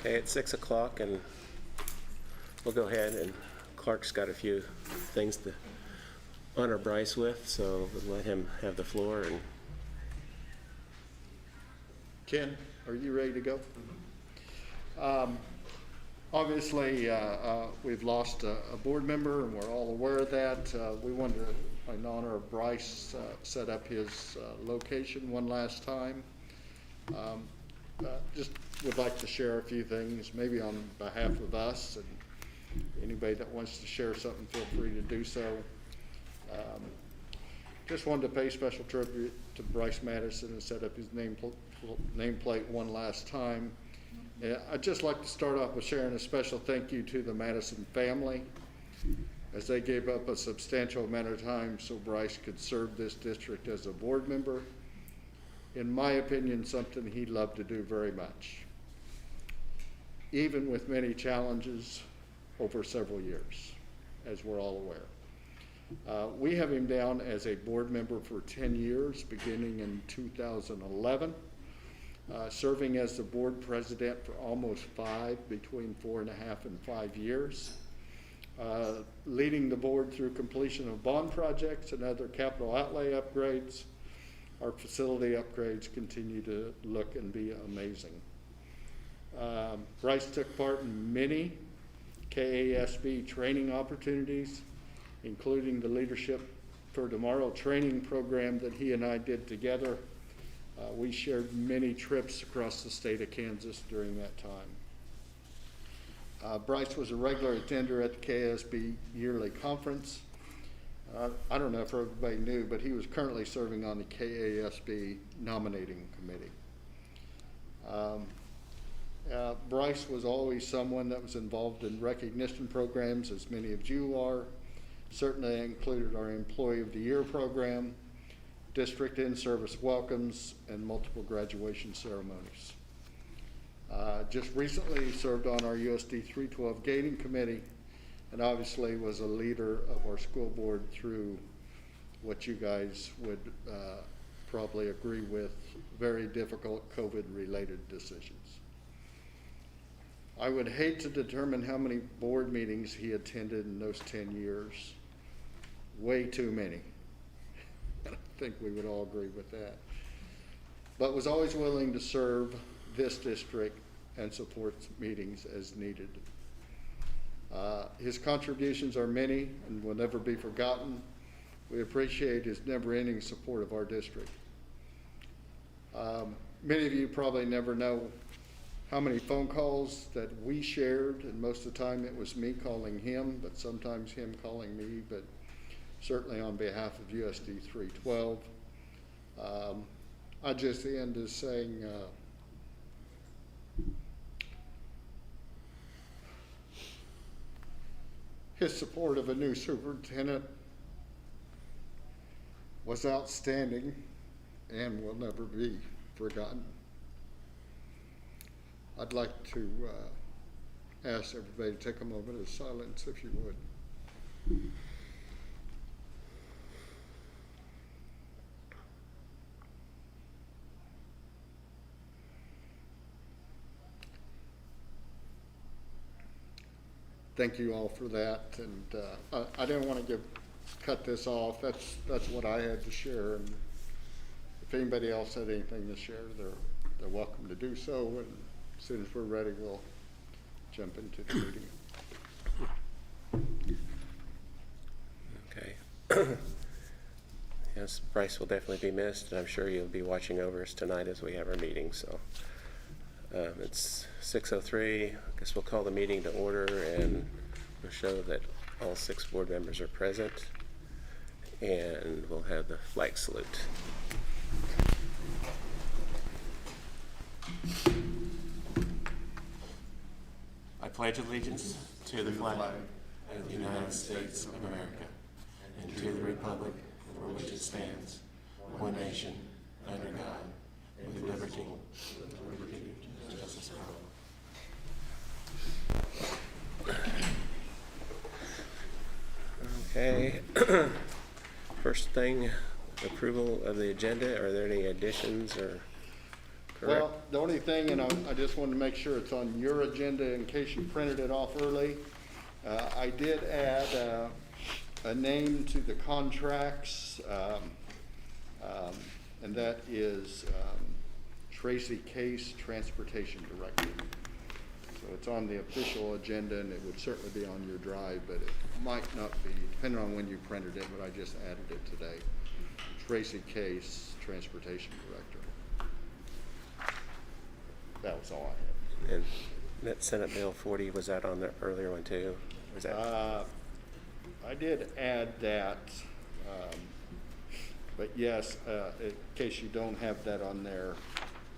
Okay, it's 6 o'clock, and we'll go ahead, and Clark's got a few things to honor Bryce with, so we'll let him have the floor. And Ken, are you ready to go? Obviously, we've lost a board member, and we're all aware of that. We wanted to, in honor of Bryce, set up his location one last time. Just would like to share a few things, maybe on behalf of us, and anybody that wants to share something, feel free to do so. Just wanted to pay special tribute to Bryce Madison and set up his nameplate one last time. I'd just like to start off with sharing a special thank you to the Madison family, as they gave up a substantial amount of time so Bryce could serve this district as a board member. In my opinion, something he loved to do very much, even with many challenges over several years, as we're all aware. We have him down as a board member for 10 years, beginning in 2011, serving as the board president for almost 5, between 4.5 and 5 years, leading the board through completion of bond projects and other capital outlay upgrades. Our facility upgrades continue to look and be amazing. Bryce took part in many KASB training opportunities, including the Leadership for Tomorrow training program that he and I did together. We shared many trips across the state of Kansas during that time. Bryce was a regular attender at the KASB yearly conference. I don't know if everybody knew, but he was currently serving on the KASB nominating committee. Bryce was always someone that was involved in recognition programs, as many of you are. Certainly included our Employee of the Year program, district in-service welcomes, and multiple graduation ceremonies. Just recently served on our USD 312 gating committee, and obviously was a leader of our school board through what you guys would probably agree with, very difficult COVID-related decisions. I would hate to determine how many board meetings he attended in those 10 years. Way too many. I think we would all agree with that. But was always willing to serve this district and support meetings as needed. His contributions are many and will never be forgotten. We appreciate his never-ending support of our district. Many of you probably never know how many phone calls that we shared, and most of the time it was me calling him, but sometimes him calling me, but certainly on behalf of USD 312. I just end as saying, his support of a new superintendent was outstanding and will never be forgotten. I'd like to ask everybody to take a moment of silence, if you would. Thank you all for that, and I didn't want to cut this off. That's what I had to share, and if anybody else had anything to share, they're welcome to do so, and as soon as we're ready, we'll jump into the meeting. okay. Yes, Bryce will definitely be missed, and I'm sure you'll be watching over us tonight as we have our meeting. So it's 6:03. I guess we'll call the meeting to order, and we'll show that all 6 board members are present, and we'll have the flag salute. I pledge allegiance to the flag of the United States of America and to the republic for which it stands, one nation, under God, with liberty and justice for all. Okay. First thing, approval of the agenda. Are there any additions or correct? Well, the only thing, and I just wanted to make sure it's on your agenda in case you printed it off early. I did add a name to the contracts, and that is Tracy Case, Transportation Director. So it's on the official agenda, and it would certainly be on your drive, but it might not be, depending on when you printed it, but I just added it today. Tracy Case, Transportation Director. That was all I had. And that Senate Bill 40, was that on the earlier one too? Was that? I did add that, but yes, in case you don't have that on there,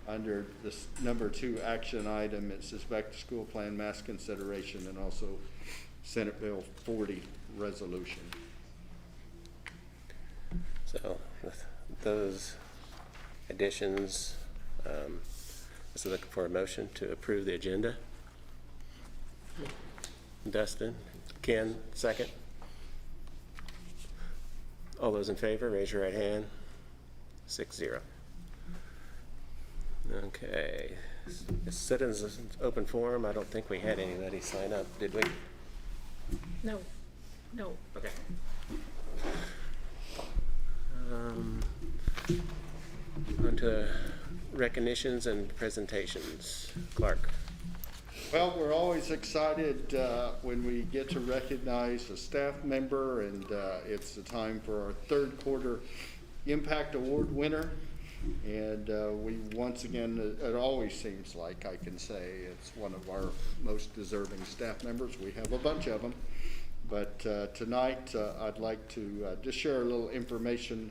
under this number 2 action item, it says back to school plan, mass consideration, and also Senate Bill 40 resolution. So with those additions, so looking for a motion to approve the agenda. Dustin, Ken, second. All those in favor, raise your right hand. 6-0. Okay. Citizens open forum, I don't think we had anybody sign up, did we? No. Okay. On to recognitions and presentations. Clark. Well, we're always excited when we get to recognize a staff member, and it's the time for our 3rd quarter Impact Award winner. And we once again, it always seems like I can say it's one of our most deserving staff members. We have a bunch of them. But tonight I'd like to just share a little information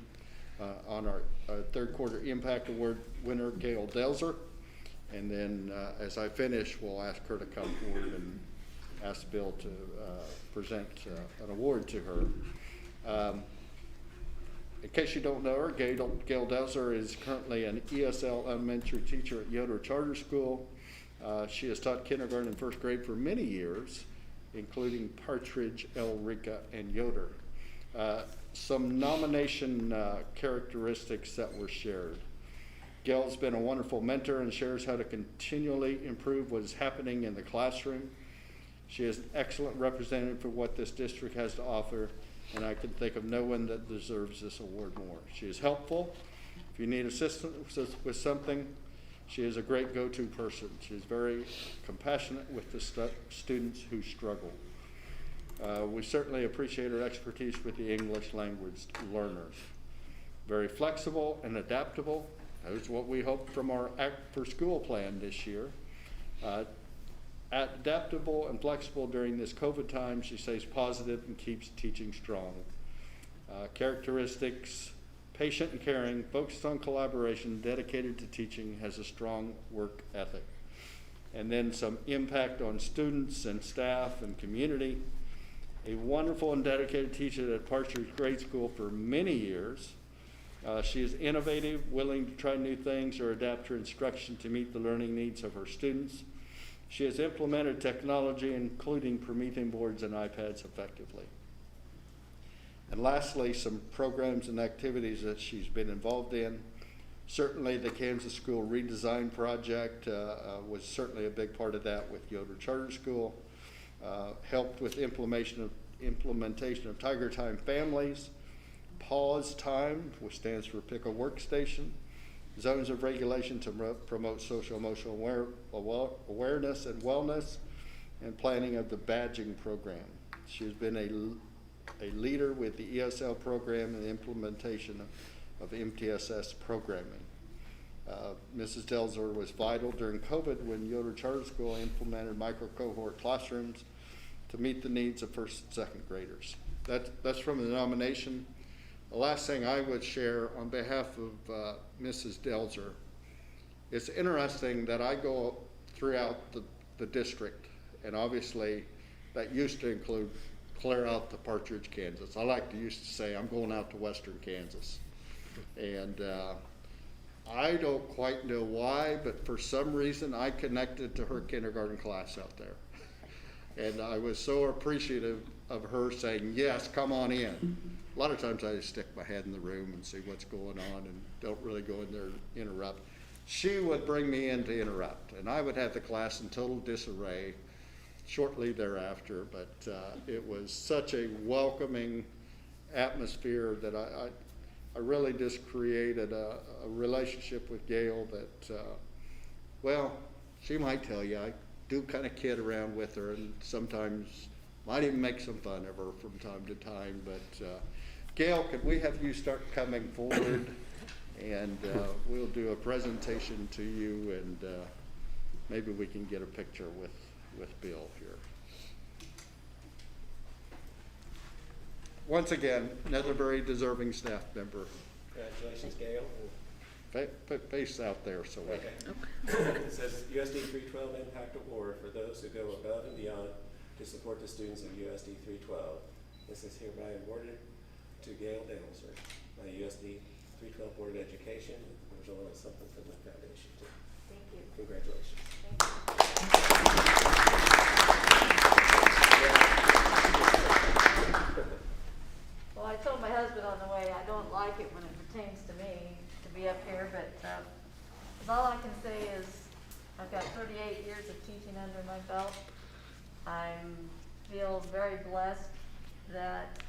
on our 3rd quarter Impact Award winner, Gail Delzer. And then as I finish, we'll ask her to come forward and ask Bill to present an award to her. In case you don't know her, Gail Delzer is currently an ESL elementary teacher at Yoder Charter School. She has taught kindergarten and 1st grade for many years, including Partridge, Elrica, and Yoder. Some nomination characteristics that were shared. Gail's been a wonderful mentor and shares how to continually improve what is happening in the classroom. She is an excellent representative for what this district has to offer, and I can think of no one that deserves this award more. She is helpful. If you need assistance with something, she is a great go-to person. She is very compassionate with the students who struggle. We certainly appreciate her expertise with the English language learners. Very flexible and adaptable. That is what we hope from our Act for School plan this year. Adaptable and flexible during this COVID time, she stays positive and keeps teaching strong. Characteristics: patient and caring, focused on collaboration, dedicated to teaching, has a strong work ethic. And then some impact on students and staff and community. A wonderful and dedicated teacher at Partridge Grade School for many years. She is innovative, willing to try new things or adapt her instruction to meet the learning needs of her students. She has implemented technology, including Promethean boards and iPads, effectively. And lastly, some programs and activities that she's been involved in. Certainly the Kansas School Redesign Project was certainly a big part of that with Yoder Charter School. Helped with implementation of Tiger Time Families. Pause Time, which stands for Pick a Workstation. Zones of Regulation to promote social emotional awareness and wellness, and planning of the badging program. She has been a leader with the ESL program and the implementation of MTSS programming. Mrs. Delzer was vital during COVID when Yoder Charter School implemented micro-cohort classrooms to meet the needs of 1st and 2nd graders. That's from the nomination. The last thing I would share on behalf of Mrs. Delzer, it's interesting that I go throughout the district, and obviously that used to include clear out to Partridge, Kansas. I like to used to say I'm going out to Western Kansas. And I don't quite know why, but for some reason I connected to her kindergarten class out there. And I was so appreciative of her saying, yes, come on in. A lot of times I just stick my head in the room and see what's going on and don't really go in there and interrupt. she would bring me in to interrupt, and I would have the class in total disarray shortly thereafter. But it was such a welcoming atmosphere that I really just created a relationship with Gail that, well, she might tell you, I do kind of kid around with her and sometimes might even make some fun of her from time to time. But Gail, could we have you start coming forward, and we'll do a presentation to you, and maybe we can get a picture with Bill here. Once again, another very deserving staff member. Congratulations, Gail. Put face out there so we can. It says USD 312 Impact Award for those who go above and beyond to support the students of USD 312. This is hereby awarded to Gail Danielser by USD 312 Board of Education. There's a little something from the foundation too. Thank you. Congratulations. Thank you. Well, I told my husband on the way, I don't like it when it pertains to me to be up here, but all I can say is I've got 38 years of teaching under my belt. I feel very blessed that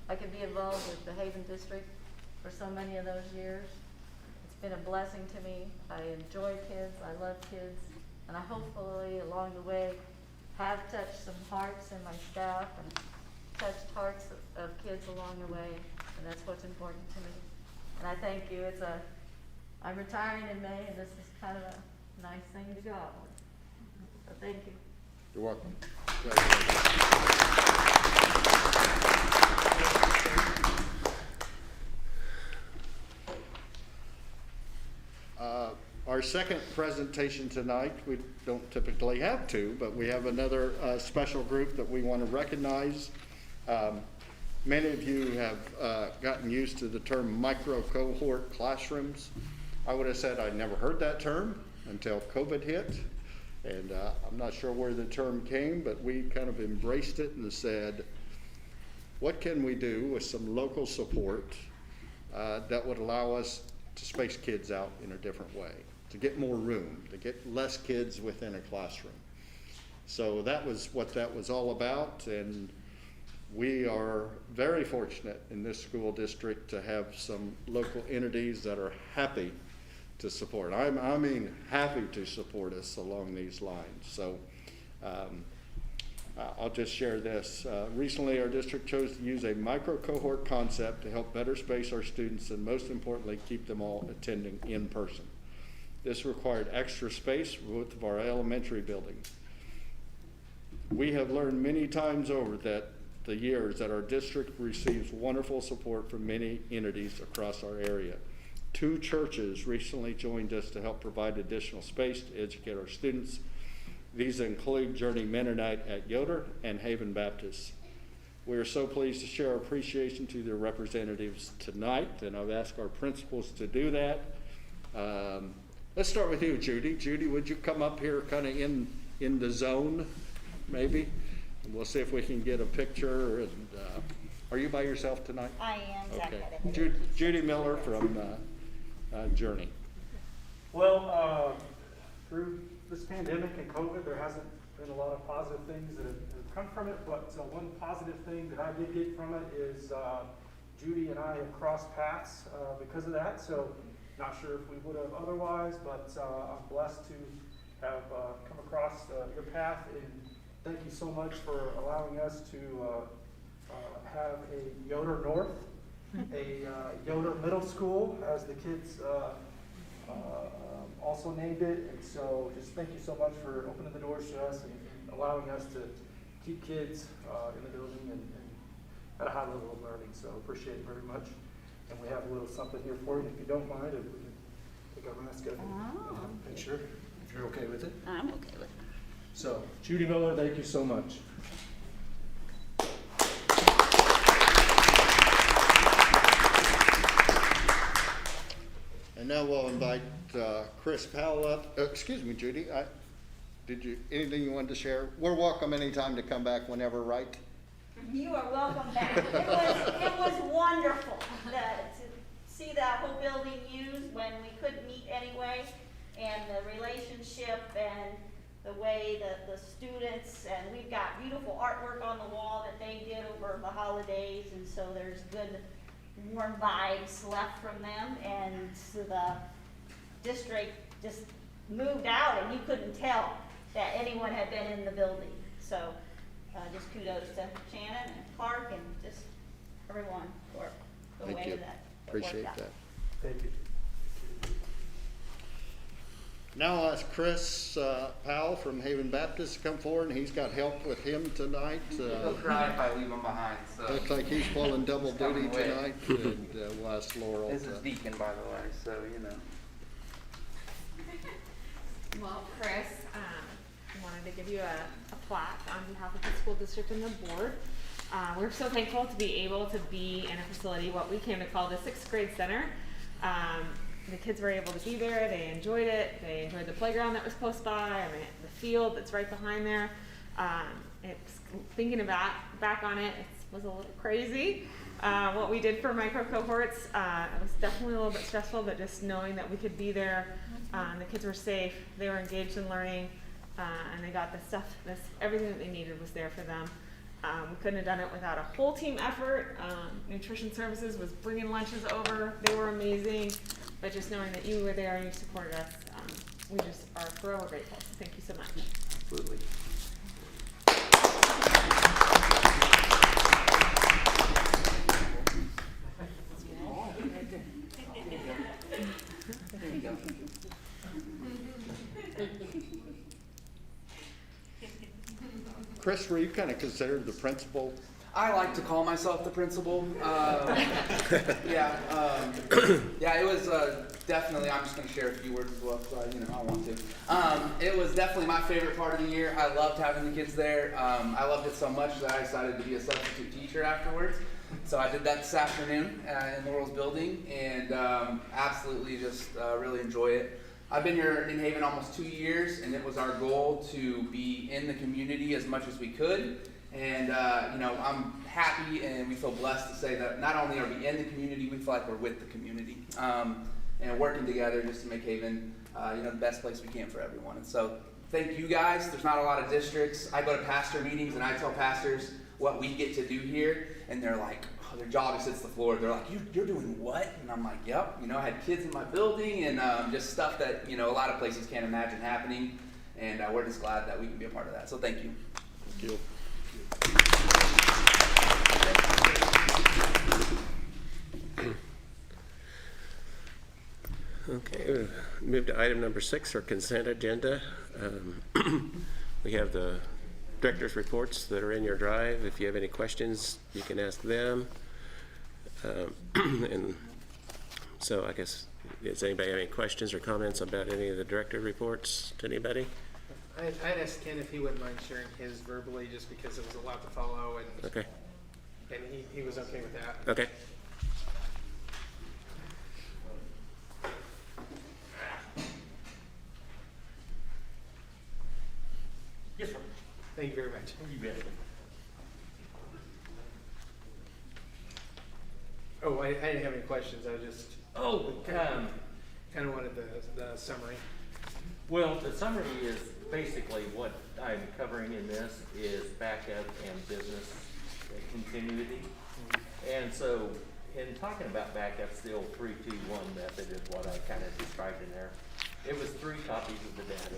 I could be involved with the Haven District for so many of those years. It's been a blessing to me. I enjoy kids, I love kids, and I hopefully along the way have touched some hearts in my staff and touched hearts of kids along the way, and that's what's important to me. And I thank you. I'm retiring in May, and this is kind of a nice thing to go out with. So thank you. You're welcome. Our second presentation tonight, we don't typically have two, but we have another special group that we want to recognize. Many of you have gotten used to the term micro-cohort classrooms. I would have said I'd never heard that term until COVID hit, and I'm not sure where the term came, but we kind of embraced it and said, what can we do with some local support that would allow us to space kids out in a different way, to get more room, to get less kids within a classroom. So that was what that was all about, and we are very fortunate in this school district to have some local entities that are happy to support. I mean happy to support us along these lines. So I'll just share this. Recently our district chose to use a micro-cohort concept to help better space our students and most importantly keep them all attending in person. This required extra space for both of our elementary buildings. We have learned many times over the years that our district receives wonderful support from many entities across our area. 2 churches recently joined us to help provide additional space to educate our students. These include Journey Mennonite at Yoder and Haven Baptist. We are so pleased to share our appreciation to their representatives tonight, and I've asked our principals to do that. Let's start with you, Judy. Judy, would you come up here kind of in the zone, maybe? And we'll see if we can get a picture. And are you by yourself tonight? I am, Zach. Okay. Judy Miller from Journey. Well, through this pandemic and COVID, there hasn't been a lot of positive things that have come from it, but one positive thing that I did get from it is Judy and I have crossed paths because of that, so not sure if we would have otherwise, but I'm blessed to have come across your path, and thank you so much for allowing us to have a Yoder North, a Yoder Middle School, as the kids also named it. And so just thank you so much for opening the doors to us and allowing us to keep kids in the building and at a high level of learning. So appreciate it very much. And we have a little something here for you, if you don't mind, if we can take our mask off and picture, if you're okay with it. I'm okay with it. So, Judy Miller, thank you so much. And now we'll invite Chris Powell up. Excuse me, Judy. Anything you wanted to share? We're welcome anytime to come back whenever, right? You are welcome back. It was wonderful to see that whole building used when we couldn't meet anyway, and the relationship and the way that the students, and we've got beautiful artwork on the wall that they did over the holidays, and so there's good warm vibes left from them, and so the district just moved out and you couldn't tell that anyone had been in the building. So just kudos to Shannon and Clark and just everyone for the Thank way you. that it Appreciate worked out. that. Thank you. Now I'll ask Chris Powell from Haven Baptist to come forward, and he's got help with him tonight. He'll cry if I leave him behind, so. Looks like he's pulling double He's coming duty with. tonight, and we'll ask Laurel This to- is Deacon, by the way, so, you know. Well, Chris, wanted to give you a plaque on behalf of the school district and the board. We're so thankful to be able to be in a facility, what we came to call the 6th grade center. The kids were able to be there, they enjoyed it, they enjoyed the playground that was close by, I mean, the field that's right behind there. It's, thinking back on it, it was a little crazy. What we did for micro cohorts, it was definitely a little bit stressful, but just knowing that we could be there, the kids were safe, they were engaged in learning, and they got the stuff, everything that they needed was there for them. We couldn't have done it without a whole team effort. Nutrition Services was bringing lunches over, they were amazing, but just knowing that you were there and you supported us, we just are forever grateful, so thank you so much. Absolutely. There you go. Chris, were you kind of considered the principal? I like to call myself the principal. Yeah, yeah, it was definitely, I'm just going to share a few words as well, because I want to. It was definitely my favorite part of the year. I loved having the kids there. I loved it so much that I decided to be a substitute teacher afterwards. So I did that this afternoon in Laurel's building, and absolutely just really enjoy it. I've been here in Haven almost 2 years, and it was our goal to be in the community as much as we could. And I'm happy, and we feel blessed to say that not only are we in the community, we feel like we're with the community, and working together just to make Haven, the best place we can for everyone. And so, thank you guys. There's not a lot of districts. I go to pastor meetings, and I tell pastors what we get to do here, and they're like, oh, their jaw just hits the floor. They're like, you're doing what? And I'm like, yep. I had kids in my building, and just stuff that a lot of places can't imagine happening. And we're just glad that we can be a part of that. So thank you. Thank you. Okay, we'll move to item number 6, our consent agenda. We have the director's reports that are in your drive. If you have any questions, you can ask them. And so I guess, does anybody have any questions or comments about any of the director reports to anybody? I'd ask Ken if he wouldn't mind sharing his verbally, just because it was a lot to follow, and Okay, he was okay with that. okay. Yes, sir. Thank you very much. You bet. Oh, I didn't have any questions. I was just kind of wanted the summary. Well, the summary is basically what I'm covering in this is backup and business continuity. And so in talking about backups, the old 3-2-1 method is what I kind of described in there. It was 3 copies of the data,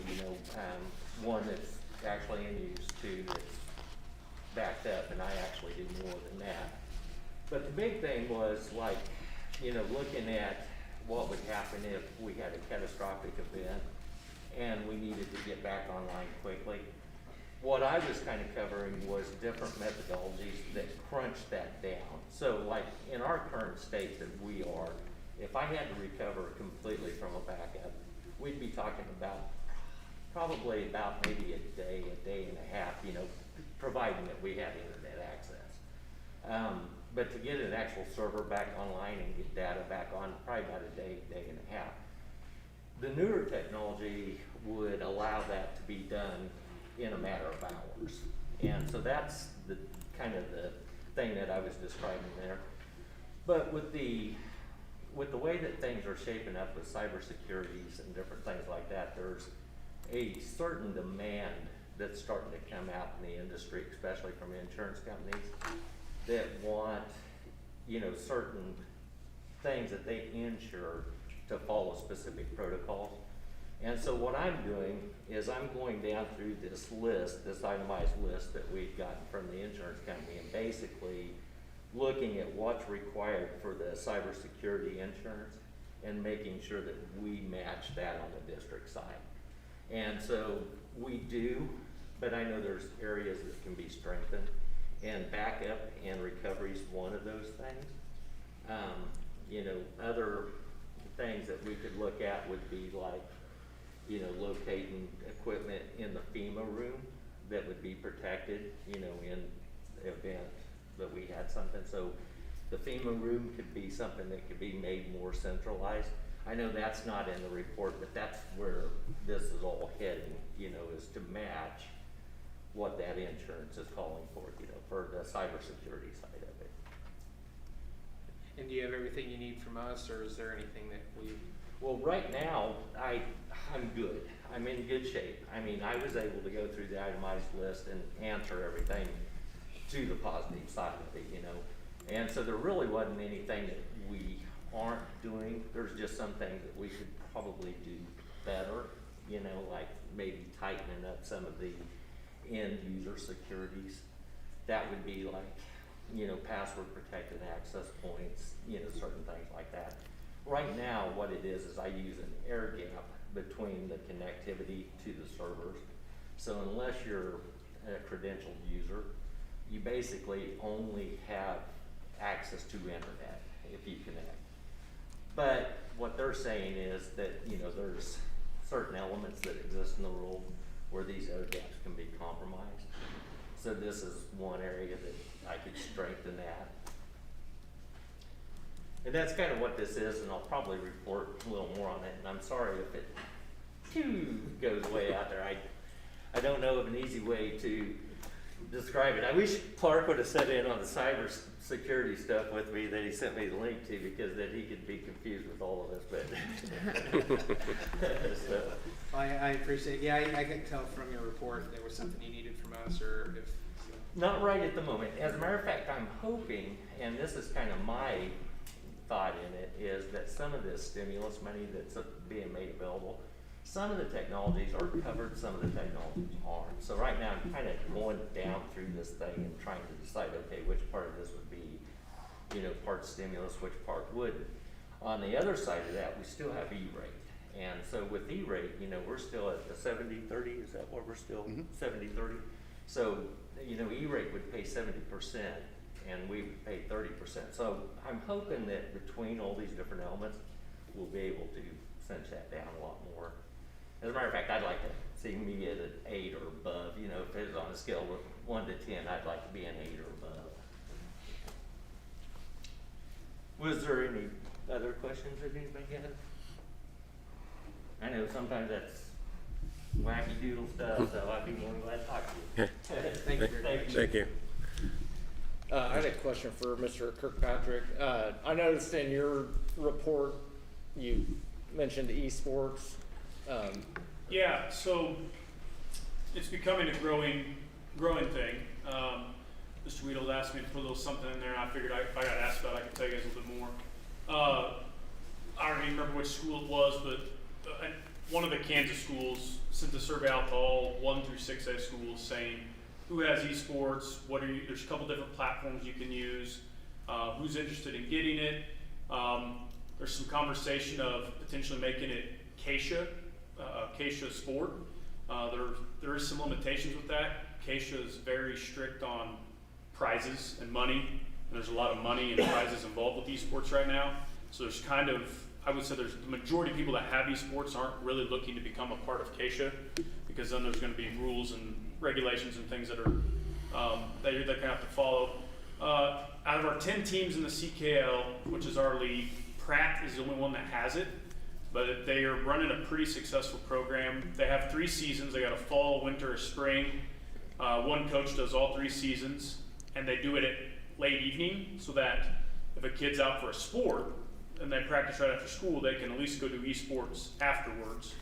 one that's actually in use, 2 that's backed up, and I actually do more than that. But the big thing was looking at what would happen if we had a catastrophic event and we needed to get back online quickly. What I was kind of covering was different methodologies that crunch that down. So in our current state that we are, if I had to recover completely from a backup, we'd be talking about probably about maybe a day and a half, providing that we had internet access. But to get an actual server back online and get data back on, probably about a day and a half. The newer technology would allow that to be done in a matter of hours. And so that's the kind of the thing that I was describing there. But with the with the way that things are shaping up with cybersecurities and different things like that, there's a certain demand that's starting to come out in the industry, especially from insurance companies, that want, you know, certain things that they insure to follow specific protocols. And so what I'm doing is I'm going down through this list, this itemized list that we've gotten from the insurance company, and basically looking at what's required for the cybersecurity insurance and making sure that we match that on the district side. And so we do, but I know there's areas that can be strengthened, and backup and recovery is one of those things. You know, other things that we could look at would be like, you know, locating equipment in the FEMA room that would be protected, you know, in the event that we had something. So the FEMA room could be something that could be made more centralized. I know that's not in the report, but that's where this is all heading, you know, is to match what that insurance is calling for, you know, for the cybersecurity side of it. And do you have everything you need from us, or is there anything that we? Well, right now, I'm good. I'm in good shape. I mean, I was able to go through the itemized list and answer everything to the positive side of it, you know. And so there really wasn't anything that we aren't doing. There's just some things that we could probably do better, you know, like maybe tightening up some of the end user securities. That would be like, you know, password protected access points, you know, certain things like that. Right now, what it is I use an air gap between the connectivity to the servers. So unless you're a credentialed user, you basically only have access to internet if you connect. But what they're saying is that, you know, there's certain elements that exist in the world where these air gaps can be compromised. So this is one area that I could strengthen that. And that's kind of what this is, and I'll probably report a little more on it, and I'm sorry if it goes way out there. I don't know of an easy way to describe it. I wish Clark would have set in on the cyber security stuff with me that he sent me the link to, because then he could be confused with all of us, but so. I appreciate. Yeah, I could tell from your report there was something you needed from us, or if. Not right at the moment. As a matter of fact, I'm hoping, and this is kind of my thought in it, is that some of this stimulus money that's being made available, some of the technologies are covered, some of the technologies aren't. So right now I'm kind of going down through this thing and trying to decide, okay, which part of this would be, you know, part stimulus, which part wouldn't. On the other side of that, we still have E-rate. And so with E-rate, you know, we're still at the 70-30, is that what we're still, 70-30? So, you know, E-rate would pay 70%. And we would pay 30%. So I'm hoping that between all these different elements, we'll be able to cinch that down a lot more. As a matter of fact, I'd like to see me at an 8 or above. You know, if it was on a scale of 1 to 10, I'd like to be an 8 or above. Was there any other questions that anybody had? I know sometimes that's wacky doodle stuff, so I'd be more than glad to talk to you. Thank you very much. Thank you. I had a question for Mr. Kirkpatrick. I noticed in your report you mentioned esports. Yeah, so it's becoming a growing thing. Mr. Weedle asked me to put a little something in there, and I figured if I got asked about it, I could tell you guys a little bit more. I don't even remember which school it was, but one of the Kansas schools sent a survey out to all 1 through 6A schools saying, who has esports? There's a couple different platforms you can use. Who's interested in getting it? There's some conversation of potentially making it Keisha sport. There is some limitations with that. Keisha is very strict on prizes and money. And there's a lot of money and prizes involved with esports right now. So there's I would say there's the majority of people that have esports aren't really looking to become a part of Keisha, because then there's going to be rules and regulations and things that are that you're going to have to follow. Out of our 10 teams in the CKL, which is our league, Pratt is the only one that has it, but they are running a pretty successful program. They have 3 seasons. They got a fall, winter, a spring. One coach does all 3 seasons, and they do it at late evening, so that if a kid's out for a sport, and they practice right after school, they can at least go do esports afterwards.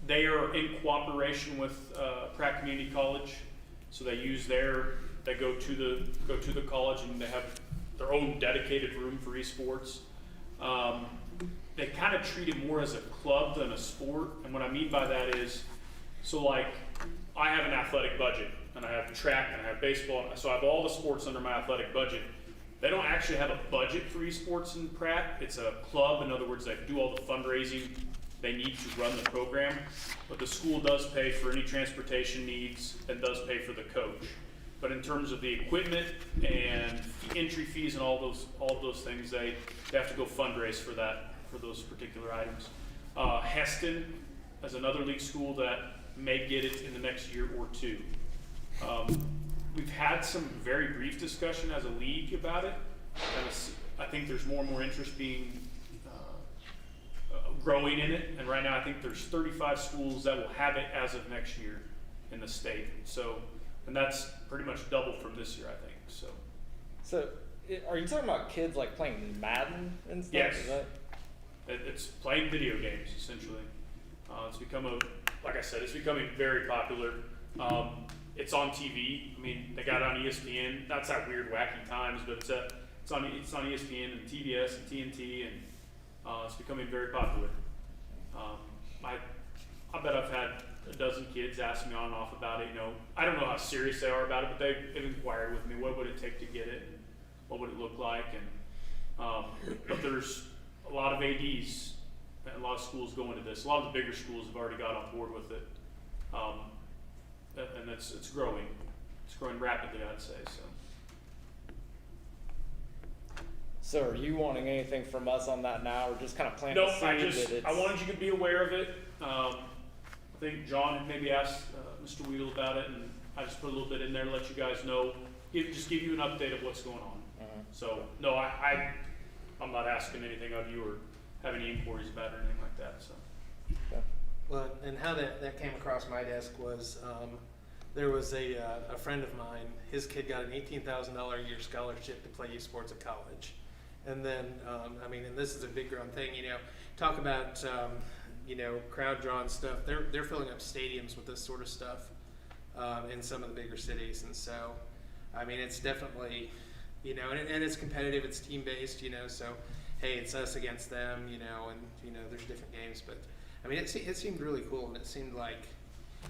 They are in cooperation with Pratt Community College, so they go to the college and they have their own dedicated room for esports. They kind of treat it more as a club than a sport, and what I mean by that is, so like, I have an athletic budget, and I have track, and I have baseball, so I have all the sports under my athletic budget. They don't actually have a budget for esports in Pratt. It's a club. In other words, they do all the fundraising they need to run the program, but the school does pay for any transportation needs and does pay for the coach. But in terms of the equipment and the entry fees and all of those things, they have to go fundraise for those particular items. Heston is another league school that may get it in the next year or two. We've had some very brief discussion as a league about it. I think there's more and more interest being growing in it, and right now I think there's 35 schools that will have it as of next year in the state. So, and that's pretty much double from this year, I think. So, are you talking about kids like playing Madden and stuff? Yes. Is that... It's playing video games essentially. It's become like I said, it's becoming very popular. It's on TV. I mean, they got it on ESPN. That's at weird, wacky times, but it's on ESPN and TBS and TNT, and it's becoming very popular. I bet I've had a dozen kids ask me on and off about it. You know, I don't know how serious they are about it, but they've inquired with me, what would it take to get it, and what would it look like, and but there's a lot of ADs and a lot of schools going to this. A lot of the bigger schools have already got on board with it, and it's growing. It's growing rapidly, I'd say. So are you wanting anything from us on that now, or just kind of planting No, the seed that it's... I wanted you to be aware of it. I think John had maybe asked Mr. Weedle about it, and I just put a little bit in there to let you guys know, just give you an update of what's going on. So, no, I'm not asking anything of you or have any inquiries about it or anything like that. So. Okay. Well, and how that came across my desk was there was a friend of mine, his kid got an $18,000 a year scholarship to play esports at college. And then, I mean, and this is a big grown thing, you know, talk about, you know, crowd drawn stuff. They're filling up stadiums with this sort of stuff in some of the bigger cities. And so, I mean, it's definitely, you know, and it's competitive, it's team based, you know, so, hey, it's us against them, you know, and, you know, there's different games. But, I mean, it seemed really cool, and it seemed like,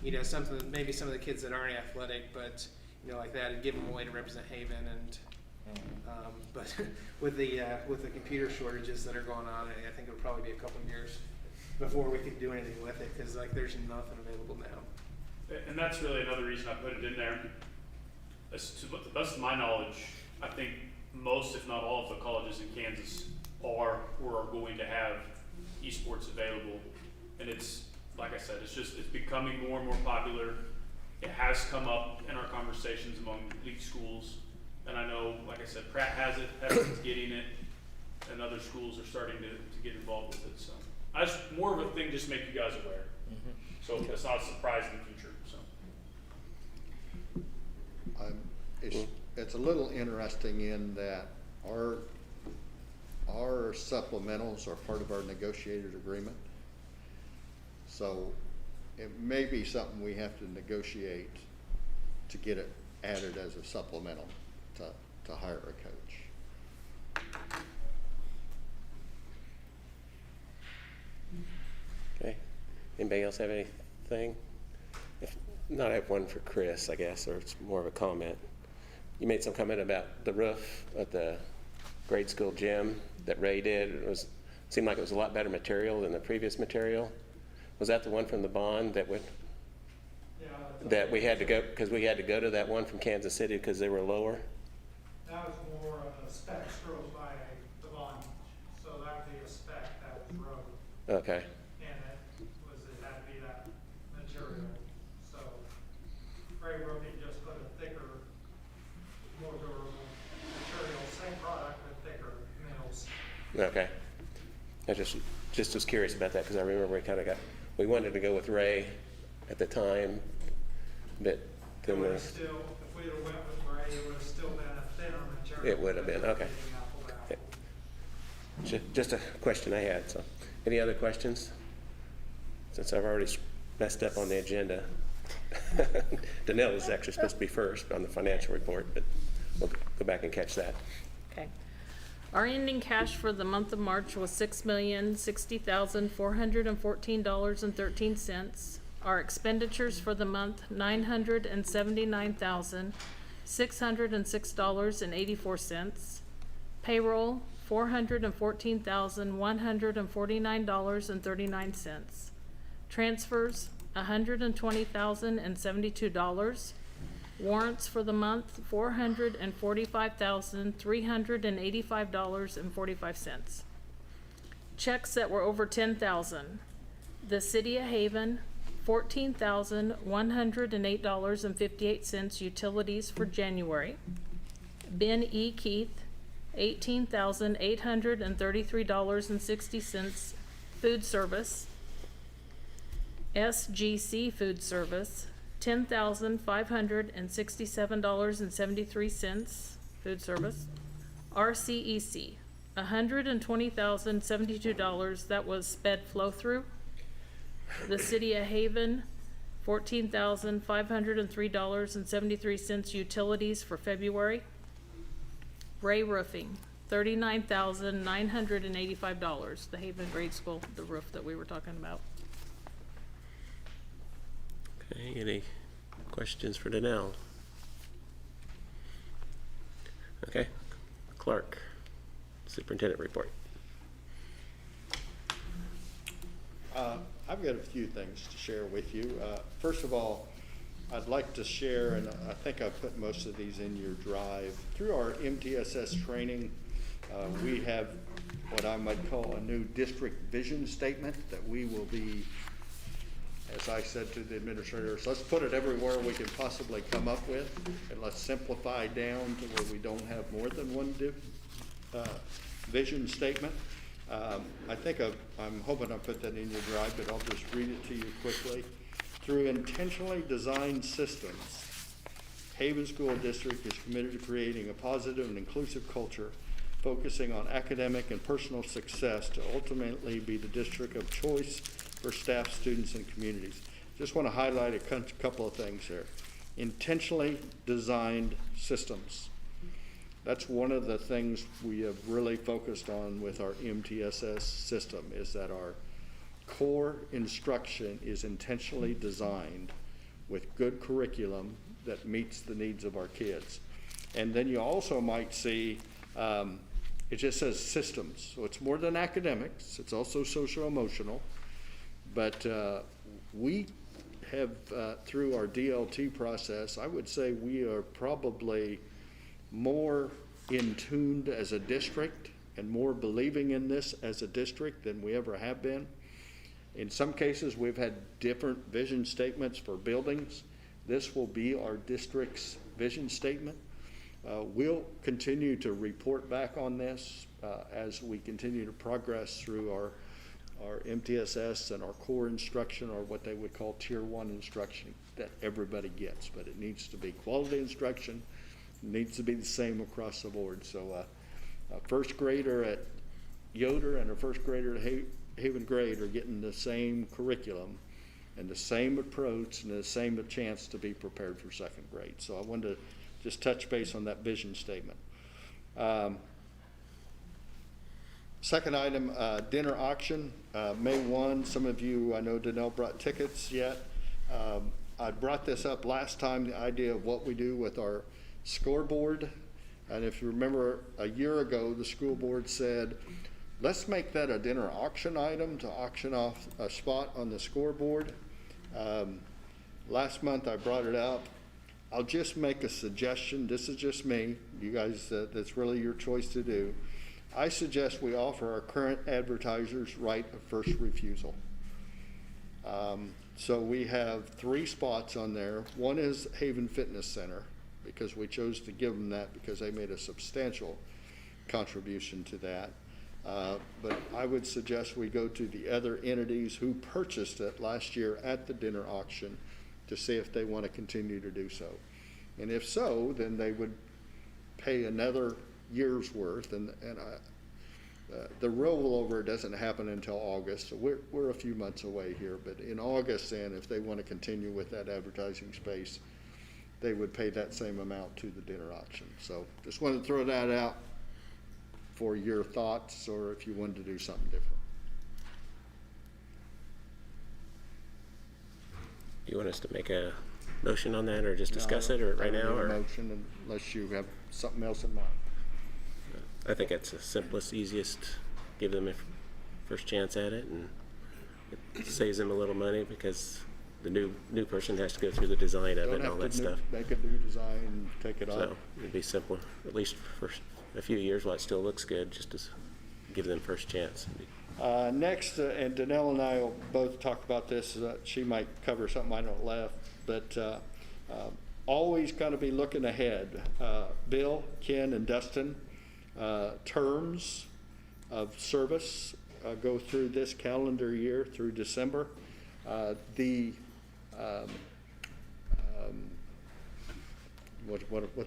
you know, something, maybe some of the kids that aren't athletic, but, you know, like that, it'd give them a way to represent Haven. And but with the computer shortages that are going on, I think it'll probably be a couple of years before we can do anything with it, because like there's nothing available now. And that's really another reason I put it in there. To the best of my knowledge, I think most, if not all, of the colleges in Kansas are or are going to have esports available. And it's, like I said, it's becoming more and more popular. It has come up in our conversations among league schools. And I know, like I said, Pratt has it, Heston's getting it, and other schools are starting to get involved with it. So I just, more of a thing, just make you guys aware. So it's not a surprise in the future. So It's a little interesting in that our supplementals are part of our negotiated agreement. So it may be something we have to negotiate to get it added as a supplemental to hire a coach. Okay. Anybody else have anything? If not, I have one for Chris, I guess, or it's more of a comment. You made some comment about the roof at the grade school gym that Ray did. It seemed like it was a lot better material than the previous material. Was that the one from the bond that we had to go, because we had to go to that one from Kansas City because they were lower? That was more of a spec scrolls by the bond, so that would be a spec that was wrote. Okay. And it had to be that material. So Ray Roofing just put a thicker, more durable material, same product but thicker mills. Okay. I just was curious about that because I remember we wanted to go with Ray at the time, but then It would have still, if we'd have went with Ray, it would have still been a thinner material. It would have been, okay. Just a question I had, so. Any other questions? Since I've already messed up on the agenda. Danelle was actually supposed to be first on the financial report, but we'll go back and catch that. Okay. Our ending cash for the month of March was $6,060,414.13. Our expenditures for the month, $979,606.84. Payroll, $414,149.39. Transfers, $120,072. Warrants for the month, $445,385.45. Checks that were over $10,000. The City of Haven, $14,108.58 utilities for January. Ben E. Keith, $18,833.60 food service. SGC food service, $10,567.73 food service. RCEC, $120,072, that was sped flow through. The City of Haven, $14,503.73 utilities for February. Ray Roofing, $39,985, the Haven grade school, the roof that we were talking about. Okay, any questions for Danelle? Okay, Clark, Superintendent report. I've got a few things to share with you. First of all, I'd like to share, and I think I've put most of these in your drive. Through our MTSS training, we have what I might call a new district vision statement that we will be, as I said to the administrators, let's put it everywhere we can possibly come up with, and let's simplify down to where we don't have more than one vision statement. I think I'm hoping I put that in your drive, but I'll just read it to you quickly. Through intentionally designed systems, Haven School District is committed to creating a positive and inclusive culture, focusing on academic and personal success to ultimately be the district of choice for staff, students, and communities. Just want to highlight a couple of things there. Intentionally designed systems. That's one of the things we have really focused on with our MTSS system, is that our core instruction is intentionally designed with good curriculum that meets the needs of our kids. And then you also might see, it just says systems. So it's more than academics, it's also social-emotional. But we have, through our DLT process, I would say we are probably more in tuned as a district and more believing in this as a district than we ever have been. In some cases, we've had different vision statements for buildings. This will be our district's vision statement. We'll continue to report back on this as we continue to progress through our MTSS and our core instruction, or what they would call Tier 1 instruction that everybody gets. But it needs to be quality instruction, needs to be the same across the board. So a first grader at Yoder and a first grader at Haven Grade are getting the same curriculum and the same approach and the same chance to be prepared for second grade. So I wanted to just touch base on that vision statement. Second item, dinner auction, May 1. Some of you, I know Danelle brought tickets yet. I brought this up last time, the idea of what we do with our scoreboard. And if you remember, a year ago, the school board said, let's make that a dinner auction item to auction off a spot on the scoreboard. Last month I brought it up. I'll just make a suggestion. This is just me. You guys, that's really your choice to do. I suggest we offer our current advertisers right of first refusal. So we have 3 spots on there. One is Haven Fitness Center, because we chose to give them that because they made a substantial contribution to that. But I would suggest we go to the other entities who purchased it last year at the dinner auction to see if they want to continue to do so. And if so, then they would pay another year's worth. And The rollover doesn't happen until August, so we're a few months away here, but in August then, if they want to continue with that advertising space, they would pay that same amount to the dinner auction. So just wanted to throw that out for your thoughts, or if you wanted to do something different. You want us to make a motion on that, or just discuss it, or I right don't now, need a or? motion unless you have something else in mind. I think that's the simplest, easiest, give them a first chance at it, and it saves them a little money, because the new person has to go through the design of it and all that stuff. Make a new design and take it So off. it'd be simpler, at least for a few years while it still looks good, just to give them first chance. Next, and Danelle and I will both talk about this, she might cover something I don't left, but always kind of be looking ahead. Bill, Ken, and Dustin, terms of service go through this calendar year through December. What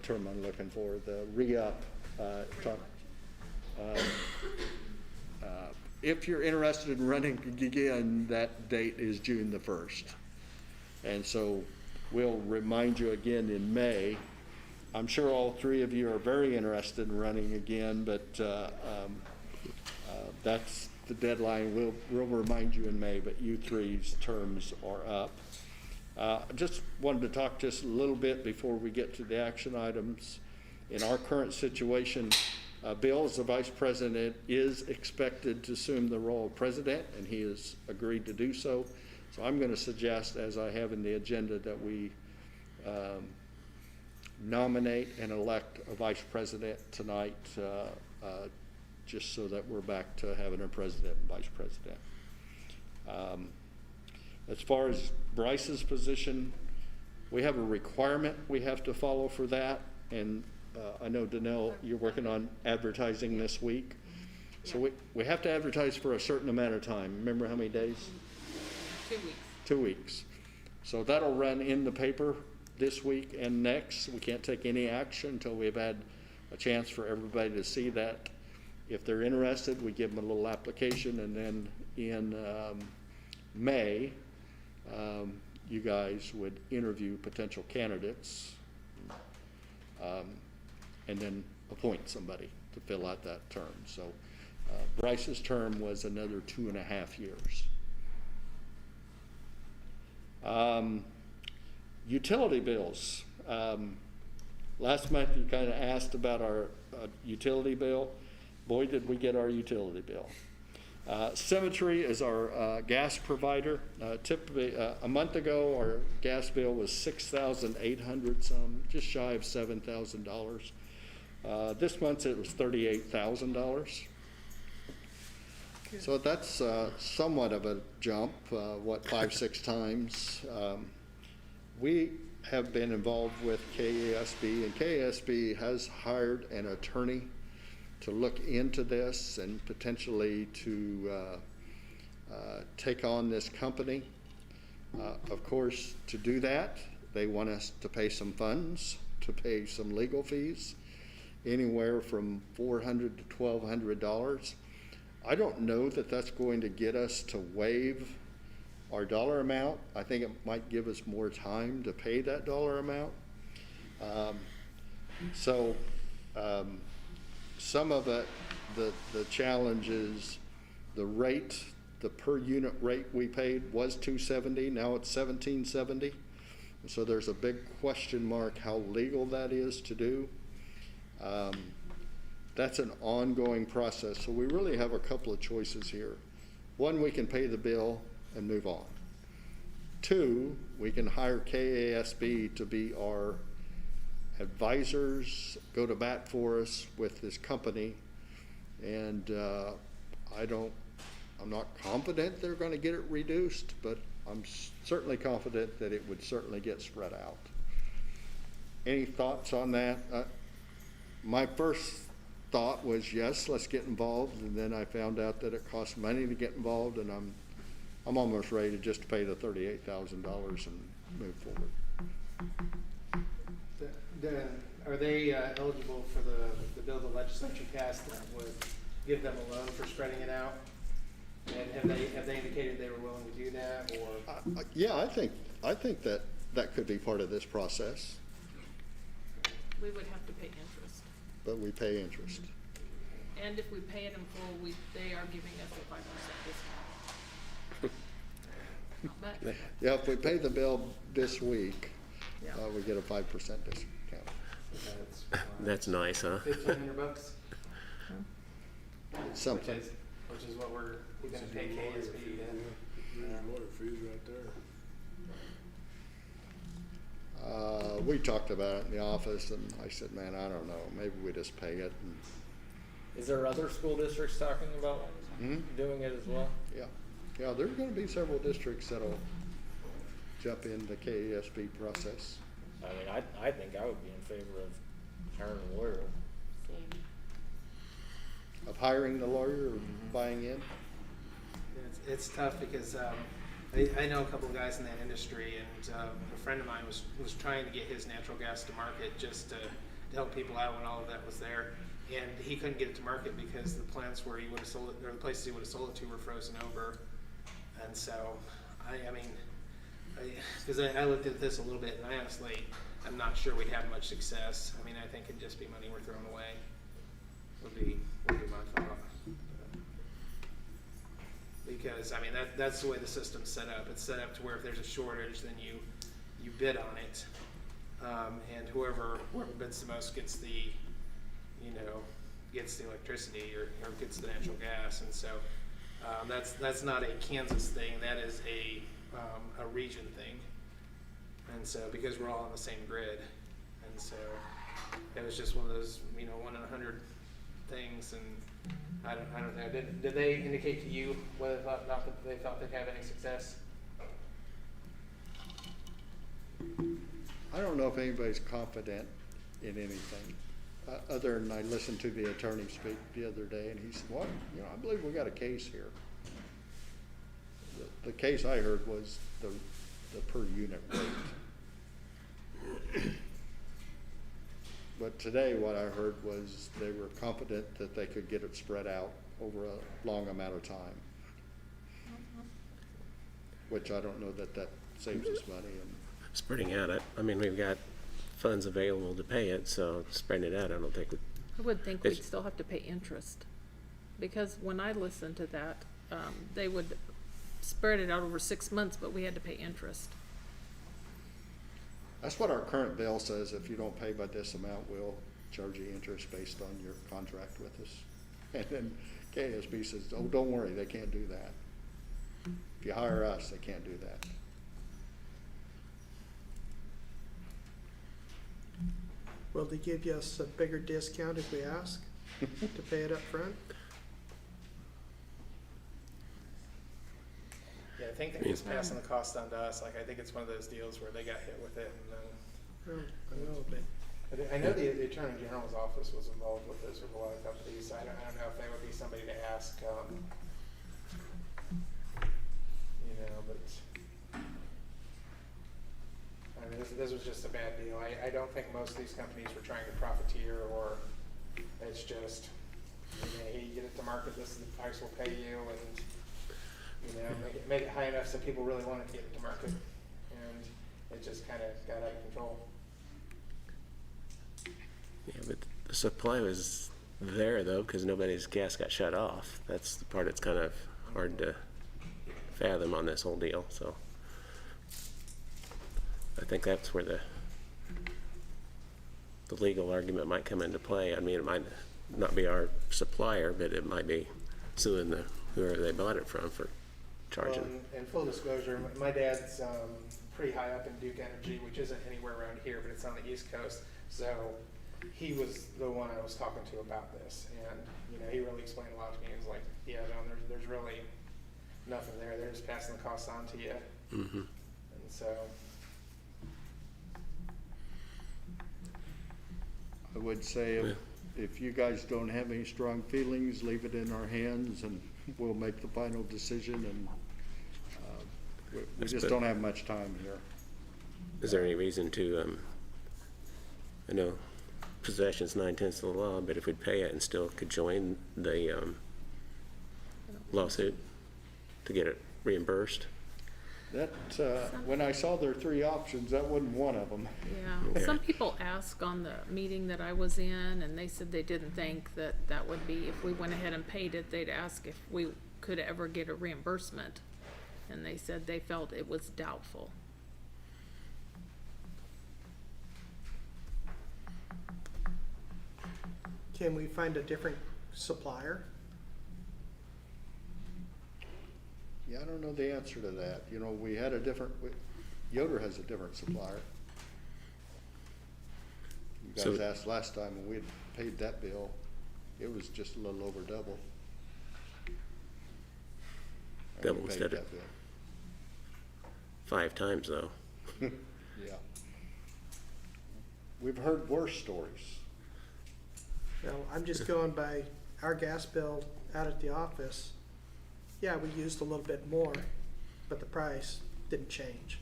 term I'm looking for? The re-up. If you're interested in running again, that date is June the 1st. And so we'll remind you again in May. I'm sure all three of you are very interested in running again, but that's the deadline. We'll remind you in May, but you three's terms are up. Just wanted to talk just a little bit before we get to the action items. In our current situation, Bill, as the vice president, is expected to assume the role of president, and he has agreed to do so. So I'm going to suggest, as I have in the agenda, that we nominate and elect a vice president tonight, just so that we're back to having a president and vice president. As far as Bryce's position, we have a requirement we have to follow for that, and I know, Danelle, you're working on advertising this week. So we have to advertise for a certain amount of time. Remember how many days? 2 weeks. 2 weeks. So that'll run in the paper this week and next. We can't take any action until we've had a chance for everybody to see that. If they're interested, we give them a little application, and then in May, you guys would interview potential candidates, and then appoint somebody to fill out that term. So Bryce's term was another 2.5 years. Utility bills. Last month you kind of asked about our utility bill. Boy, did we get our utility bill. Symmetry is our gas provider. Typically, a month ago, our gas bill was $6,800 some, just shy of $7,000. This month it was $38,000. So that's somewhat of a jump, 5-6 times. We have been involved with KASB, and KASB has hired an attorney to look into this and potentially to take on this company. Of course, to do that, they want us to pay some funds, to pay some legal fees, anywhere from $400 to $1,200. I don't know that that's going to get us to waive our dollar amount. I think it might give us more time to pay that dollar amount. Some of it, the challenge is the rate, the per unit rate we paid was $270, now it's $1770. So there's a big question mark how legal that is to do. That's an ongoing process, so we really have a couple of choices here. One, we can pay the bill and move on. Two, we can hire KASB to be our advisors, go to bat for us with this company, and I'm not confident they're going to get it reduced, but I'm certainly confident that it would certainly get spread out. Any thoughts on that? My first thought was, yes, let's get involved, and then I found out that it costs money to get involved, and I'm almost ready to just pay the $38,000 and move forward. Are they eligible for the bill the legislature passed that would give them a loan for spreading it out? And have they indicated they were willing to do that, or? Yeah, I think that could be part of this process, We would have to pay interest. but we pay interest. And if we pay it in full, they are giving us a 5% discount. Not bad. Yeah, if we pay the bill this week, Yeah. we get a 5% discount. That's nice, huh? $1,500, Something. which is what we're gonna pay KSB then. We talked about it in the office, and I said, man, I don't know, maybe we just pay it. And, Is there other school districts talking about doing it as well? yeah, there's gonna be several districts that'll jump in the KESB process. I mean, I think I would be in favor of hiring a lawyer. Of hiring the lawyer or buying in? It's tough because I know a couple of guys in that industry, and a friend of mine was trying to get his natural gas to market just to help people out when all of that was there, and he couldn't get it to market because the plants where he would have sold it, or the places he would have sold it to, were frozen over. And so, because I looked at this a little bit, and I honestly, I'm not sure we'd have much success. I mean, I think it'd just be money we're throwing away. Would be my thought. Because, I mean, that's the way the system's set up. It's set up to where if there's a shortage, then you bid on it. And whoever bids the most gets the electricity or gets the natural gas. And so that's not a Kansas thing. That is a region thing. And so, because we're all on the same grid. And so it was just one of those, 1 in 100 things. And I don't know. Did they indicate to you whether they thought they'd have any success? I don't know if anybody's confident in anything, other than I listened to the attorney speak the other day, and he said, well, I believe we got a case here. The case I heard was the per unit rate. But today what I heard was they were confident that they could get it spread out over a long amount of time. Which I don't know that saves us money. And Spreading out it, I mean, we've got funds available to pay it, so spreading it out, I don't think we. I would think we'd It's- still have to pay interest, because when I listened to that, they would spread it out over 6 months, but we had to pay interest. that's what our current bill says. If you don't pay by this amount, we'll charge you interest based on your contract with us. And then KSB says, oh, don't worry, they can't do that. If you hire us, they can't do that. Will they give us a bigger discount if we ask to pay it up front? Yeah, I think they're just passing the cost on to us. Like, I think it's one of those deals where they got hit with it, and then. I know, but I know the Attorney General's office was involved with this with a lot of companies. I don't know if they would be somebody to ask, but. I mean, this was just a bad deal. I don't think most of these companies were trying to profiteer, or it's just, hey, you get it to market, this is the price we'll pay you, and, make it high enough so people really wanted to get it to market. And it just kind of got out of control. Yeah, but the supply was there though, because nobody's gas got shut off. That's the part that's kind of hard to fathom on this whole deal, so. I think that's where the legal argument might come into play. I mean, it might not be our supplier, but it might be suing whoever they bought it from for charging. Well, and full disclosure, my dad's pretty high up in Duke Energy, which isn't anywhere around here, but it's on the East Coast. So he was the one I was talking to about this, and he really explained a lot to me. He was like, "Yeah, no, there's really nothing there. They're just passing the costs on to you." Mm-hmm. And so. I would say if you guys don't have any strong feelings, leave it in our hands and we'll make the final decision. And we just don't have much time here. Is there any reason to, I know possession's 9/10 of the law, but if we'd pay it and still could join the lawsuit to get it reimbursed. That, when I saw their three options, that wasn't one of them. Yeah, Okay. some people asked on the meeting that I was in, and they said they didn't think that that would be, if we went ahead and paid it, they'd ask if we could ever get a reimbursement. And they said they felt it was doubtful. Can we find a different supplier? Yeah, I don't know the answer to that. You know, we had a different, Yoder has a different supplier. You guys So- asked last time, and we had paid that bill. It was just a little over double. And we Double paid instead of- that bill. 5 times though. Yeah. We've heard worse stories. No, I'm just going by our gas bill out at the office. Yeah, we used a little bit more, but the price didn't change.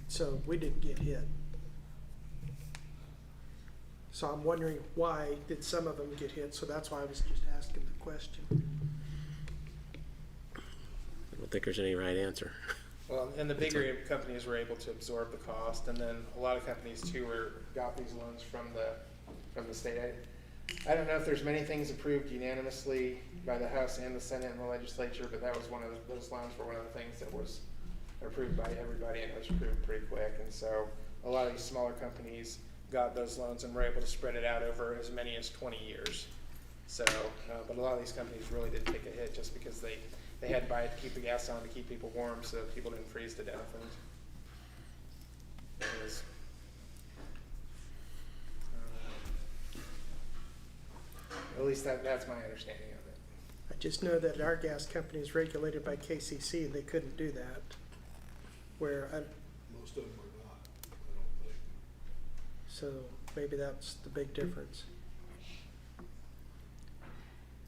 So we didn't get hit. So I'm wondering why did some of them get hit? So that's why I was just asking the question. I don't think there's any right answer. Well, and the bigger companies were able to absorb the cost, and then a lot of companies too got these loans from the state. I don't know if there's many things approved unanimously by the House and the Senate and the legislature, but that was one of those loans were one of the things that was approved by everybody, and it was approved pretty quick. And so a lot of these smaller companies got those loans and were able to spread it out over as many as 20 years. So, but a lot of these companies really did take a hit just because they had to buy it to keep the gas on, to keep people warm, so people didn't freeze to death. And it was, at least that's my understanding of it. I just know that our gas company is regulated by KCC and they couldn't do that. Where I, Most of them are not, I don't think. so maybe that's the big difference.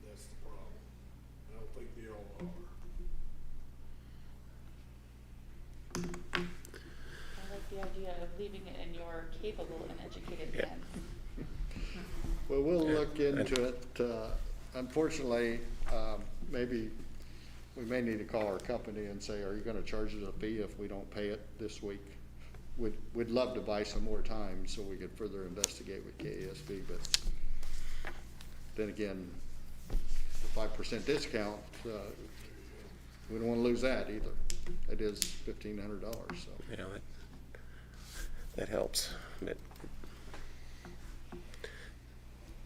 That's the problem. I don't think they all are. I like the idea of leaving it in your capable and educated Yeah. hands. Well, we'll Yeah. look into it. Unfortunately, maybe we may need to call our company and say, are you gonna charge us a fee if we don't pay it this week? We'd love to buy some more time so we could further investigate with KASB, but then again, the 5% discount, we don't wanna lose that either. It is $1,500, so. Yeah, that helps.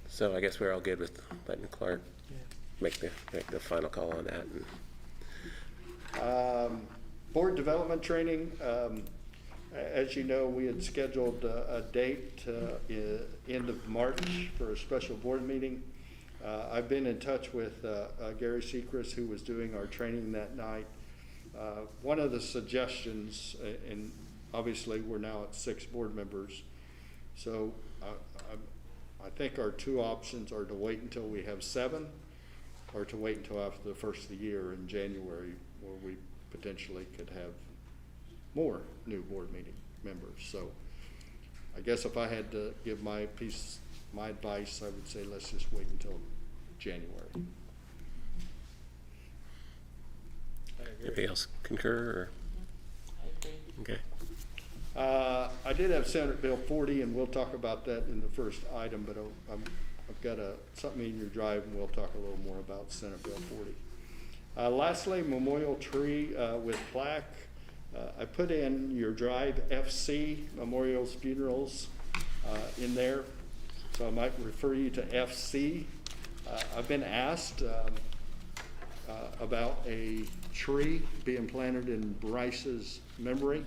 So I guess we're all good with letting Clark make the final call on that. And Board development training, as you know, we had scheduled a date, end of March for a special board meeting. I've been in touch with Gary Sechrist, who was doing our training that night. One of the suggestions, and obviously we're now at 6 board members, so I think our 2 options are to wait until we have 7 or to wait until after the first of the year in January, where we potentially could have more new board meeting members. So I guess if I had to give my advice, I would say let's just wait until January. anybody else concur? Or? I agree. Okay. I did have Senate Bill 40, and we'll talk about that in the first item, but I've got something in your drive, and we'll talk a little more about Senate Bill 40. Lastly, memorial tree with plaque. I put in your drive FC, memorials, funerals, in there, so I might refer you to FC. I've been asked about a tree being planted in Bryce's memory,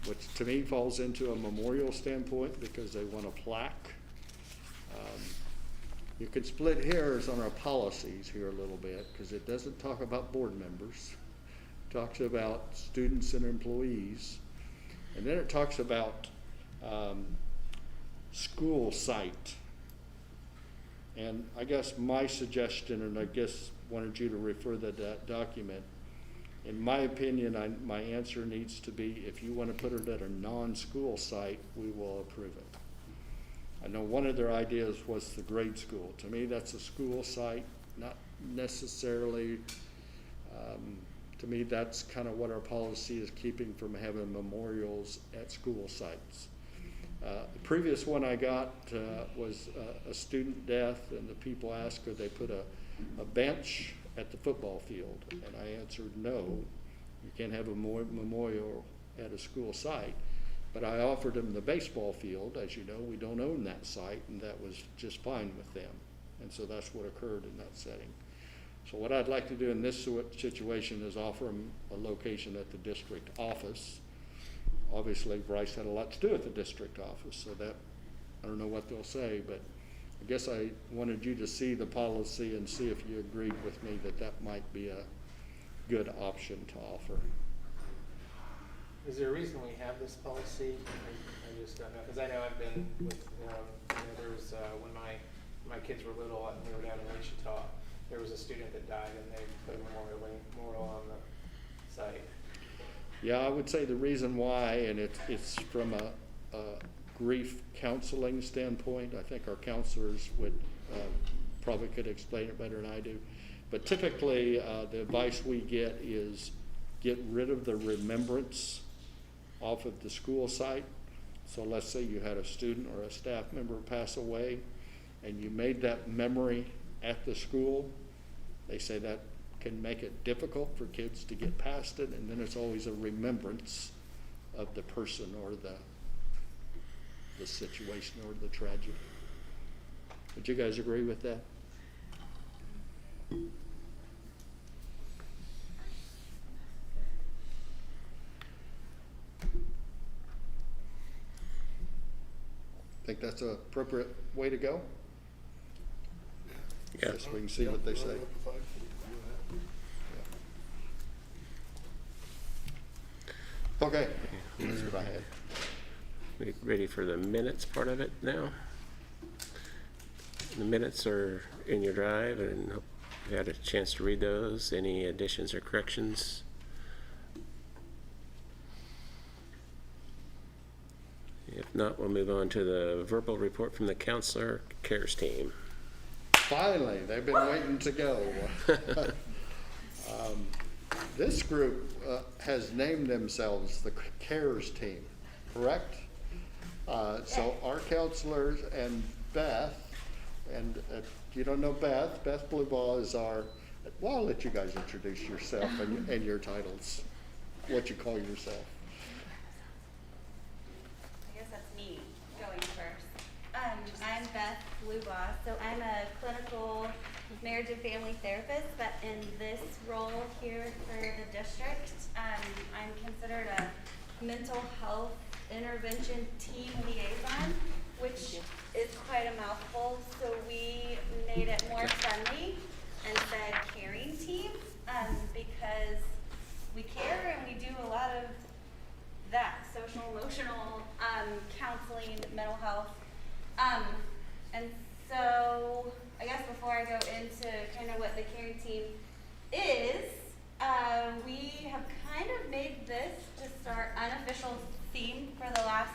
which to me falls into a memorial standpoint because they want a plaque. You could split hairs on our policies here a little bit because it doesn't talk about board members. It talks about students and employees. And then it talks about school site. And I guess my suggestion, and I guess wanted you to refer to that document, in my opinion, my answer needs to be, if you want to put it at a non-school site, we will approve it. I know one of their ideas was the grade school. To me, that's a school site, not necessarily, to me, that's kind of what our policy is, keeping from having memorials at school sites. The previous one I got was a student death, and the people asked could they put a bench at the football field, and I answered no, you can't have a memorial at a school site. But I offered them the baseball field. As you know, we don't own that site, and that was just fine with them. And so that's what occurred in that setting. So what I'd like to do in this situation is offer them a location at the district office. Obviously, Bryce had a lot to do at the district office, so that, I don't know what they'll say, but I guess I wanted you to see the policy and see if you agreed with me that that might be a good option to offer. Is there a reason we have this policy? I just don't know, because I know I've been with, there was, when my kids were little and we were down in Wichita, there was a student that died and they put a memorial on the site. Yeah, I would say the reason why, and it's from a grief counseling standpoint. I think our counselors would probably could explain it better than I do. But typically, the advice we get is get rid of the remembrance off of the school site. So let's say you had a student or a staff member pass away and you made that memory at the school. They say that can make it difficult for kids to get past it, and then it's always a remembrance of the person or the situation or the tragedy. Would you guys agree with that? Think that's an appropriate way to go? Yeah. Just so we can see what they say. Okay, that's what I had. We ready for the minutes part of it now? The minutes are in your drive, and hope you had a chance to read those. Any additions or corrections? If not, we'll move on to the verbal report from the counselor cares team. Finally, they've been waiting to go. This group has named themselves the CARES team, correct? So our counselors and Beth, and if you don't know Beth Blueball is our, well, I'll let you guys introduce yourself and your titles, what you call yourself. I guess that's me going first. I'm Beth Blueball, so I'm a clinical marriage and family therapist, but in this role here for the district, I'm considered a mental health intervention team liaison, which is quite a mouthful, so we made it more friendly and said caring team, because we care and we do a lot of that, social, emotional, counseling, mental health. And so I guess before I go into kind of what the caring team is, we have kind of made this just our unofficial theme for the last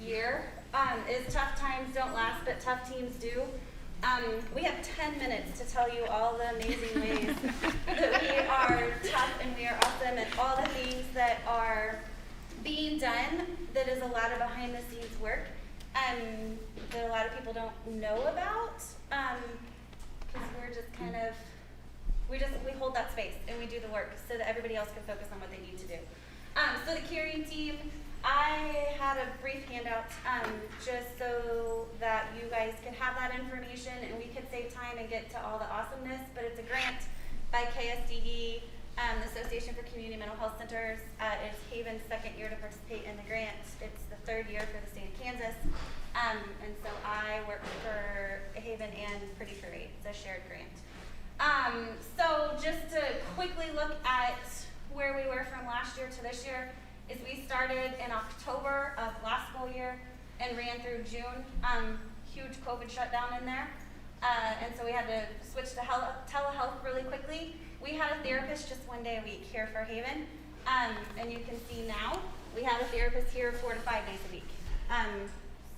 year. Is tough times don't last, but tough teams do. We have 10 minutes to tell you all the amazing ways that we are tough and we are awesome and all the things that are being done that is a lot of behind the scenes work that a lot of people don't know about, because we're just kind of, we hold that space and we do the work so that everybody else can focus on what they need to do. So the caring team, I had a brief handout just so that you guys could have that information and we could save time and get to all the awesomeness, but it's a grant by KSDE, the Association for Community Mental Health Centers. It's Haven's second year to participate in the grant. It's the third year for the state of Kansas. And so I work for Haven and Pretty Parade. It's a shared grant. So just to quickly look at where we were from last year to this year, is we started in October of last school year and ran through June. Huge COVID shutdown in there. And so we had to switch to telehealth really quickly. We had a therapist just one day a week here for Haven. And you can see now, we have a therapist here 4 to 5 days a week.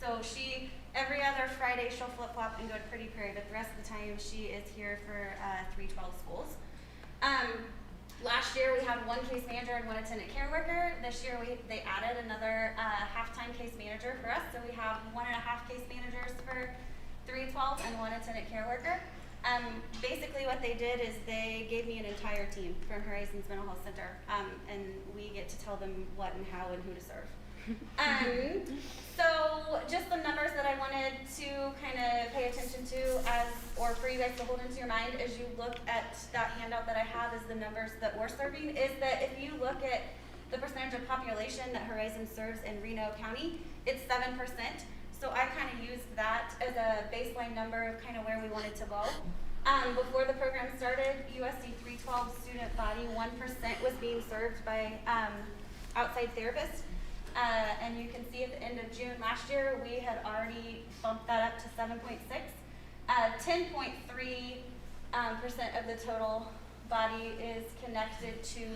So she every other Friday she'll flip-flop and go to Pretty Prairie, but the rest of the time she is here for 312 schools. Last year we had one case manager and one attendant care worker. This year they added another half-time case manager for us, so we have 1.5 case managers for 312 and one attendant care worker. Basically what they did is they gave me an entire team from Horizons Mental Health Center, and we get to tell them what and how and who to serve. So just the numbers that I wanted to kind of pay attention to or for you guys to hold into your mind as you look at that handout that I have is the numbers that we're serving, is that if you look at the percentage of population that Horizons serves in Reno County, it's 7%. So I kind of used that as a baseline number of kind of where we wanted to go. Before the program started, USD 312 student body, 1% was being served by outside therapists. And you can see at the end of June last year, we had already bumped that up to 7.6. 10.3% of the total body is connected to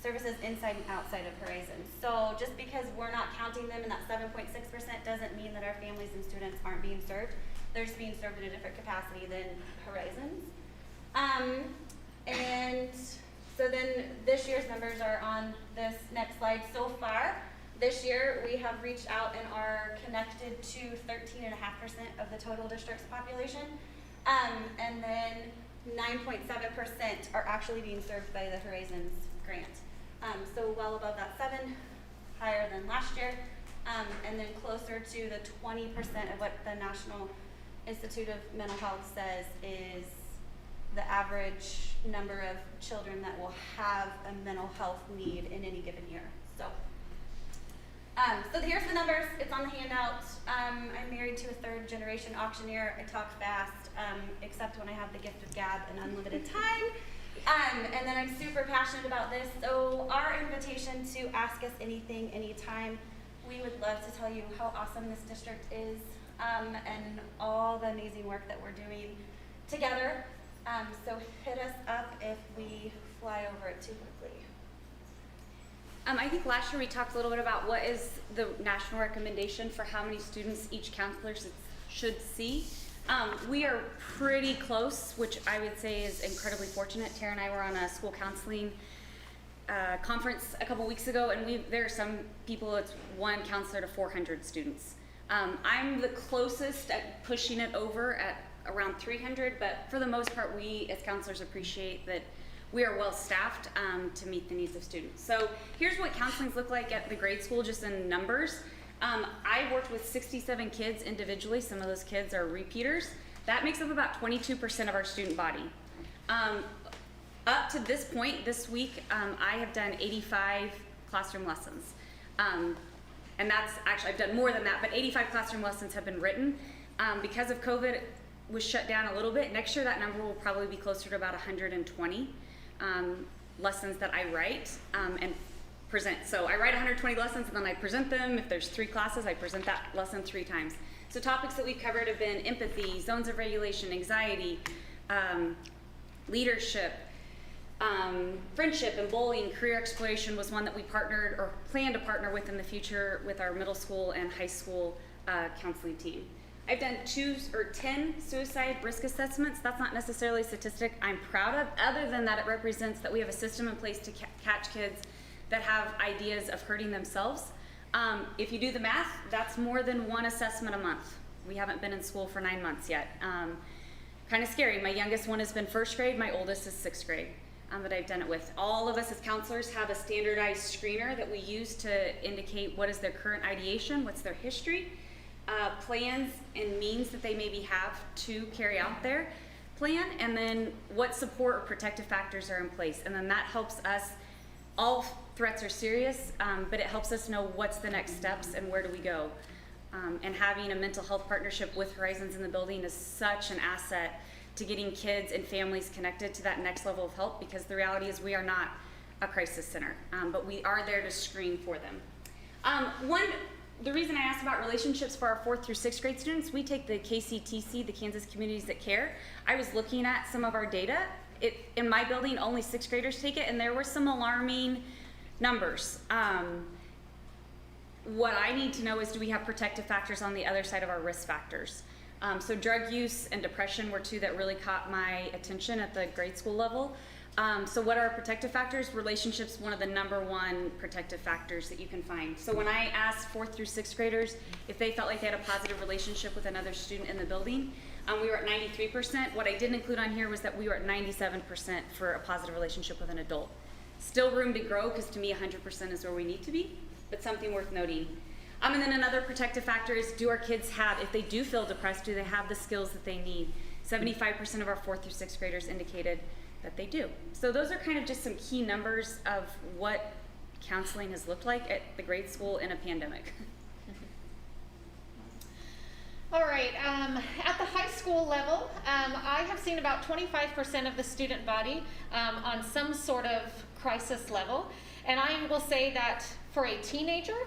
services inside and outside of Horizons. So just because we're not counting them in that 7.6% doesn't mean that our families and students aren't being served. They're just being served in a different capacity than Horizons. And so then this year's numbers are on this next slide. So far, this year we have reached out and are connected to 13.5% of the total district's population. And then 9.7% are actually being served by the Horizons grant. So well above that 7, higher than last year, and then closer to the 20% of what the National Institute of Mental Health says is the average number of children that will have a mental health need in any given year. So here's the numbers. It's on the handout. I'm married to a third-generation auctioneer. I talk fast, except when I have the gift of gab and unlimited time. And then I'm super passionate about this. So our invitation to ask us anything, anytime, we would love to tell you how awesome this district is and all the amazing work that we're doing together. So hit us up if we fly over it too quickly. I think last year we talked a little bit about what is the national recommendation for how many students each counselor should see. We are pretty close, which I would say is incredibly fortunate. Tara and I were on a school counseling conference a couple weeks ago, and there are some people, it's one counselor to 400 students. I'm the closest at pushing it over at around 300, but for the most part, we as counselors appreciate that we are well staffed to meet the needs of students. So here's what counselings look like at the grade school, just in numbers. I worked with 67 kids individually. Some of those kids are repeaters. That makes up about 22% of our student body. Up to this point, this week, I have done 85 classroom lessons. And that's actually, I've done more than that, but 85 classroom lessons have been written. Because of COVID, was shut down a little bit. Next year, that number will probably be closer to about 120 lessons that I write and present. So I write 120 lessons and then I present them. If there's 3 classes, I present that lesson 3 times. So topics that we've covered have been empathy, zones of regulation, anxiety, leadership, friendship and bullying. Career exploration was one that we partnered or plan to partner with in the future with our middle school and high school counseling team. I've done 10 suicide risk assessments. That's not necessarily a statistic I'm proud of. Other than that, it represents that we have a system in place to catch kids that have ideas of hurting themselves. If you do the math, that's more than 1 assessment a month. We haven't been in school for 9 months yet. Kind of scary. My youngest one has been 1st grade. My oldest is 6th grade that I've done it with. All of us as counselors have a standardized screener that we use to indicate what is their current ideation, what's their history, plans and means that they maybe have to carry out their plan, and then what support or protective factors are in place. And then that helps us, all threats are serious, but it helps us know what's the next steps and where do we go. And having a mental health partnership with Horizons in the building is such an asset to getting kids and families connected to that next level of help, because the reality is we are not a crisis center, but we are there to screen for them. The reason I asked about relationships for our 4th through 6th grade students, we take the KCTC, the Kansas Communities That Care. I was looking at some of our data. In my building, only 6th graders take it, and there were some alarming numbers. what I need to know is, do we have protective factors on the other side of our risk factors? So drug use and depression were two that really caught my attention at the grade school level. So what are protective factors? Relationships, one of the #1 protective factors that you can find. So when I asked 4th through 6th graders if they felt like they had a positive relationship with another student in the building, we were at 93%. What I didn't include on here was that we were at 97% for a positive relationship with an adult. Still room to grow, because to me 100% is where we need to be, but something worth noting. And then another protective factor is, do our kids have, if they do feel depressed, do they have the skills that they need? 75% of our 4th through 6th graders indicated that they do. So those are kind of just some key numbers of what counseling has looked like at the grade school in a pandemic. All right, at the high school level, I have seen about 25% of the student body on some sort of crisis level. And I will say that for a teenager,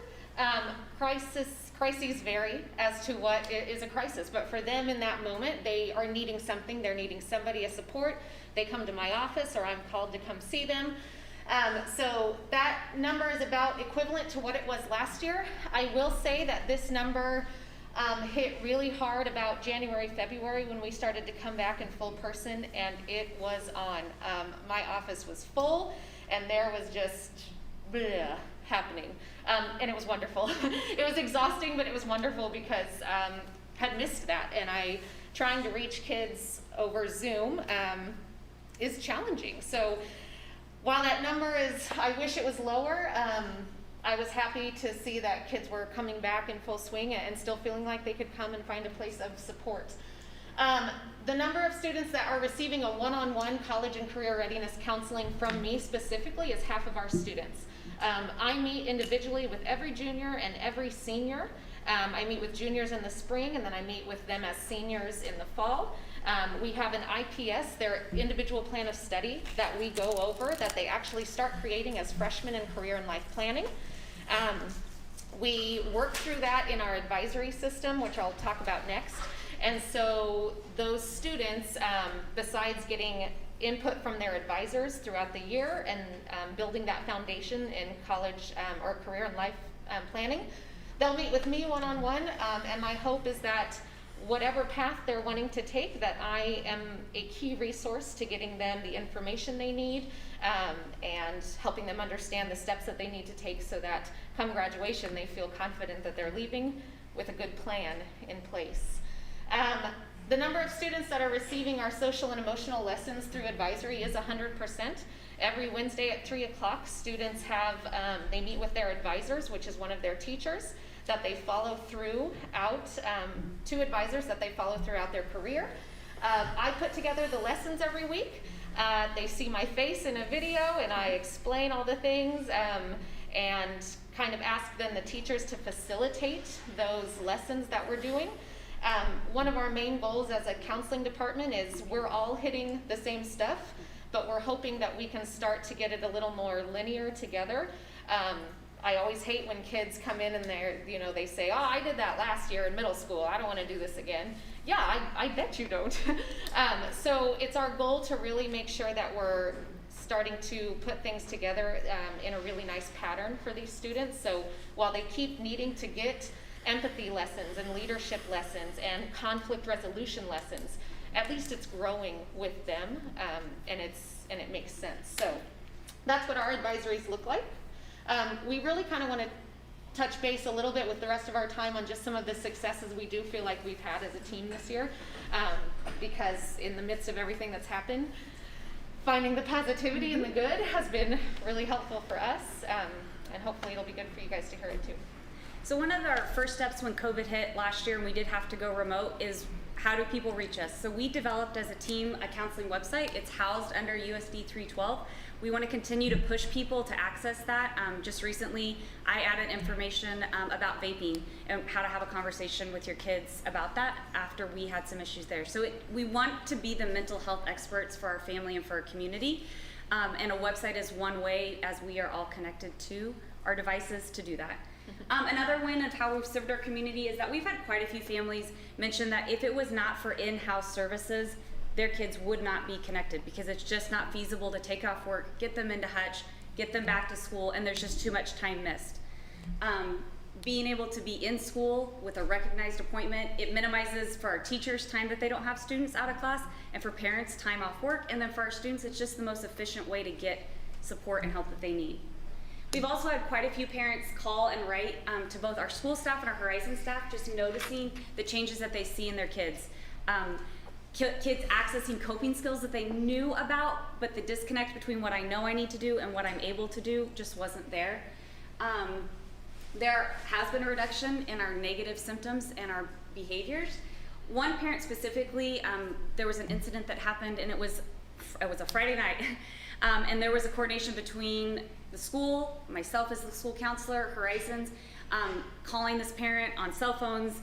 crises vary as to what is a crisis. But for them in that moment, they are needing something. They're needing somebody, a support. They come to my office, or I'm called to come see them. So that number is about equivalent to what it was last year. I will say that this number hit really hard about January, February, when we started to come back in full person, and it was on. My office was full, and there was just bleh happening, and it was wonderful. It was exhausting, but it was wonderful, because had missed that, and trying to reach kids over Zoom is challenging. So while that number is, I wish it was lower, I was happy to see that kids were coming back in full swing and still feeling like they could come and find a place of support. The number of students that are receiving a one-on-one college and career readiness counseling from me specifically is half of our students. I meet individually with every junior and every senior. I meet with juniors in the spring, and then I meet with them as seniors in the fall. We have an IPS, their individual plan of study, that we go over, that they actually start creating as freshmen in career and life planning. We work through that in our advisory system, which I'll talk about next. And so those students, besides getting input from their advisors throughout the year and building that foundation in college or career and life planning, they'll meet with me one-on-one, and my hope is that whatever path they're wanting to take, that I am a key resource to getting them the information they need and helping them understand the steps that they need to take, so that come graduation they feel confident that they're leaving with a good plan in place. The number of students that are receiving our social and emotional lessons through advisory is 100%. Every Wednesday at 3 o'clock, students have, they meet with their advisors, which is one of their teachers, that they follow throughout, 2 advisors that they follow throughout their career. I put together the lessons every week. They see my face in a video, and I explain all the things and kind of ask then the teachers to facilitate those lessons that we're doing. One of our main goals as a counseling department is we're all hitting the same stuff, but we're hoping that we can start to get it a little more linear together. I always hate when kids come in and they say, oh, I did that last year in middle school, I don't want to do this again. Yeah, I bet you don't. So it's our goal to really make sure that we're starting to put things together in a really nice pattern for these students. So while they keep needing to get empathy lessons and leadership lessons and conflict resolution lessons, at least it's growing with them, and it makes sense. So that's what our advisories look like. We really kind of want to touch base a little bit with the rest of our time on just some of the successes we do feel like we've had as a team this year, because in the midst of everything that's happened, finding the positivity and the good has been really helpful for us, and hopefully it'll be good for you guys to hear it too. So one of our first steps when COVID hit last year and we did have to go remote is, how do people reach us? So we developed as a team a counseling website. It's housed under USD 312. We want to continue to push people to access that. Just recently, I added information about vaping and how to have a conversation with your kids about that after we had some issues there. So we want to be the mental health experts for our family and for our community. And a website is one way, as we are all connected to our devices, to do that. Another win of how we've served our community is that we've had quite a few families mention that if it was not for in-house services, their kids would not be connected, because it's just not feasible to take off work, get them into Hutch, get them back to school, and there's just too much time missed. being able to be in school with a recognized appointment, it minimizes for our teachers time that they don't have students out of class, and for parents time off work, and then for our students it's just the most efficient way to get support and help that they need. We've also had quite a few parents call and write to both our school staff and our Horizon staff, just noticing the changes that they see in their kids. Kids accessing coping skills that they knew about, but the disconnect between what I know I need to do and what I'm able to do just wasn't there. There has been a reduction in our negative symptoms and our behaviors. One parent specifically, there was an incident that happened, and it was a Friday night, and there was a coordination between the school, myself as the school counselor, Horizons, calling this parent on cell phones.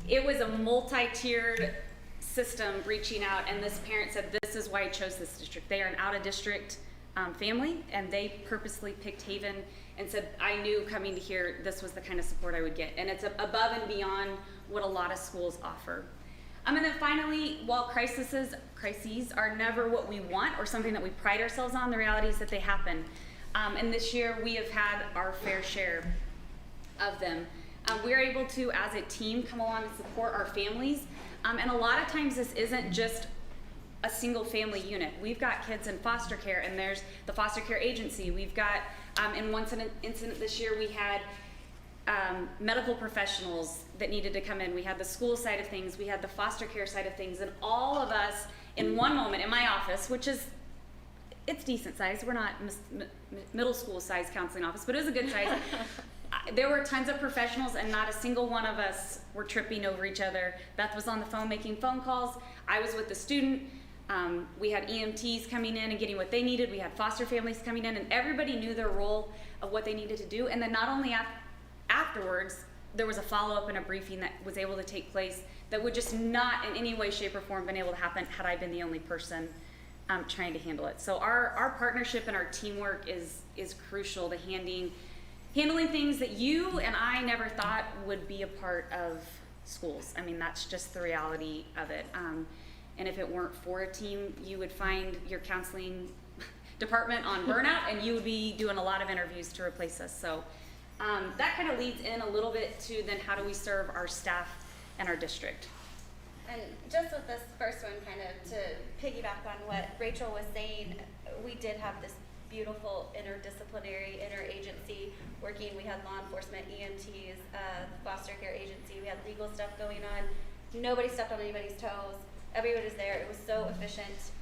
It was a multi-tiered system reaching out, and this parent said this is why I chose this district. They are an out-of-district family, and they purposely picked Haven and said, I knew coming to here this was the kind of support I would get, and it's above and beyond what a lot of schools offer. And then finally, while crises are never what we want or something that we pride ourselves on, the reality is that they happen. And this year we have had our fair share of them. We're able to, as a team, come along and support our families. And a lot of times this isn't just a single family unit. We've got kids in foster care, and there's the foster care agency. We've got, in one incident this year, we had medical professionals that needed to come in. We had the school side of things, we had the foster care side of things, and all of us in one moment in my office, which is, it's decent size. We're not middle school size counseling office, but it was a good size. There were tons of professionals, and not a single one of us were tripping over each other. Beth was on the phone making phone calls. I was with the student. We had EMTs coming in and getting what they needed. We had foster families coming in, and everybody knew their role of what they needed to do. And then not only afterwards, there was a follow-up and a briefing that was able to take place that would just not in any way, shape, or form been able to happen had I been the only person trying to handle it. So our partnership and our teamwork is crucial to handling things that you and I never thought would be a part of schools. I mean, that's just the reality of it. And if it weren't for a team, you would find your counseling department on burnout, and you would be doing a lot of interviews to replace us. So that kind of leads in a little bit to then how do we serve our staff and our district. And just with this first one, kind of to piggyback on what Rachel was saying, we did have this beautiful interdisciplinary, interagency working. We had law enforcement, EMTs, foster care agency, we had legal stuff going on. Nobody stepped on anybody's toes. Everybody was there. It was so efficient.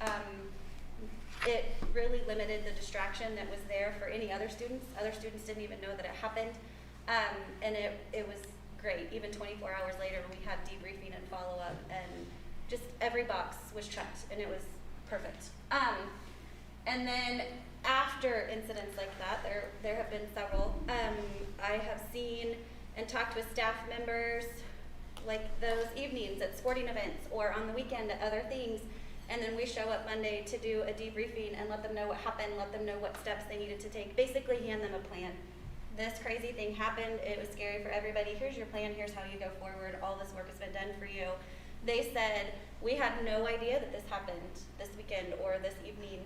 It really limited the distraction that was there for any other students. Other students didn't even know that it happened. And it was great. Even 24 hours later, we had debriefing and follow-up, and just every box was checked, and it was perfect. And then after incidents like that, there have been several. I have seen and talked with staff members, like those evenings at sporting events or on the weekend at other things, and then we show up Monday to do a debriefing and let them know what happened, let them know what steps they needed to take, basically hand them a plan. This crazy thing happened, it was scary for everybody, here's your plan, here's how you go forward, all this work has been done for you. They said, we had no idea that this happened this weekend or this evening,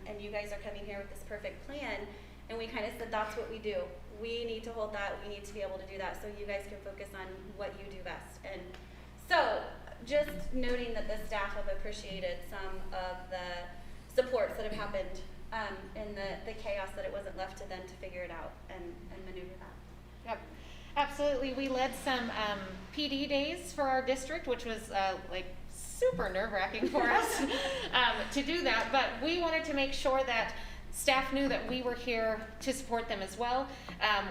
and you guys are coming here with this perfect plan. And we kind of said, that's what we do. We need to hold that, we need to be able to do that so you guys can focus on what you do best. And so, just noting that the staff have appreciated some of the supports that have happened in the chaos, that it wasn't left to them to figure it out and maneuver that. Yep, absolutely. We led some PD days for our district, which was like super nerve-wracking for us to do that. But we wanted to make sure that staff knew that we were here to support them as well.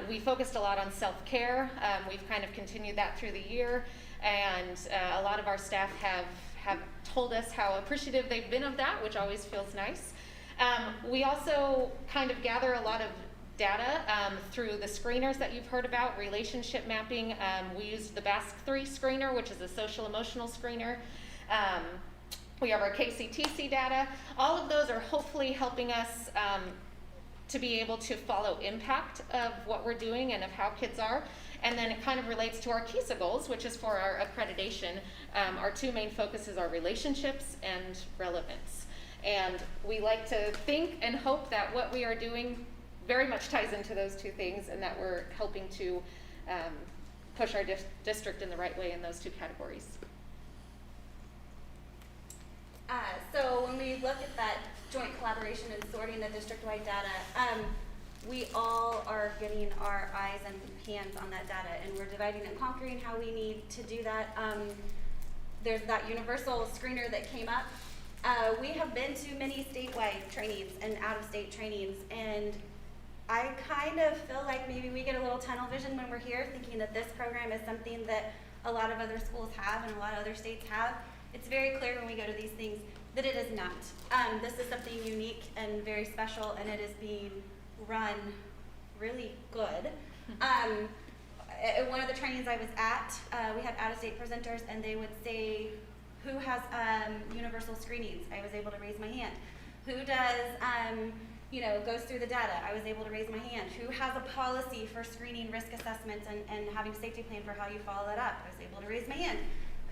We focused a lot on self-care. We've kind of continued that through the year, and a lot of our staff have told us how appreciative they've been of that, which always feels nice. We also kind of gather a lot of data through the screeners that you've heard about, relationship mapping. We used the BASC-3 screener, which is a social emotional screener. We have our KCTC data. All of those are hopefully helping us to be able to follow impact of what we're doing and of how kids are. And then it kind of relates to our KISA goals, which is for our accreditation. Our two main focuses are relationships and relevance. And we like to think and hope that what we are doing very much ties into those two things, and that we're helping to push our district in the right way in those two categories. So when we look at that joint collaboration and sorting the district-wide data, we all are getting our eyes and hands on that data, and we're dividing and conquering how we need to do that. There's that universal screener that came up. We have been to many statewide trainings and out-of-state trainings, and I kind of feel like maybe we get a little tunnel vision when we're here, thinking that this program is something that a lot of other schools have and a lot of other states have. It's very clear when we go to these things that it is not. This is something unique and very special, and it is being run really good. At one of the trainings I was at, we had out-of-state presenters, and they would say, who has universal screenings? I was able to raise my hand. Who does, goes through the data? I was able to raise my hand. Who has a policy for screening risk assessments and having a safety plan for how you follow that up? I was able to raise my hand.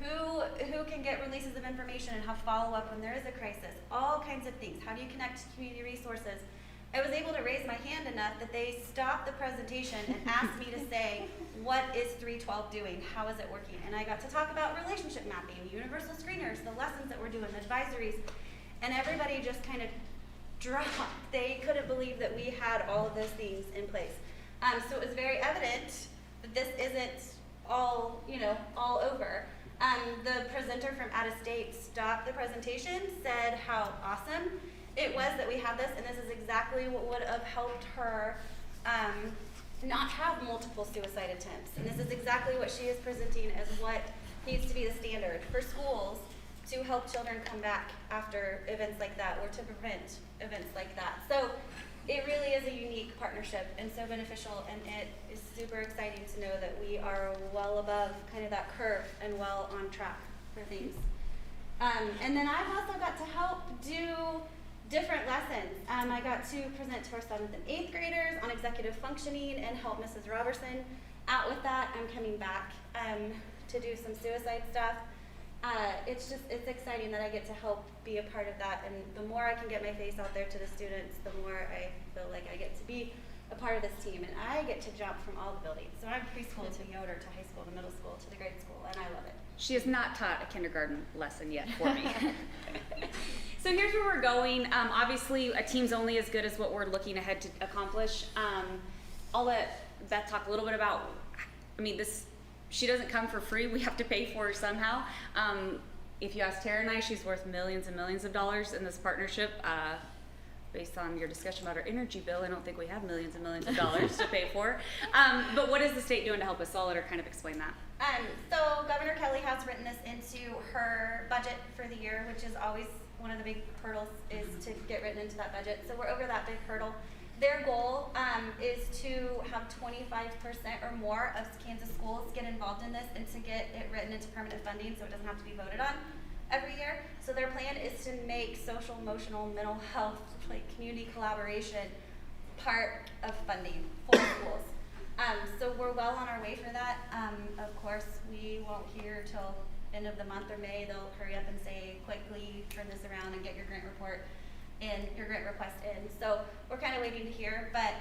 Who can get releases of information and have follow-up when there is a crisis? All kinds of things. How do you connect to community resources? I was able to raise my hand enough that they stopped the presentation and asked me to say, what is 312 doing? How is it working? And I got to talk about relationship mapping, universal screeners, the lessons that we're doing, the advisories, and everybody just kind of dropped. They couldn't believe that we had all of those things in place. So it was very evident that this isn't all over. The presenter from out of state stopped the presentation, said how awesome it was that we had this, and this is exactly what would have helped her not have multiple suicide attempts. And this is exactly what she is presenting as what needs to be the standard for schools to help children come back after events like that, or to prevent events like that. So it really is a unique partnership and so beneficial, and it is super exciting to know that we are well above kind of that curve and well on track for things. And then I've also got to help do different lessons. I got to present to our 7th and 8th graders on executive functioning and help Mrs. Robertson out with that. I'm coming back to do some suicide stuff. It's exciting that I get to help be a part of that, and the more I can get my face out there to the students, the more I feel like I get to be a part of this team, and I get to jump from all the buildings. So I'm preschool to Yoder to high school to middle school to the grade school, and I love it. She has not taught a kindergarten lesson yet for me. So here's where we're going. Obviously, a team's only as good as what we're looking ahead to accomplish. I'll let Beth talk a little bit about, she doesn't come for free. We have to pay for her somehow. If you ask Tara and I, she's worth millions and millions of dollars in this partnership. Based on your discussion about our energy bill, I don't think we have millions and millions of dollars to pay for. But what is the state doing to help us? So I'll let her kind of explain that. So Governor Kelly has written this into her budget for the year, which is always one of the big hurdles, is to get written into that budget. So we're over that big hurdle. Their goal is to have 25% or more of Kansas schools get involved in this and to get it written into permanent funding so it doesn't have to be voted on every year. So their plan is to make social, emotional, mental health, like community collaboration, part of funding for schools. So we're well on our way for that. Of course, we won't hear till end of the month or May. They'll hurry up and say, quickly turn this around and get your grant report in, your grant request in. So we're kind of waiting to hear, but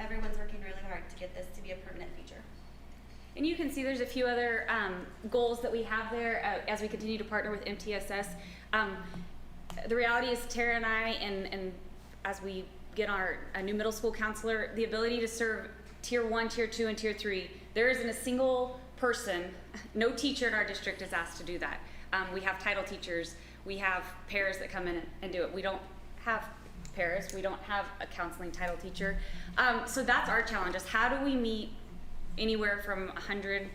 everyone's working really hard to get this to be a permanent feature. And you can see there's a few other goals that we have there as we continue to partner with MTSS. The reality is Tara and I, and as we get a new middle school counselor, the ability to serve tier 1, tier 2, and tier 3, there isn't a single person, no teacher in our district is asked to do that. We have title teachers, we have pairs that come in and do it. We don't have pairs, we don't have a counseling title teacher. So that's our challenge, is how do we meet anywhere from 100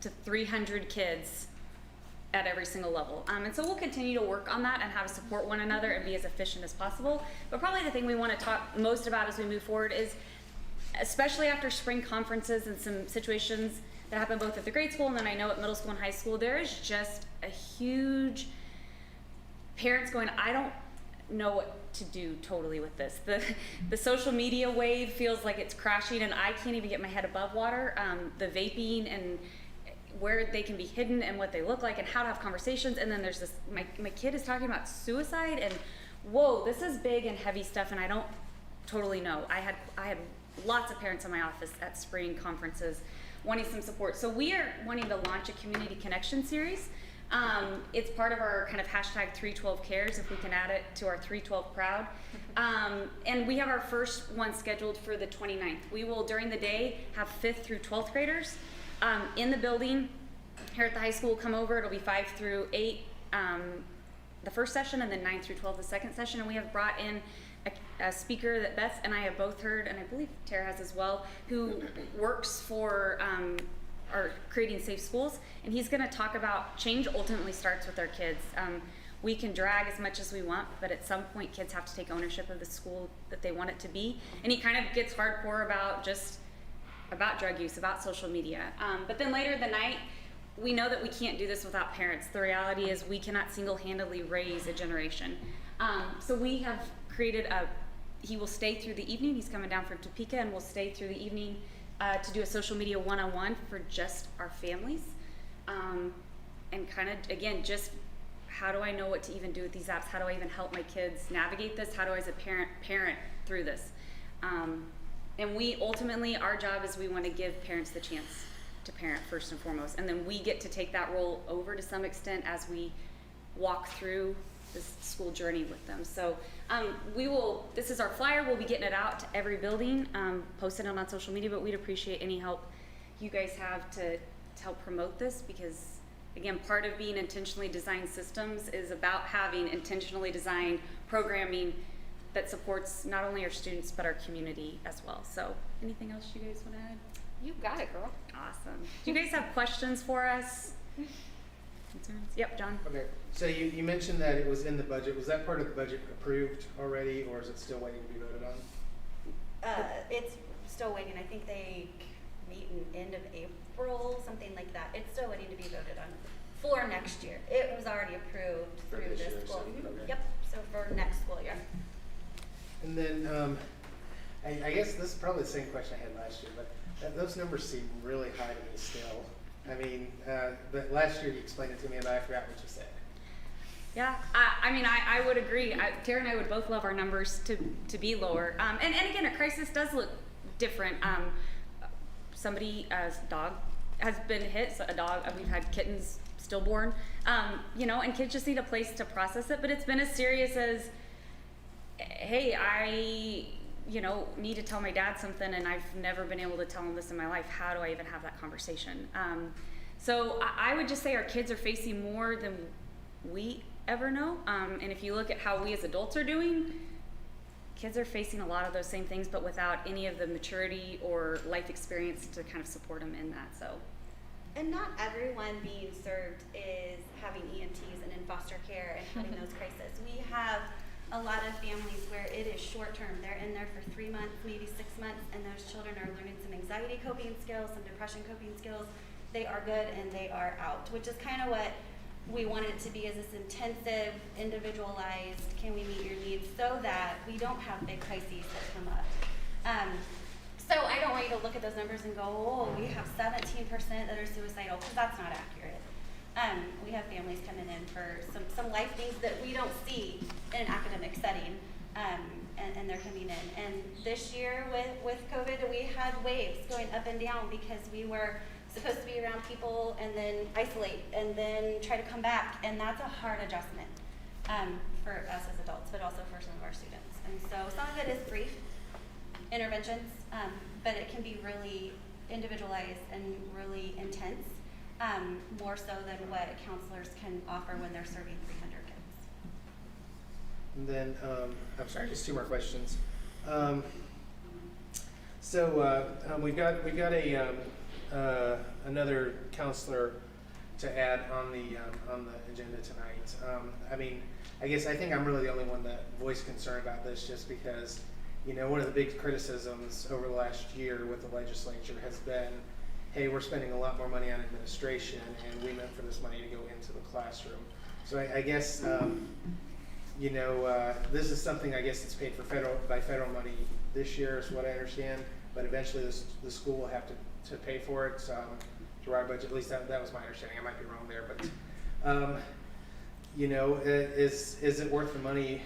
to 300 kids at every single level. And so we'll continue to work on that and how to support one another and be as efficient as possible. But probably the thing we want to talk most about as we move forward is, especially after spring conferences and some situations that happen both at the grade school and then I know at middle school and high school, there is just a huge parents going, I don't know what to do totally with this. The social media wave feels like it's crashing and I can't even get my head above water. The vaping and where they can be hidden and what they look like and how to have conversations. And then there's this, my kid is talking about suicide and whoa, this is big and heavy stuff and I don't totally know. I had lots of parents in my office at spring conferences wanting some support. So we are wanting to launch a community connection series. It's part of our kind of hashtag 312 cares, if we can add it to our 312 proud. And we have our first one scheduled for the 29th. We will, during the day, have 5th through 12th graders in the building here at the high school. Come over, it'll be 5 through 8 the first session, and then 9 through 12 the second session. And we have brought in a speaker that Beth and I have both heard, and I believe Tara has as well, who works for our Creating Safe Schools, and he's going to talk about change ultimately starts with our kids. We can drag as much as we want, but at some point kids have to take ownership of the school that they want it to be. And he kind of gets hardcore about drug use, about social media. But then later in the night, we know that we can't do this without parents. The reality is we cannot single-handedly raise a generation. So we have created he will stay through the evening. He's coming down from Topeka and will stay through the evening to do a social media one-on-one for just our families. And kind of, again, just how do I know what to even do with these apps? How do I even help my kids navigate this? How do I as a parent through this? And we ultimately, our job is we want to give parents the chance to parent first and foremost. And then we get to take that role over to some extent as we walk through this school journey with them. So this is our flyer. We'll be getting it out to every building, posting it on social media, but we'd appreciate any help you guys have to help promote this, because again, part of being intentionally designed systems is about having intentionally designed programming that supports not only our students, but our community as well. So anything else you guys want to add? You got it, girl. Awesome. Do you guys have questions for us? Concerns? Yep, John. Okay, so you mentioned that it was in the budget. Was that part of the budget approved already, or is it still waiting to be voted on? It's still waiting. I think they meet in end of April, something like that. It's still waiting to be voted on for next year. It was already approved For through this this year, school. so, okay. Yep, so for next school year. And then, I guess this is probably the same question I had last year, but those numbers seem really high to me still. I mean, but last year you explained it to me and I forgot what you said. Yeah, I mean, I would agree. Tara and I would both love our numbers to be lower. And again, a crisis does look different. Somebody's dog has been hit, so a dog, we've had kittens stillborn, and kids just need a place to process it. But it's been as serious as, hey, I need to tell my dad something and I've never been able to tell him this in my life. How do I even have that conversation? So I would just say our kids are facing more than we ever know. And if you look at how we as adults are doing, kids are facing a lot of those same things, but without any of the maturity or life experience to kind of support them in that. So. And not everyone being served is having EMTs and in foster care and having those crises. We have a lot of families where it is short term. They're in there for 3 months, maybe 6 months, and those children are learning some anxiety coping skills, some depression coping skills. They are good and they are out, which is kind of what we want it to be, is this intensive, individualized, can we meet your needs, so that we don't have big crises that come up. So I don't want you to look at those numbers and go, oh, we have 17% that are suicidal, because that's not accurate. We have families coming in for some life things that we don't see in an academic setting, and they're coming in. And this year with COVID, we had waves going up and down because we were supposed to be around people and then isolate and then try to come back, and that's a hard adjustment for us as adults, but also for some of our students. And so some of it is brief interventions, but it can be really individualized and really intense, more so than what counselors can offer when they're serving 300 kids. And then, I'm sorry, just 2 more questions. We've got another counselor to add on the agenda tonight. I think I'm really the only one that voiced concern about this, just because, one of the big criticisms over the last year with the legislature has been, hey, we're spending a lot more money on administration, and we meant for this money to go into the classroom. So I guess, this is something I guess that's paid for by federal money this year, is what I understand. But eventually, the school will have to pay for it through our budget. At least that was my understanding. I might be wrong there, but is it worth the money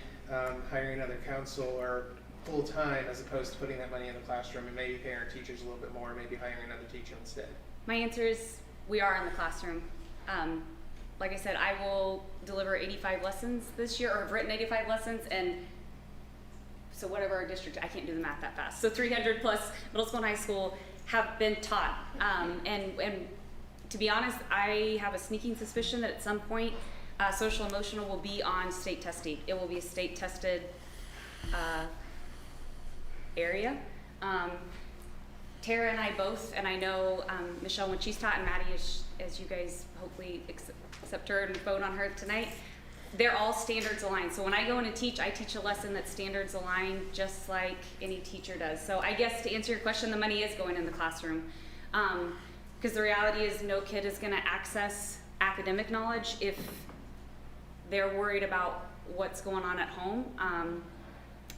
hiring another counselor full time as opposed to putting that money in the classroom and maybe paying our teachers a little bit more, maybe hiring another teacher instead? My answer is we are in the classroom. Like I said, I will deliver 85 lessons this year, or have written 85 lessons, and so whatever our district, I can't do the math that fast. So 300 plus middle school and high school have been taught. And to be honest, I have a sneaking suspicion that at some point, social emotional will be on state testing. It will be a state tested area. Tara and I both, and I know Michelle when she's taught, and Maddie as you guys hopefully accept her and vote on her tonight, they're all standards aligned. So when I go in and teach, I teach a lesson that's standards aligned just like any teacher does. So I guess to answer your question, the money is going in the classroom. Because the reality is no kid is gonna access academic knowledge if they're worried about what's going on at home.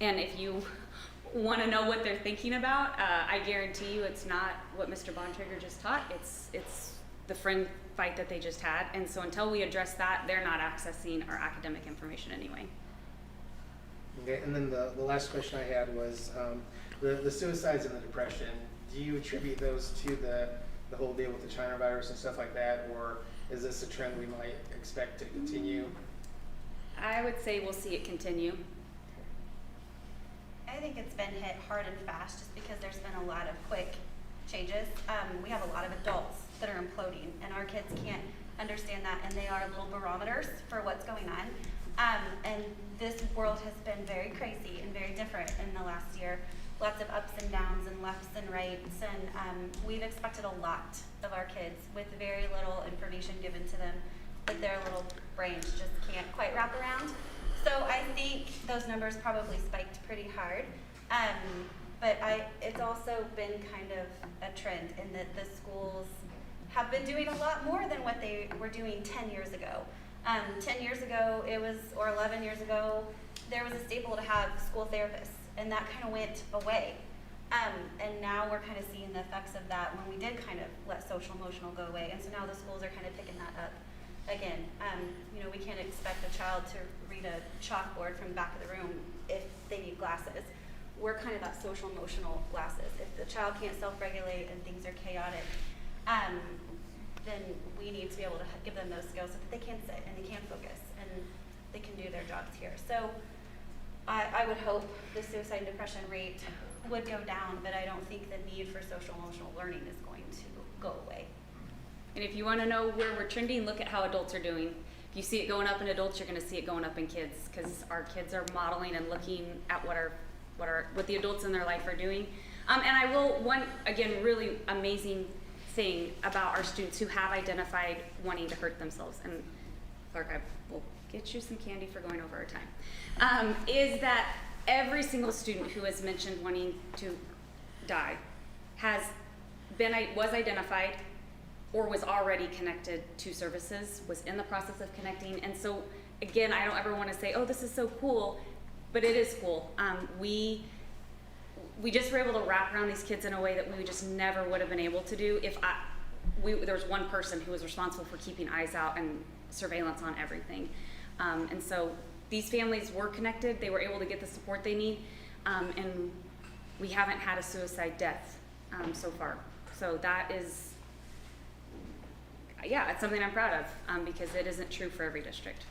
And if you wanna know what they're thinking about, I guarantee you it's not what Mr. Bontrager just taught, it's the friend fight that they just had. And so until we address that, they're not accessing our academic information anyway. Okay, and then the last question I had was the suicides and the depression. Do you attribute those to the whole deal with the China virus and stuff like that, or is this a trend we might expect to continue? I would say we'll see it continue. I think it's been hit hard and fast just because there's been a lot of quick changes. We have a lot of adults that are imploding, and our kids can't understand that, and they are little barometers for what's going on. And this world has been very crazy and very different in the last year. Lots of ups and downs and lefts and rights, and we've expected a lot of our kids with very little information given to them that their little brains just can't quite wrap around. So I think those numbers probably spiked pretty hard. But it's also been kind of a trend in that the schools have been doing a lot more than what they were doing 10 years ago. 10 years ago, or 11 years ago, there was a staple to have school therapists, and that kind of went away. And now we're kind of seeing the effects of that when we did kind of let social emotional go away. And so now the schools are kind of picking that up again. You know, we can't expect a child to read a chalkboard from the back of the room if they need glasses. We're kind of that social emotional glasses. If the child can't self-regulate and things are chaotic, then we need to be able to give them those skills so that they can sit and they can focus and they can do their jobs here. So I would hope the suicide and depression rate would go down, but I don't think the need for social emotional learning is going to go away. And if you want to know where we're trending, look at how adults are doing. If you see it going up in adults, you're going to see it going up in kids, because our kids are modeling and looking at what the adults in their life are doing. And I will, again, really amazing thing about our students who have identified wanting to hurt themselves, and Clark, I will get you some candy for going over our time, is that every single student who has mentioned wanting to die was identified or was already connected to services, was in the process of connecting. And so again, I don't ever want to say, oh, this is so cool, but it is cool. We just were able to wrap around these kids in a way that we just never would have been able to do if there was one person who was responsible for keeping eyes out and surveillance on everything. And so these families were connected, they were able to get the support they need, and we haven't had a suicide death so far. So that is, yeah, it's something I'm proud of, because it isn't true for every district.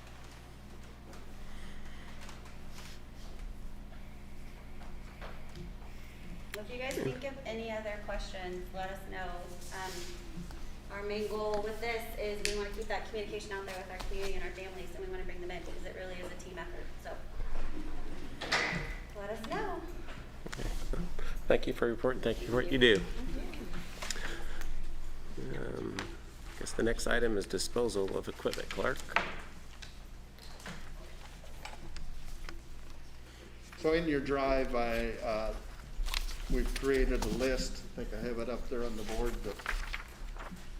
If you guys think of any other questions, let us know. Our main goal with this is we want to keep that communication out there with our community and our families, and we want to bring them in because it really is a team effort. So let us know. Thank you for your report, and thank you for what you do. I guess the next item is disposal of equipment. Clark? So in your drive, we've created a list. I think I have it up there on the board, but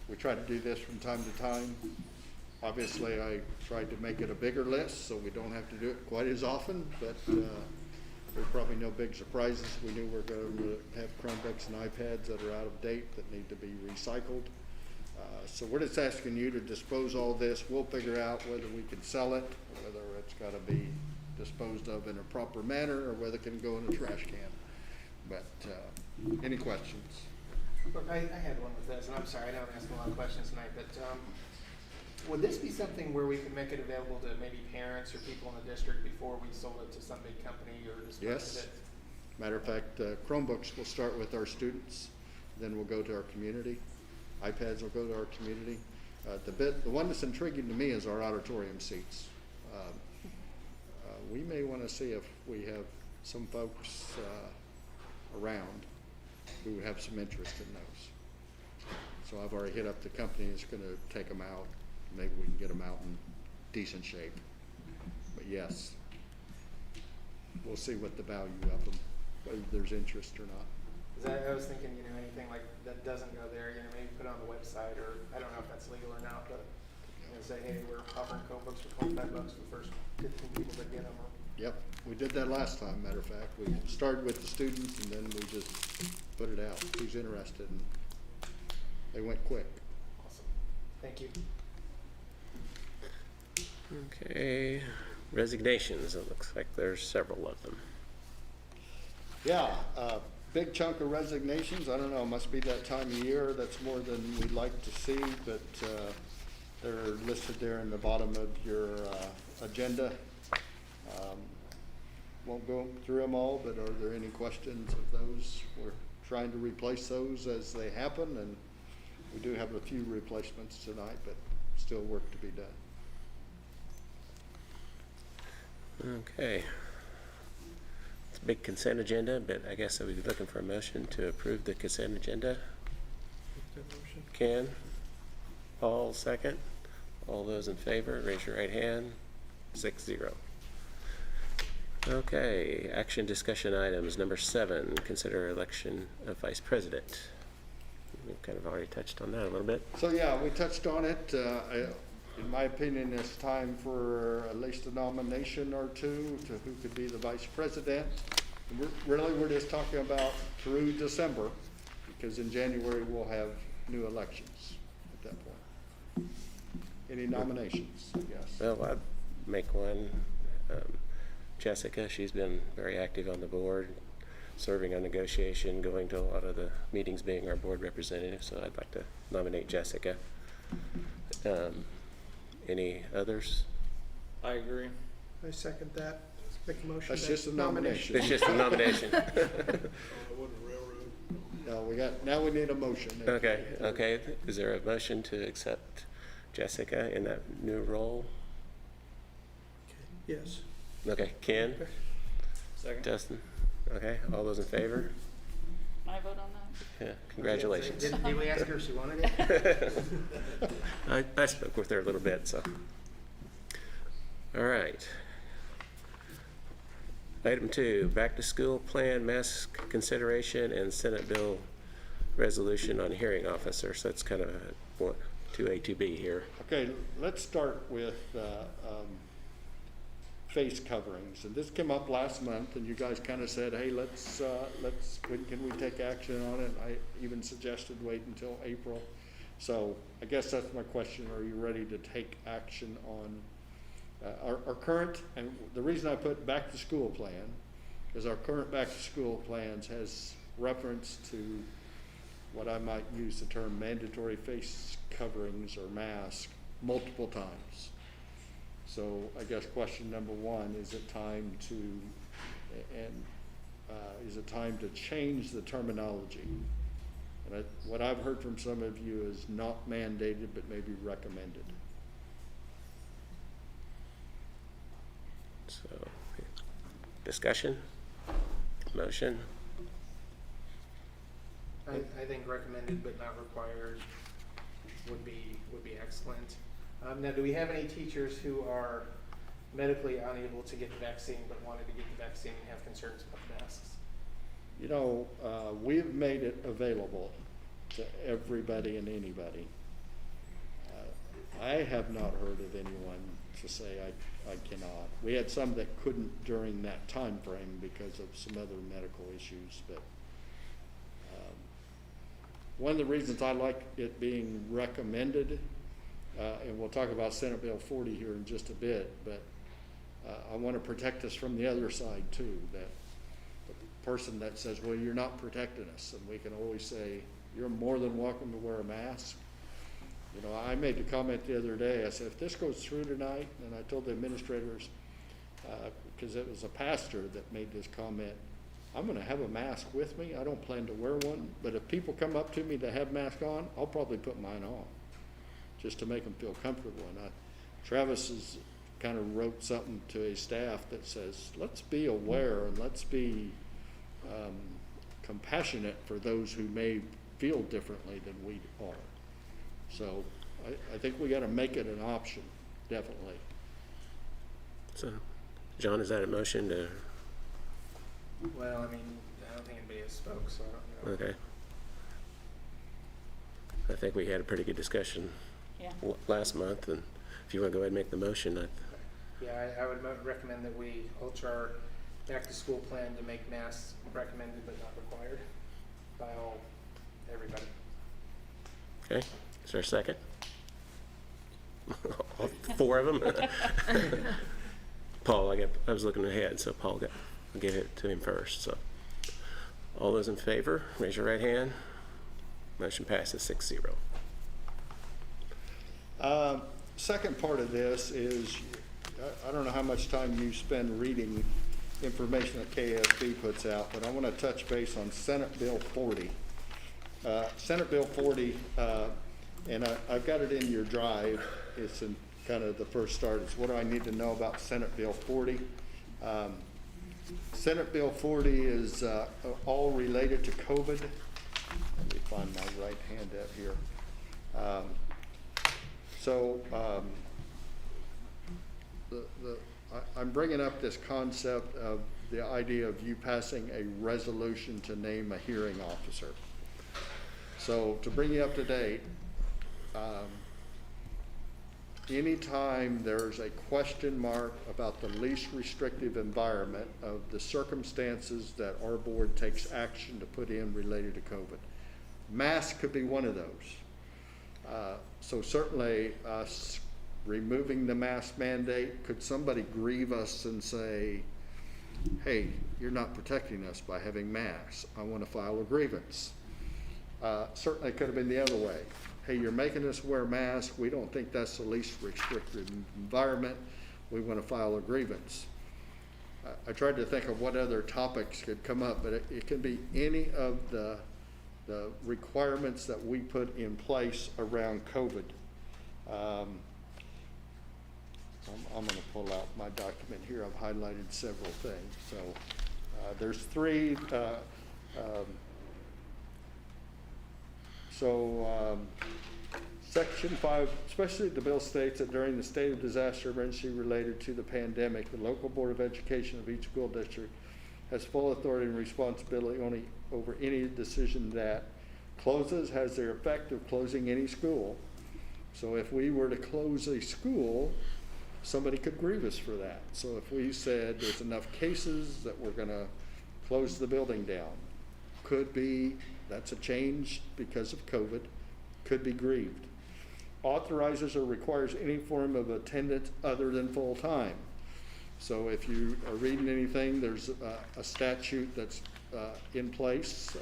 we try to do this from time to time. Obviously, I tried to make it a bigger list so we don't have to do it quite as often, but there's probably no big surprises. We knew we're going to have Chromebooks and iPads that are out of date that need to be recycled. So we're just asking you to dispose all this. We'll figure out whether we can sell it, or whether it's got to be disposed of in a proper manner, or whether it can go in a trash can. But any questions? Look, I had one with this, and I'm sorry, I know I'm asking a lot of questions tonight, but would this be something where we could make it available to maybe parents or people in the district before we sold it to some big company, or just? Yes. Matter of fact, Chromebooks will start with our students, then we'll go to our community. iPads will go to our community. The one that's intriguing to me is our auditorium seats. We may want to see if we have some folks around who have some interest in those. So I've already hit up the company that's going to take them out. Maybe we can get them out in decent shape. But yes, we'll see what the value of them, whether there's interest or not. I was thinking, anything like that doesn't go there, maybe put it on the website, or I don't know if that's legal or not, but say, hey, we're offering Chromebooks for $25 for the first 15 people that get them. Yep, we did that last time, matter of fact. We started with the students and then we just put it out, who's interested, and they went quick. Awesome. Thank you. Okay, resignations, it looks like there's several of them. Yeah, big chunk of resignations. I don't know, it must be that time of year. That's more than we'd like to see, but they're listed there in the bottom of your agenda. Won't go through them all, but are there any questions of those? We're trying to replace those as they happen, and we do have a few replacements tonight, but still work to be done. Okay. It's a big consent agenda, but I guess I would be looking for a motion to approve the consent agenda. Ken? Paul, second. All those in favor, raise your right hand. 6-0. Okay, action discussion items. Number 7, consider election of vice president. We've kind of already touched on that a little bit. So yeah, we touched on it. In my opinion, it's time for at least a nomination or two to who could be the vice president. We're just talking about through December, because in January we'll have new elections at that point. Any nominations, I guess? Well, I'd make one. Jessica, she's been very active on the board, serving on negotiation, going to a lot of the meetings, being our board representative, so I'd like to nominate Jessica. Any others? I agree. I second that. Make a motion. That's just a nomination. It's just a nomination. No, now we need a motion. Okay. Is there a motion to accept Jessica in that new role? Yes. Okay, Ken? Second. Justin? Okay, all those in favor? I vote on that. Yeah, congratulations. Did we ask her if she wanted it? I spoke with her a little bit, so. All right. Item 2, back to school plan, mask consideration, and Senate bill resolution on hearing officer. So that's kind of a 2A, 2B here. Okay, let's start with face coverings. And this came up last month, and you guys kind of said, hey, when can we take action on it? I even suggested wait until April. So I guess that's my question. Are you ready to take action on our current, and the reason I put back to school plan is our current back to school plans has reference to what I might use the term mandatory face coverings or mask multiple times. So I guess question number 1, is it time to change the terminology? And what I've heard from some of you is not mandated, but maybe recommended. So, discussion, motion. I think recommended but not required would be excellent. Now, do we have any teachers who are medically unable to get the vaccine but wanted to get the vaccine and have concerns about the masks? You know, we've made it available to everybody and anybody. I have not heard of anyone to say I cannot. We had some that couldn't during that time frame because of some other medical issues, but one of the reasons I like it being recommended, and we'll talk about Senate Bill 40 here in just a bit, but I want to protect us from the other side too, that the person that says, well, you're not protecting us, and we can always say, you're more than welcome to wear a mask. You know, I made the comment the other day, I said, if this goes through tonight, and I told the administrators, because it was a pastor that made this comment, I'm gonna have a mask with me. I don't plan to wear one, but if people come up to me that have masks on, I'll probably put mine on, just to make them feel comfortable. And Travis has kind of wrote something to his staff that says, let's be aware and let's be compassionate for those who may feel differently than we are. So I think we gotta make it an option, definitely. So, John, is that a motion to, Well, I mean, I don't think anybody has spoke, so I don't know. okay. I think we had a pretty good discussion Yeah. last month, and if you want to go ahead and make the motion, Yeah, I would recommend that we alter our back-to-school plan to make masks recommended but not required by everybody. okay? Is there a second? All 4 of them? Paul, I was looking ahead, so Paul I'll give it to him first. So, all those in favor, raise your right hand. Motion passes 6-0. Second part of this is, I don't know how much time you spend reading information that KSB puts out, but I want to touch base on Senate Bill 40. Senate Bill 40, and I've got it in your drive. It's in kind of the first start. It's what do I need to know about Senate Bill 40? Senate Bill 40 is all related to COVID. Let me find my right hand up here. I'm bringing up this concept of the idea of you passing a resolution to name a hearing officer. So to bring you up to date, anytime there's a question mark about the least restrictive environment of the circumstances that our board takes action to put in related to COVID, masks could be one of those. So certainly us removing the mask mandate, could somebody grieve us and say, hey, you're not protecting us by having masks, I want to file a grievance. Certainly it could have been the other way. Hey, you're making us wear masks, we don't think that's the least restrictive environment, we want to file a grievance. I tried to think of what other topics could come up, but it can be any of the requirements that we put in place around COVID. I'm going to pull out my document here. I've highlighted several things. So there's 3. Section 5, especially the bill states that during the state of disaster emergency related to the pandemic, the local board of education of each school district has full authority and responsibility only over any decision that closes, has the effect of closing any school. So if we were to close a school, somebody could grieve us for that. So if we said there's enough cases that we're going to close the building down, could be, that's a change because of COVID, could be grieved. Authorizes or requires any form of attendance other than full-time. So if you are reading anything, there's a statute that's in place.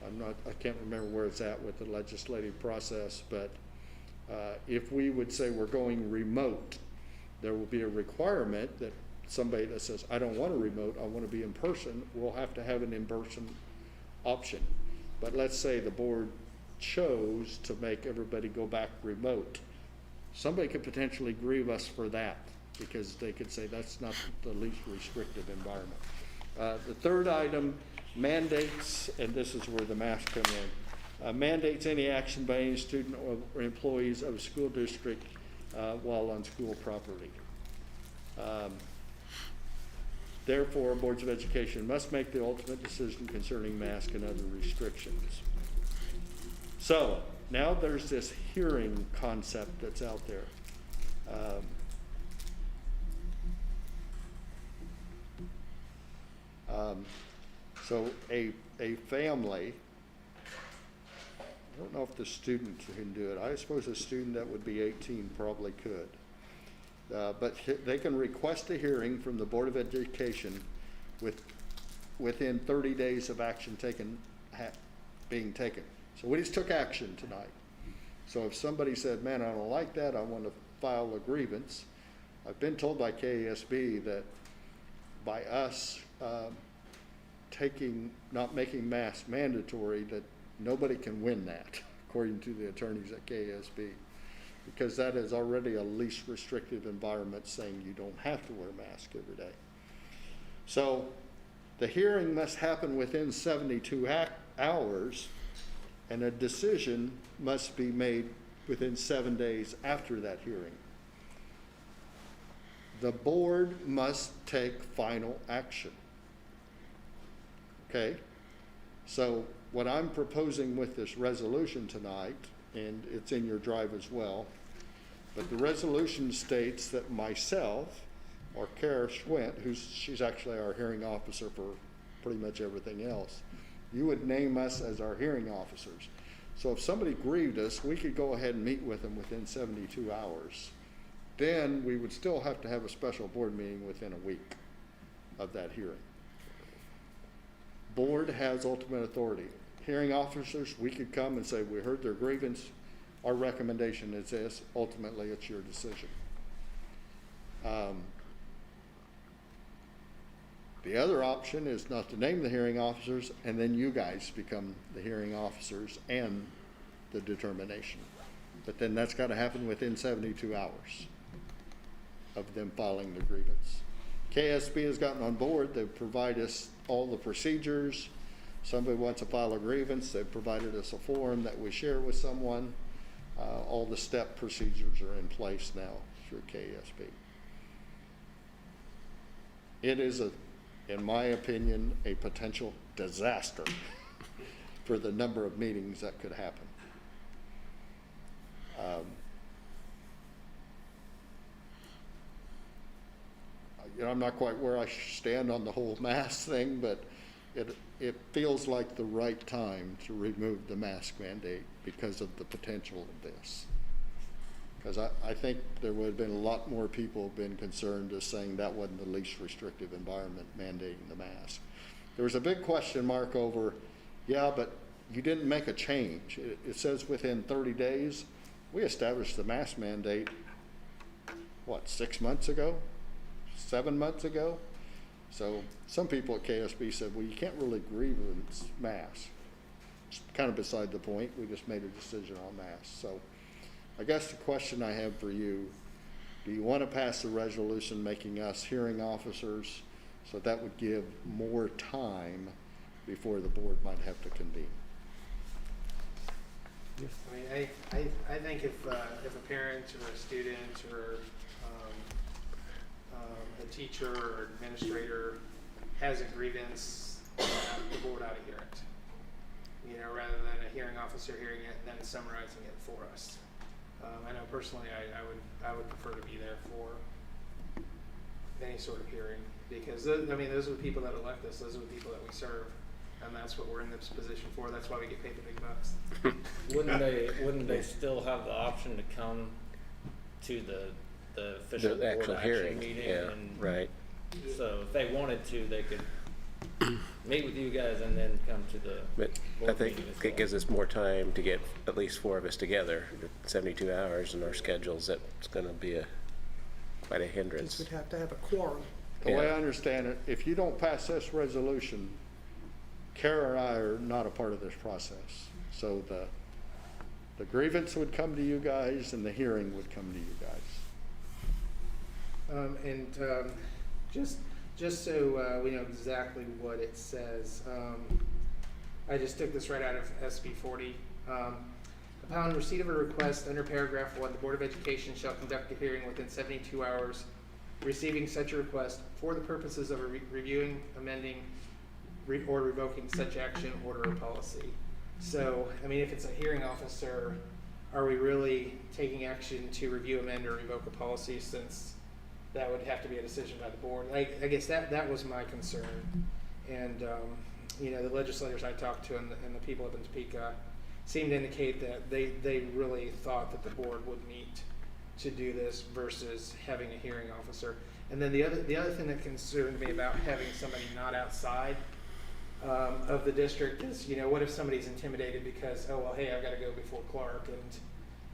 I can't remember where it's at with the legislative process, but if we would say we're going remote, there will be a requirement that somebody that says, I don't want to remote, I want to be in person, we'll have to have an in-person option. But let's say the board chose to make everybody go back remote. Somebody could potentially grieve us for that because they could say that's not the least restrictive environment. The third item, mandates, and this is where the masks come in. Mandates any action by any student or employees of a school district while on school property. Therefore, boards of education must make the ultimate decision concerning masks and other restrictions. So, now there's this hearing concept that's out there. So a family, I don't know if the student can do it. I suppose a student that would be 18 probably could. But they can request a hearing from the Board of Education within 30 days of action being taken. So we just took action tonight. So if somebody said, man, I don't like that, I want to file a grievance, I've been told by KASB that by us not making masks mandatory, that nobody can win that, according to the attorneys at KASB, because that is already a least restrictive environment saying you don't have to wear a mask every day. So the hearing must happen within 72 hours, and a decision must be made within 7 days after that hearing. The board must take final action. Okay? So what I'm proposing with this resolution tonight, and it's in your drive as well, but the resolution states that myself, or Kara Schwint, she's actually our hearing officer for pretty much everything else, you would name us as our hearing officers. So if somebody grieved us, we could go ahead and meet with them within 72 hours. Then we would still have to have a special board meeting within a week of that hearing. Board has ultimate authority. Hearing officers, we could come and say, we heard their grievance, our recommendation is this, ultimately it's your decision. The other option is not to name the hearing officers, and then you guys become the hearing officers and the determination. But then that's got to happen within 72 hours of them filing the grievance. KSB has gotten on board. They provide us all the procedures. Somebody wants to file a grievance, they've provided us a form that we share with someone. All the step procedures are in place now through KSB. It is, in my opinion, a potential disaster for the number of meetings that could happen. I'm not quite where I stand on the whole mask thing, but it feels like the right time to remove the mask mandate because of the potential of this. Because I think there would have been a lot more people have been concerned as saying that wasn't the least restrictive environment mandating the mask. There was a big question mark over, yeah, but you didn't make a change. It says within 30 days. We established the mask mandate, what, 6 months ago? 7 months ago? So some people at KSB said, well, you can't really grievance masks. It's kind of beside the point. We just made a decision on masks. So I guess the question I have for you, do you want to pass a resolution making us hearing officers so that would give more time before the board might have to convene? I mean, I think if a parent or a student or a teacher or administrator has a grievance, the board ought to hear it. You know, rather than a hearing officer hearing it and then summarizing it for us. I know personally, I would prefer to be there for any sort of hearing because those are the people that elect us. Those are the people that we serve. And that's what we're in this position for. That's why we get paid the big bucks. Wouldn't they still have the option to come to the official The actual board action hearing, meeting? yeah, And right. so if they wanted to, they could meet with you guys and then come to the But board I think meeting as it well. gives us more time to get at least 4 of us together. 72 hours in our schedules, that's going to be quite a hindrance. We'd have to have a quorum. The way Yeah. I understand it, if you don't pass this resolution, Kara and I are not a part of this process. So the grievance would come to you guys and the hearing would come to you guys. Just so we know exactly what it says, I just took this right out of SB 40. Upon receipt of a request under paragraph 1, the Board of Education shall conduct a hearing within 72 hours receiving such a request for the purposes of reviewing, amending, or revoking such action, order, or policy. So, I mean, if it's a hearing officer, are we really taking action to review, amend, or revoke a policy, since that would have to be a decision by the board? I guess that was my concern. And, you know, the legislators I talked to and the people up in Topeka seemed to indicate that they really thought that the board would meet to do this versus having a hearing officer. And then the other thing that concerned me about having somebody not outside of the district is, you know, what if somebody's intimidated because, oh, well, hey, I've got to go before Clark, and,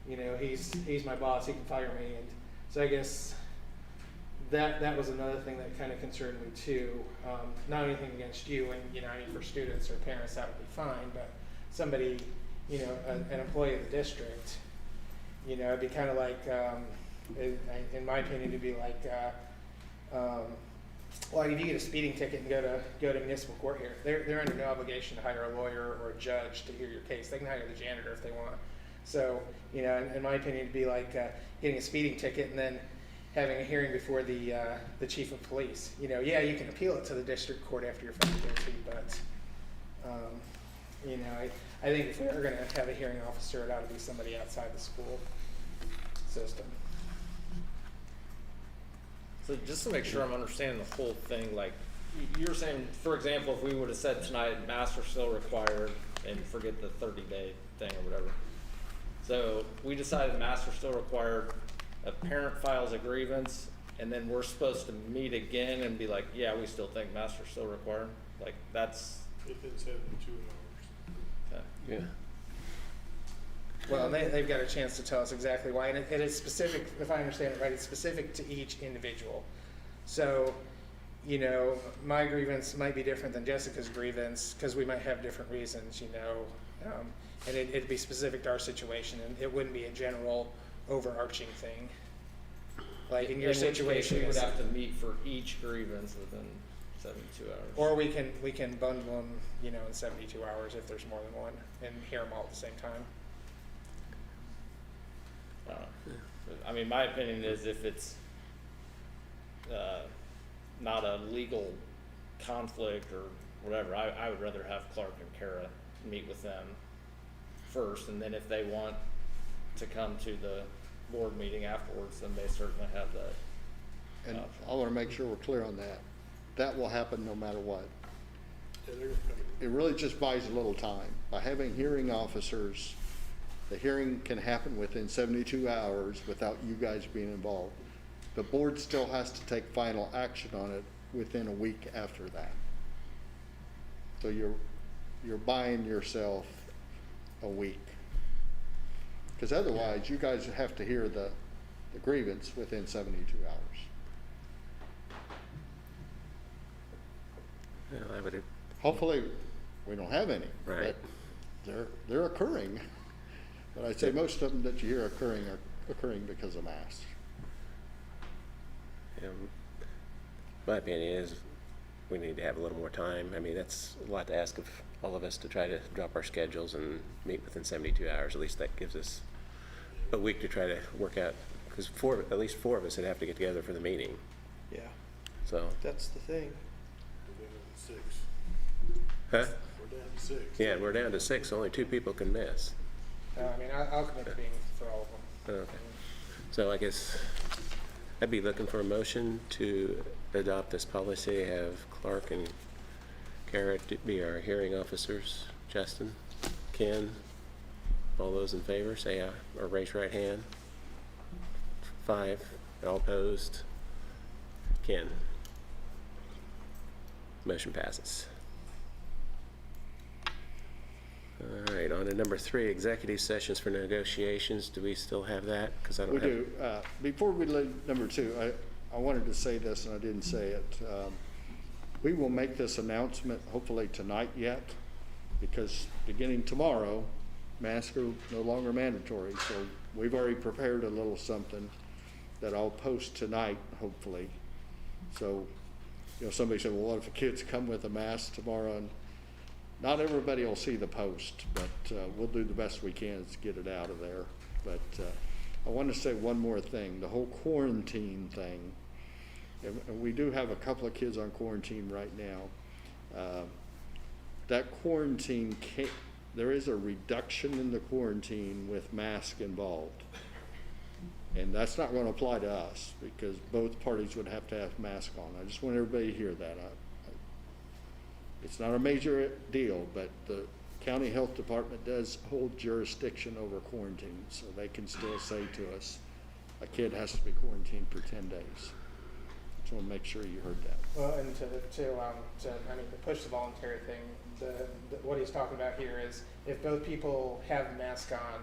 you know, he's my boss, he can fire me. And so I guess that was another thing that kind of concerned me too. Not anything against you, and, you know, I mean, for students or parents, that would be fine, but somebody, you know, an employee of the district, you know, it'd be kind of like, in my opinion, it'd be like, well, if you get a speeding ticket and go to municipal court here, they're under no obligation to hire a lawyer or a judge to hear your case. They can hire the janitor if they want. So, you know, in my opinion, it'd be like getting a speeding ticket and then having a hearing before the chief of police. You know, yeah, you can appeal it to the district court after you're found guilty, but you know, I think if we're going to have a hearing officer, it ought to be somebody outside the school system. So just to make sure I'm understanding the whole thing, like you're saying, for example, if we would have said tonight, masks are still required, and forget the 30-day thing or whatever. So we decided masks are still required, a parent files a grievance, and then we're supposed to meet again and be like, yeah, we still think masks are still required. Like that's within 72 hours. Okay. Yeah. Well, they've got a chance to tell us exactly why, and it is specific, if I understand it right, it's specific to each individual. So, you know, my grievance might be different than Jessica's grievance, because we might have different reasons, you know, and it'd be specific to our situation, and it wouldn't be a general overarching thing. Like in your situation, we would have to meet for each grievance within 72 hours. or we can bundle them, you know, in 72 hours if there's more than one, and hear them all at the same time. I mean, my opinion is if it's not a legal conflict or whatever, I would rather have Clark and Kara meet with them first, and then if they want to come to the board meeting afterwards, then they certainly have that. And I want to make sure we're clear on that. That will happen no matter what. Yeah, they're gonna come. It really just buys a little time. By having hearing officers, the hearing can happen within 72 hours without you guys being involved. The board still has to take final action on it within a week after that. So you're buying yourself a week. Because otherwise, you guys have to hear the grievance within 72 hours. Well, I would. Hopefully, we don't have any. Right. But they're occurring. But I'd say most of them that you hear occurring are occurring because of masks. My opinion is we need to have a little more time. I mean, that's a lot to ask of all of us to try to drop our schedules and meet within 72 hours. At least that gives us a week to try to work out, because at least four of us would have to get together for the meeting. Yeah, So. that's the thing. We're down to 6. Huh? We're down to 6. Yeah, we're down to 6. Only 2 people can miss. I mean, I'll commit to being for all of them. Okay. So I guess I'd be looking for a motion to adopt this policy, have Clark and Kara be our hearing officers. Justin, Ken, all those in favor, say aye, or raise your right hand. 5, all opposed. Ken. Motion passes. All right, on to number 3, executive sessions for negotiations. Do we still have that? Because I don't We have. do. Before we leave number 2, I wanted to say this and I didn't say it. We will make this announcement hopefully tonight yet, because beginning tomorrow, masks are no longer mandatory. So we've already prepared a little something that I'll post tonight, hopefully. So, you know, somebody said, well, what if the kids come with a mask tomorrow? And not everybody will see the post, but we'll do the best we can to get it out of there. But I want to say one more thing, the whole quarantine thing. And we do have a couple of kids on quarantine right now. That quarantine, there is a reduction in the quarantine with masks involved. And that's not going to apply to us, because both parties would have to have masks on. I just want everybody to hear that. It's not a major deal, but the county health department does hold jurisdiction over quarantine, so they can still say to us, a kid has to be quarantined for 10 days. Just want to make sure you heard that. Well, and to push the voluntary thing, what he's talking about here is if both people have a mask on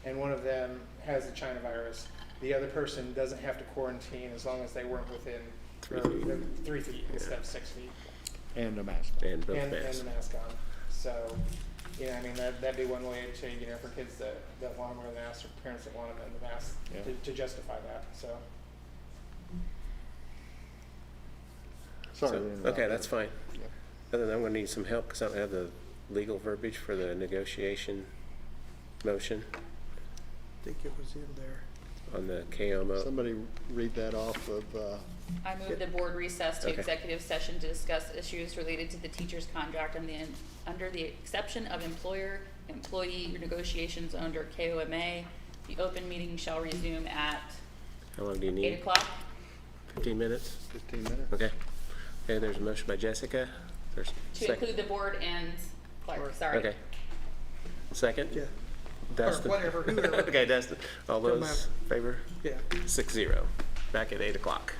and one of them has the China virus, the other person doesn't have to quarantine as long as they weren't within 3 feet. 3 feet instead of 6 feet. And a mask. And both And masks. the mask on. So, yeah, I mean, that'd be one way to, for kids that want to wear the mask or parents that want them in the mask Yeah. to justify that, so. Sorry. So, to interrupt. okay, that's fine. Yeah. Other than I'm gonna need some help, because I don't have the legal verbiage for the negotiation motion I think it was in there. on the KOMO. Somebody read that off of, I move the board recess to Okay. executive session to discuss issues related to the teacher's contract and under the exception of employer-employee negotiations under KOMA. The open meeting shall resume at How long do you 8 need? o'clock. 15 minutes? 15 minutes. Okay. Okay, there's a motion by Jessica. There's To include the board and Clark, sorry. Okay. Second? Yeah. Dustin? Or whatever, whoever. Okay, Dustin. All Don't those in favor? Yeah. 6-0. Back at 8 o'clock.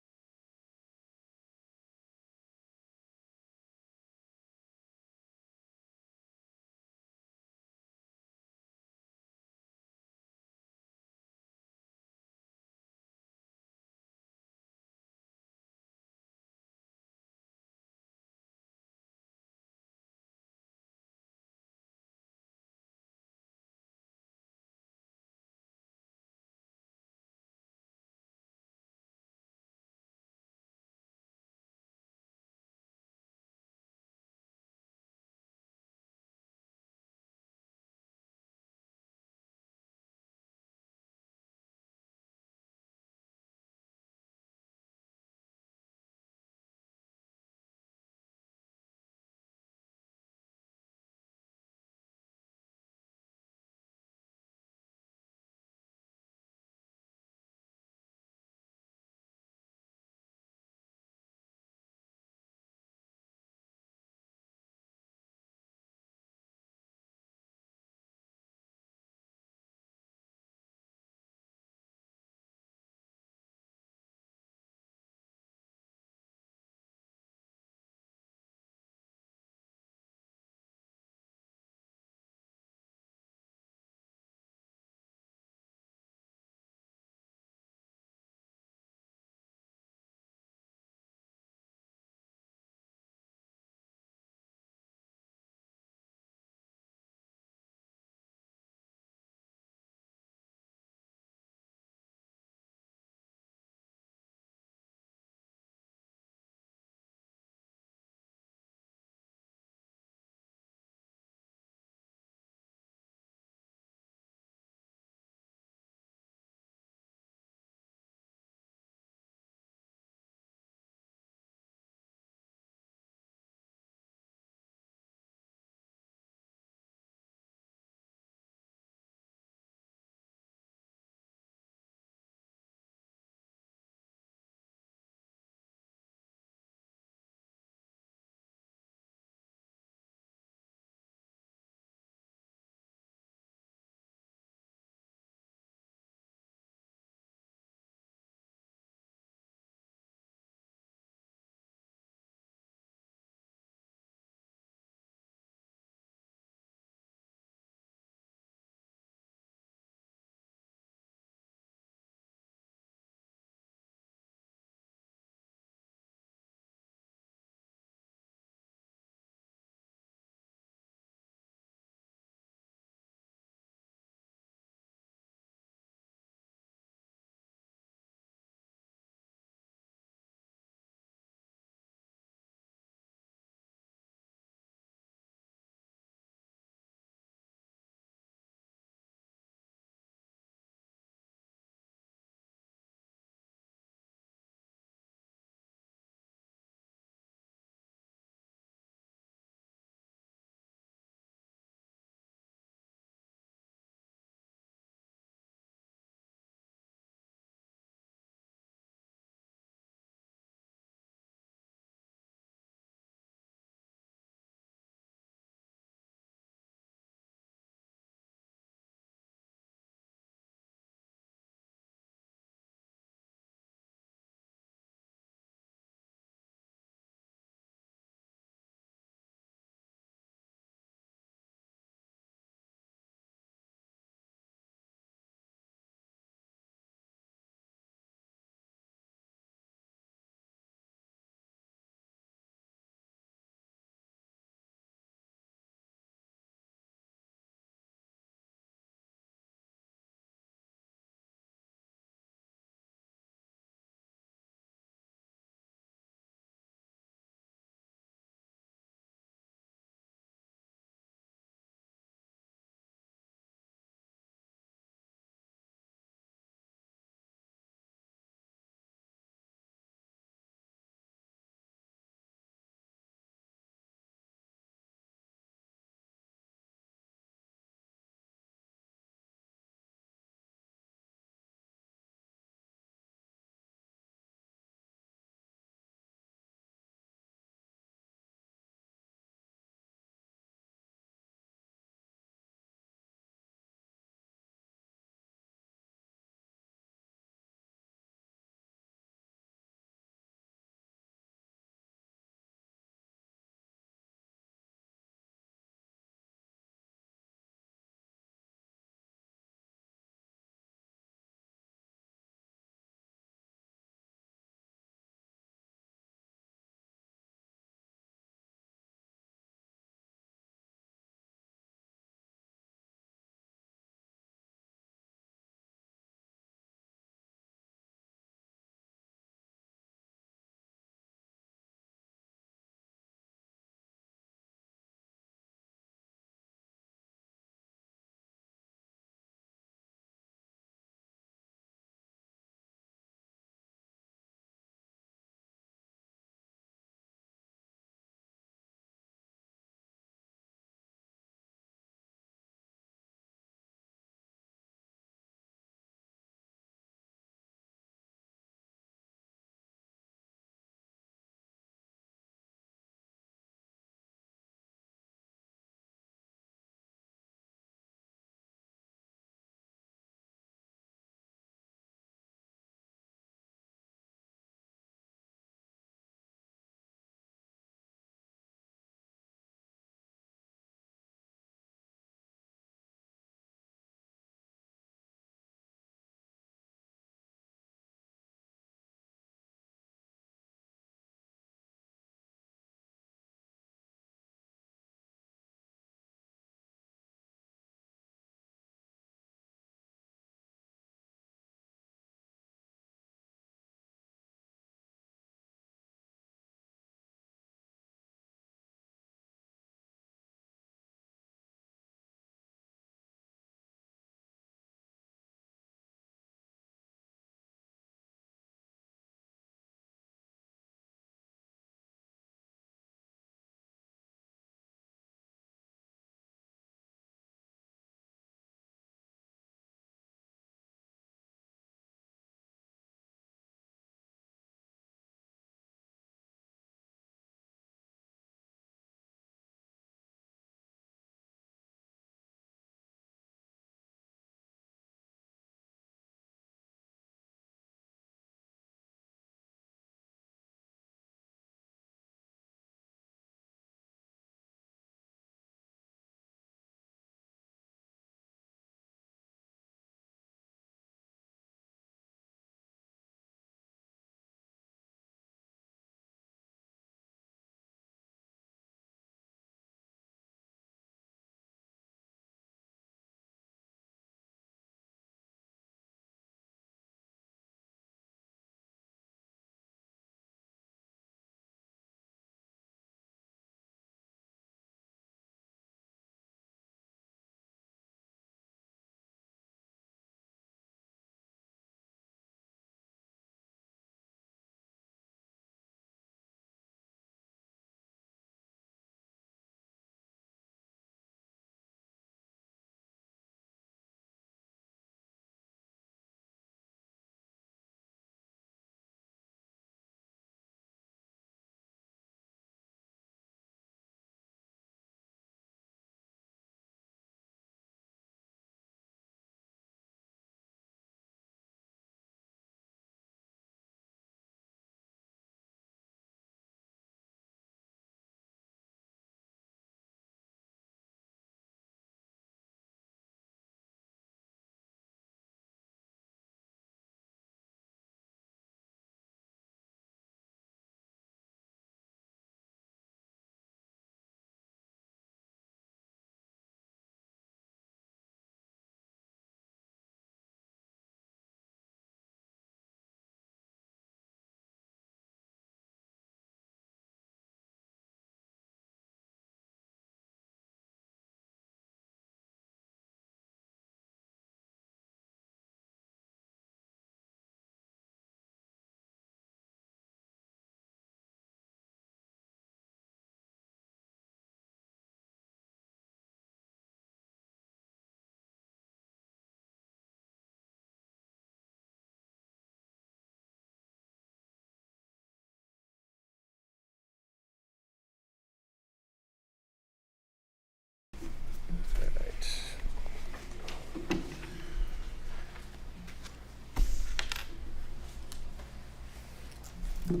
All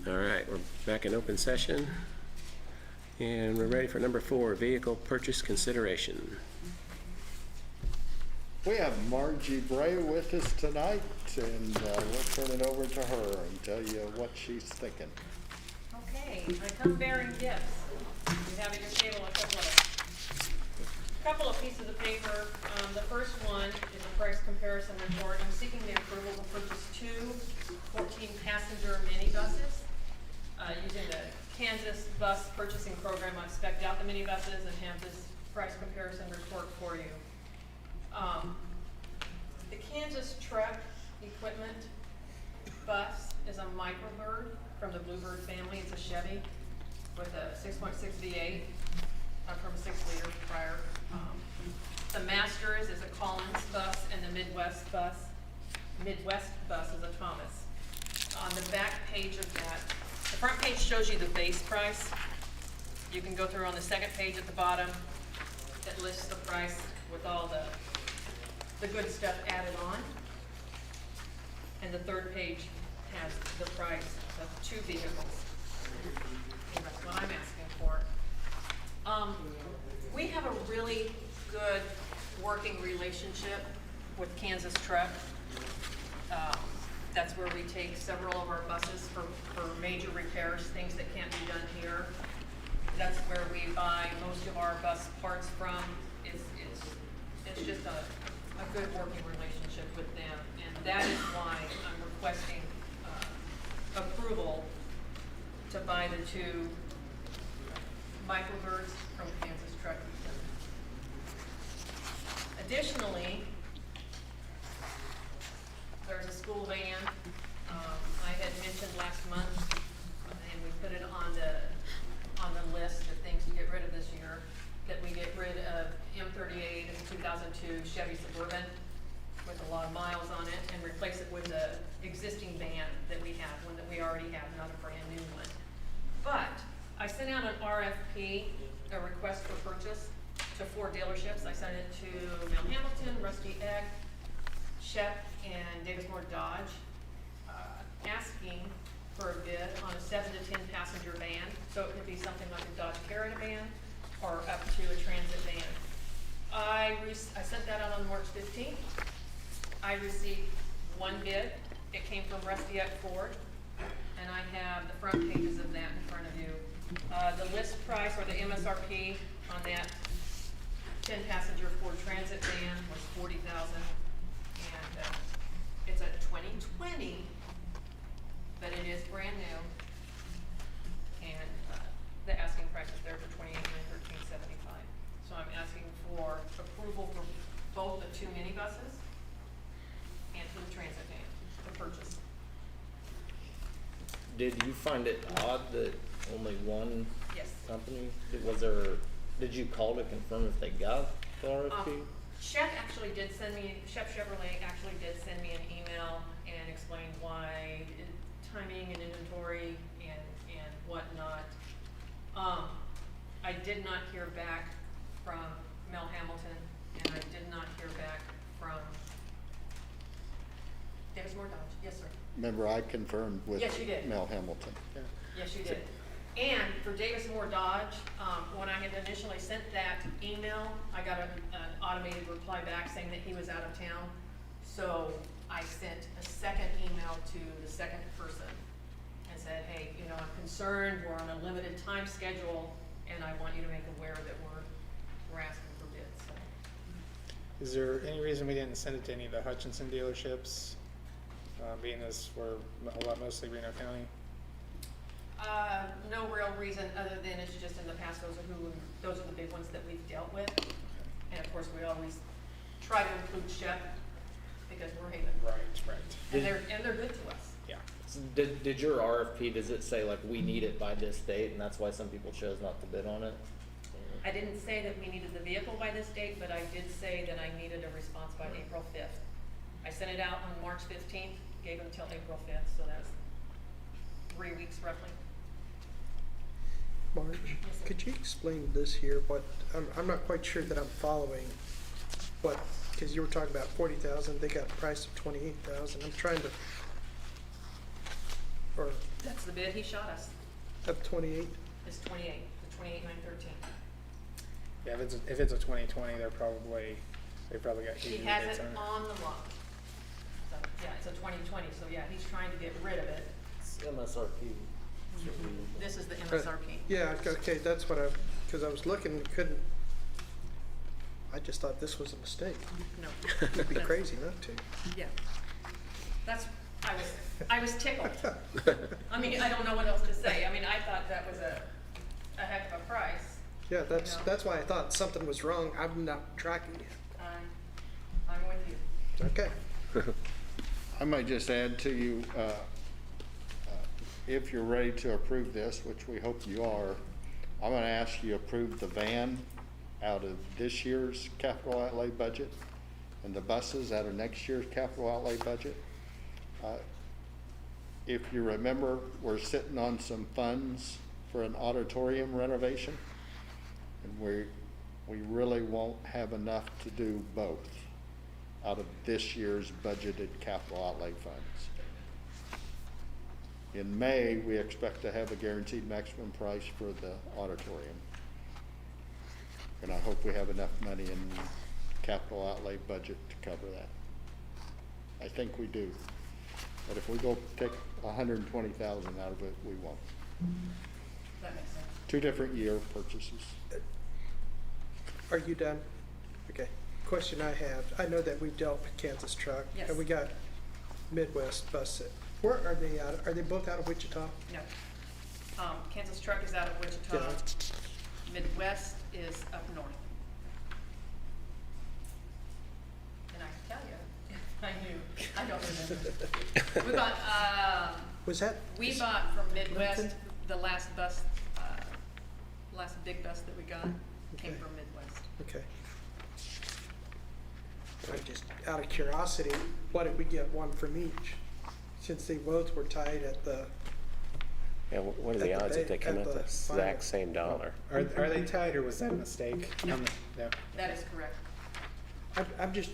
right, we're back in open session. And we're ready for number 4, vehicle purchase consideration. We have Margie Bray with us tonight, and we'll turn it over to her and tell you what she's thinking. Okay, I come bearing gifts. You have at your table a couple of pieces of paper. The first one is a price comparison report. I'm seeking the approval to purchase 2 14-passenger minibuses. Using the Kansas bus purchasing program, I've spec'd out the minibuses and have this price comparison report for you. The Kansas truck equipment bus is a Microbird from the Bluebird family. It's a Chevy with a 6.6 V8 from a 6-liter prior. The Masters is a Collins bus, and the Midwest bus is a Thomas. On the back page of that, the front page shows you the base price. You can go through on the second page at the bottom. It lists the price with all the good stuff added on. And the third page has the price of 2 vehicles. And that's what I'm asking for. We have a really good working relationship with Kansas Truck. That's where we take several of our buses for major repairs, things that can't be done here. That's where we buy most of our bus parts from. It's just a good working relationship with them, and that is why I'm requesting approval to buy the 2 Microbirds from Kansas Truck. Additionally, there's a school van. I had mentioned last month, and we put it on the list of things to get rid of this year, that we get rid of M38 and 2002 Chevy Suburban with a lot of miles on it, and replace it with the existing van that we have, one that we already have, not a brand new one. But I sent out an RFP, a request for purchase, to 4 dealerships. I sent it to Mel Hamilton, Rusty Eck, Shep, and Davis Moore Dodge, asking for a bid on a 7 to 10 passenger van. So it could be something like a Dodge Caravan or up to a transit van. I sent that out on March 15th. I received 1 bid. It came from Rusty Eck Ford, and I have the front pages of that in front of you. The list price, or the MSRP on that 10-passenger Ford Transit van was $40,000, and it's a 2020, but it is brand new, and the asking price is there for $28,913.75. So I'm asking for approval for both the 2 minibuses and for the transit van to purchase. Did you find it odd that only one Yes. company? Did you call to confirm if they got the RFP? Shep Chevrolet actually did send me an email and explained why timing and inventory and whatnot. I did not hear back from Mel Hamilton, and I did not hear back from Davis Moore Dodge. Yes, sir. Remember, I confirmed with Yes, you did. Mel Hamilton. Yes, you did. And for Davis Moore Dodge, when I had initially sent that email, I got an automated reply back saying that he was out of town. So I sent a second email to the second person and said, hey, I'm concerned, we're on a limited time schedule, and I want you to make aware that we're asking for bids. So. Is there any reason we didn't send it to any of the Hutchinson dealerships, being as we're mostly Reno County? No real reason other than it's just in the past, those are the big ones that we've dealt with. And of course, we always try to include Shep because we're Haven. Right. And they're good to us. Yeah. So did your RFP, does it say like we need it by this date, and that's why some people chose not to bid on it? I didn't say that we needed the vehicle by this date, but I did say that I needed a response by April 5th. I sent it out on March 15th, gave them until April 5th, so that's 3 weeks roughly. Marge, could you explain this here? I'm not quite sure that I'm following. what, cause you were talking about 40,000, they got a price of 28,000, I'm trying to, or That's the bid he shot us, up 28, is 28, the 28,913. Yeah, if it's a 2020, they probably got He huge has rebates it on it. on the lot. So, yeah, it's a 2020, so yeah, he's trying to get rid of it. It's MSRP. This is the MSRP. yeah, okay, that's what cause I was looking and couldn't, I just thought this was a mistake. No. You'd be crazy not to. Yeah. I was tickled. I mean, I don't know what else to say. I mean, I thought that was a heck of a price. Yeah, No. that's why I thought something was wrong, I'm not tracking you. I'm with you. Okay. I might just add to you, if you're ready to approve this, which we hope you are, I'm gonna ask you to approve the van out of this year's capital outlay budget and the buses out of next year's capital outlay budget. If you remember, we're sitting on some funds for an auditorium renovation, and we really won't have enough to do both out of this year's budgeted capital outlay funds. In May, we expect to have a guaranteed maximum price for the auditorium. And I hope we have enough money in capital outlay budget to cover that. I think we do. But if we go take 120,000 out of it, we won't. That makes sense. 2 different year purchases. Are you done? Okay. Question I have, I know that we've dealt with Kansas Truck. Yes. And we got Midwest Bus. Where are they out? Are they both out of Wichita? No. Kansas Truck is out of Wichita. Yeah. Midwest is up north. And I can tell you, I knew, I don't remember. We bought, Was that? we bought from Midwest, the last bus, last big bus that we got came Okay. from Midwest. Okay. I just, out of curiosity, why did we get one from each? Since they both were tied at the, Yeah, what are the At the odds that they ba- come at out the the exact final. same dollar? Are they tied, or was that a mistake? No. No. That is correct. I'm just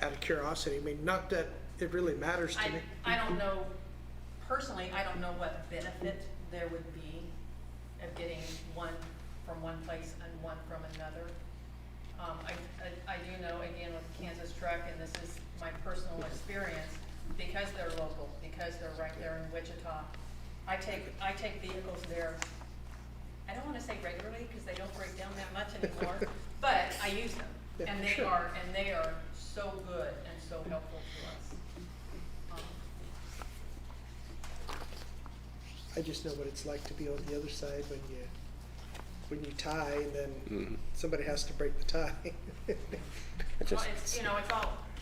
out of curiosity, I mean, not that it really matters to me. I don't know, personally, I don't know what benefit there would be of getting one from one place and one from another. I do know, again, with Kansas Truck, and this is my personal experience, because they're local, because they're right there in Wichita, I take vehicles there, I don't wanna say regularly, because they don't break down that much anymore, but I use them. Yeah, And sure. they are so good and so helpful to us. I just know what it's like to be on the other side when you tie and then somebody has to break the tie. It Well, just,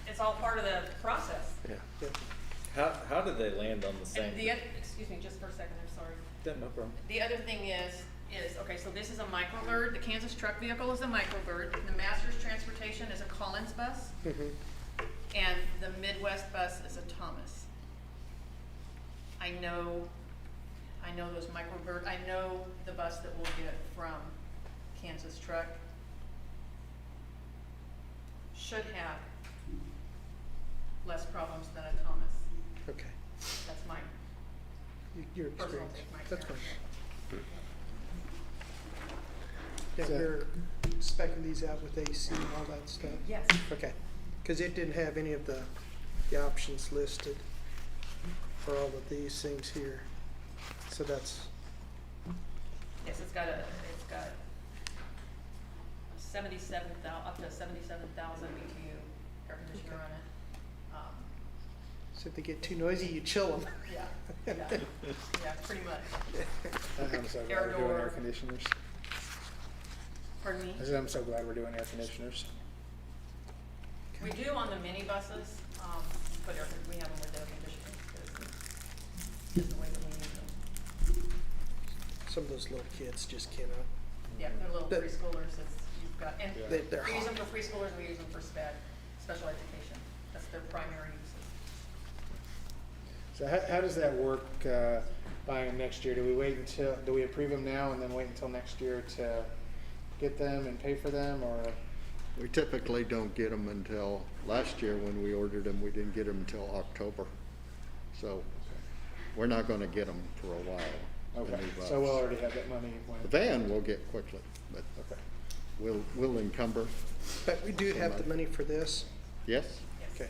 it's all part of the process. yeah. How did they land on the same? And excuse me, just for a second, I'm sorry. Yeah, no problem. The other thing is, okay, so this is a microbird, the Kansas Truck vehicle is a microbird, the Masters Transportation is a Collins bus, Mhm. and the Midwest bus is a Thomas. I know those microbird, I know the bus that we'll get from Kansas Truck should have less problems than a Thomas. Okay, That's my your personal experience, take, my that's fine. experience. Yeah, So- you're specking these out with AC and all that stuff? Yes. Okay, cause it didn't have any of the options listed for all of these things here. So that's, Yes, it's got 77,000, up to 77,000 BTU air conditioner on it. so if they get too noisy, you chill them. Yeah, pretty much. I'm so glad Air we're doing door. air conditioners. Pardon me? I said I'm so glad we're doing air conditioners. We do on the mini buses, we have them with air conditioning, because it's just the way that we use them. Some of those little kids just cannot. Yeah, they're little That- preschoolers, you've got, and Yeah. They're we use them hot. for preschoolers, we use them for special education. That's their primary uses. So how does that work, buying next year? Do we approve them now and then wait until next year to get them and pay for them, or? We typically don't get them until, last year when we ordered them, we didn't get them until October. So we're not gonna get them for a while. the Okay, new bus. so we'll already have that money when. The van we'll get quickly, but Okay. we'll encumber. But we do have the money for this? Yes? Okay.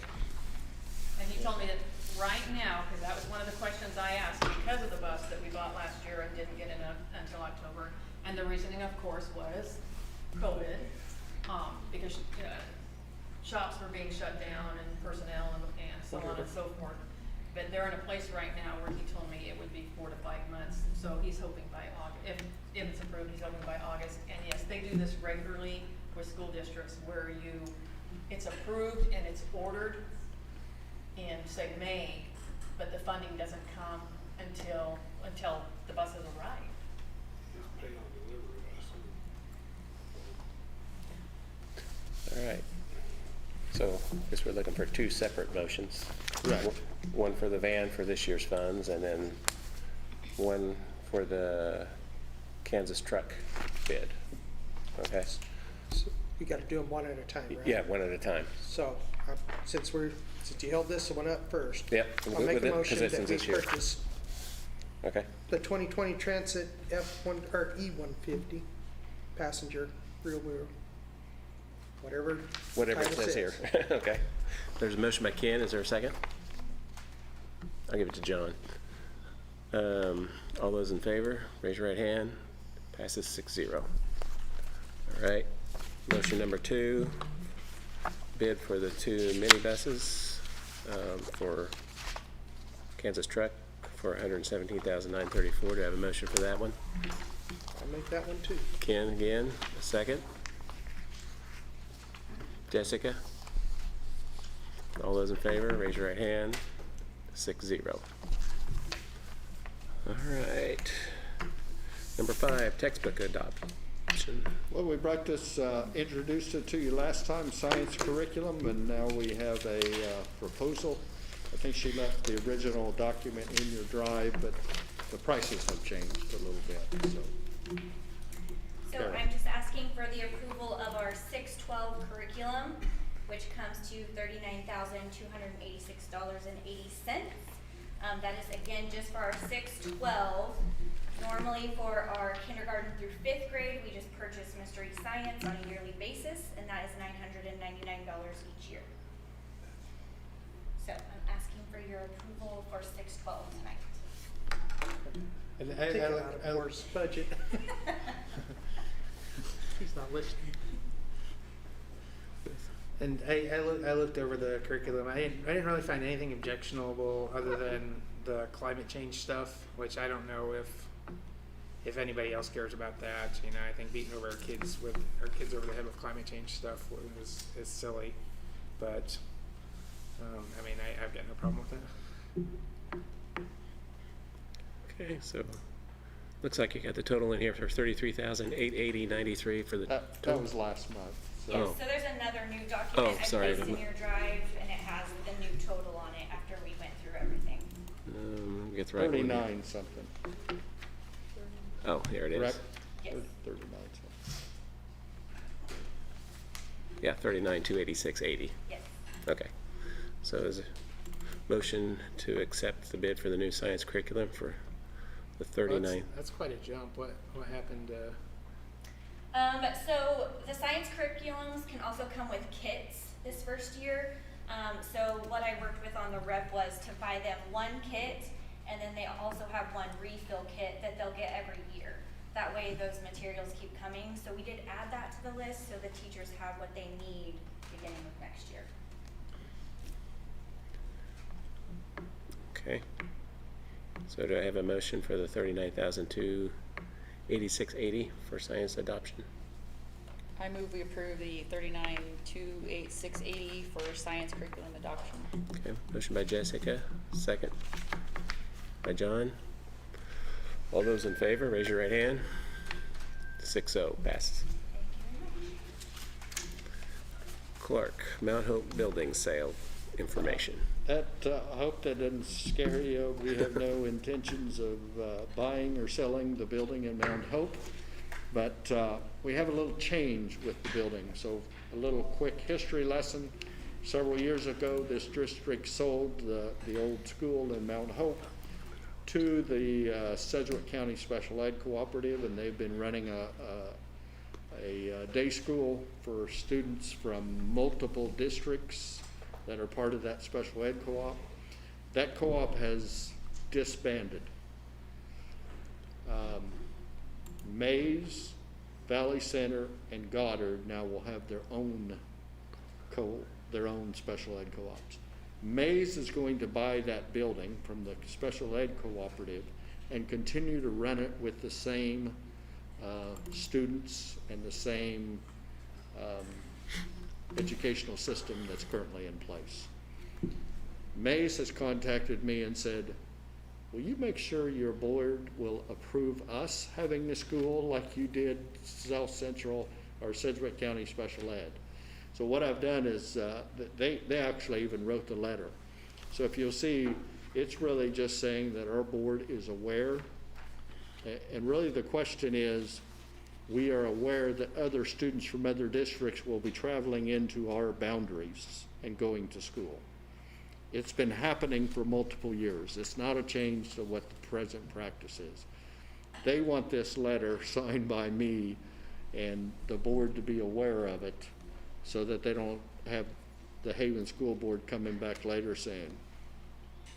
And he told me that right now, because that was one of the questions I asked, because of the bus that we bought last year and didn't get enough until October. And the reasoning, of course, was COVID, because shops were being shut down and personnel and so on and so forth. But they're in a place right now where he told me it would be 4 to 5 months. So he's hoping by August, if it's approved, he's hoping by August. And yes, they do this regularly with school districts where it's approved and it's ordered in, say, May, but the funding doesn't come until the buses arrive. Just pay on delivery, I assume. All right. So I guess we're looking for 2 separate motions. Right. One for the van for this year's funds, and then one for the Kansas truck bid. Okay? So we gotta do them one at a time, right? Yeah, one at a time. So, since you held this one up first. Yep. I'll make a motion that we this year. purchase Okay. the 2020 Transit F1 or E150 passenger rear wheel, whatever Whatever it title says here. Okay. There's a motion by Ken. Is there a second? I'll give it to John. All those in favor, raise your right hand. Passes 6-0. All right. Motion number 2, bid for the 2 minibuses for Kansas truck for $117,934. Do I have a motion for that one? I'll make that one too. Ken again, a second. Jessica? All those in favor, raise your right hand. 6-0. All right. Number 5, textbook adoption. Well, we brought this, introduced it to you last time, science curriculum, and now we have a proposal. I think she left the original document in your drive, but the prices have changed a little bit, so. So I'm just asking for the approval of our 612 curriculum, which comes to $39,286.80. That is again just for our 612. Normally for our kindergarten through 5th grade, we just purchase Mystery Science on a yearly basis, and that is $999 each year. So I'm asking for your approval for 612 tonight. And Take it out of Moore's budget. He's not listening. And I looked over the curriculum. I didn't really find anything objectionable other than the climate change stuff, which I don't know if anybody else cares about that. I think beating over our kids over the head with climate change stuff is silly. But I've got no problem with that. Okay, so looks like you got the total in here for $33,880.93 for the That total. was last month. So. Yes, so there's another new document I sorry. placed in your drive, and it has the new total on it after we went through everything. Get the right one. 39 something. Oh, here it is. Correct? Yes. 39 something. Yeah, $39,286.80. Yes. Okay. So is a motion to accept the bid for the new science curriculum for the 39. That's quite a jump. What happened? So the science curriculums can also come with kits this first year. So what I worked with on the rep was to buy them one kit, and then they also have one refill kit that they'll get every year. That way those materials keep coming. So we did add that to the list so the teachers have what they need beginning with next year. Okay. So do I have a motion for the $39,286.80 for science adoption? I move we approve the $39,286.80 for science curriculum adoption. Okay, motion by Jessica, second by John. All those in favor, raise your right hand. 6-0, passes. Clark, Mount Hope building sale information. I hope that doesn't scare you. We have no intentions of buying or selling the building in Mount Hope, but we have a little change with the building. So A little quick history lesson. Several years ago, this district sold the old school in Mount Hope to the Sedgwick County Special Ed Cooperative, and they've been running a day school for students from multiple districts that are part of that special ed co-op. That co-op has disbanded. Mays, Valley Center, and Goddard now will have their own special ed co-ops. Mays is going to buy that building from the special ed cooperative and continue to run it with the same students and the same educational system that's currently in place. Mays has contacted me and said, will you make sure your board will approve us having the school like you did South Central or Sedgwick County Special Ed? So what I've done is they actually even wrote the letter. So if you'll see, it's really just saying that our board is aware. And really the question is, we are aware that other students from other districts will be traveling into our boundaries and going to school. It's been happening for multiple years. It's not a change to what the present practice is. They want this letter signed by me and the board to be aware of it so that they don't have the Haven School Board coming back later saying,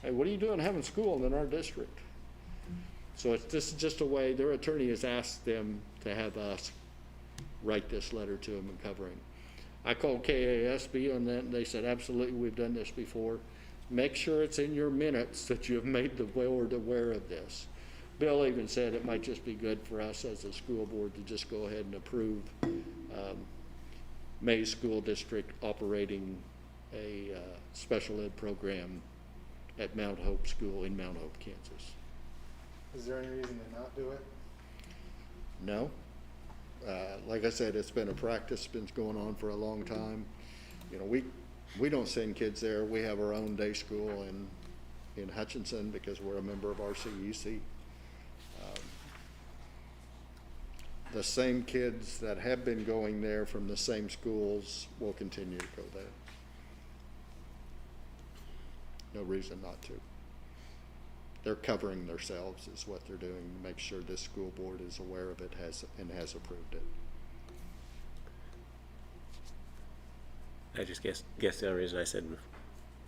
hey, what are you doing having school in our district? So this is just a way, their attorney has asked them to have us write this letter to them and covering. I called KASB on that and they said, absolutely, we've done this before. Make sure it's in your minutes that you have made the board aware of this. Bill even said it might just be good for us as a school board to just go ahead and approve Mays School District operating a special ed program at Mount Hope School in Mount Hope, Kansas. Is there any reason to not do it? No. Like I said, it's been a practice, been going on for a long time. You know, we don't send kids there. We have our own day school in Hutchinson because we're a member of RCEC. The same kids that have been going there from the same schools will continue to go there. No reason not to. They're covering themselves is what they're doing to make sure this school board is aware of it and has approved it. I just guess the only reason I said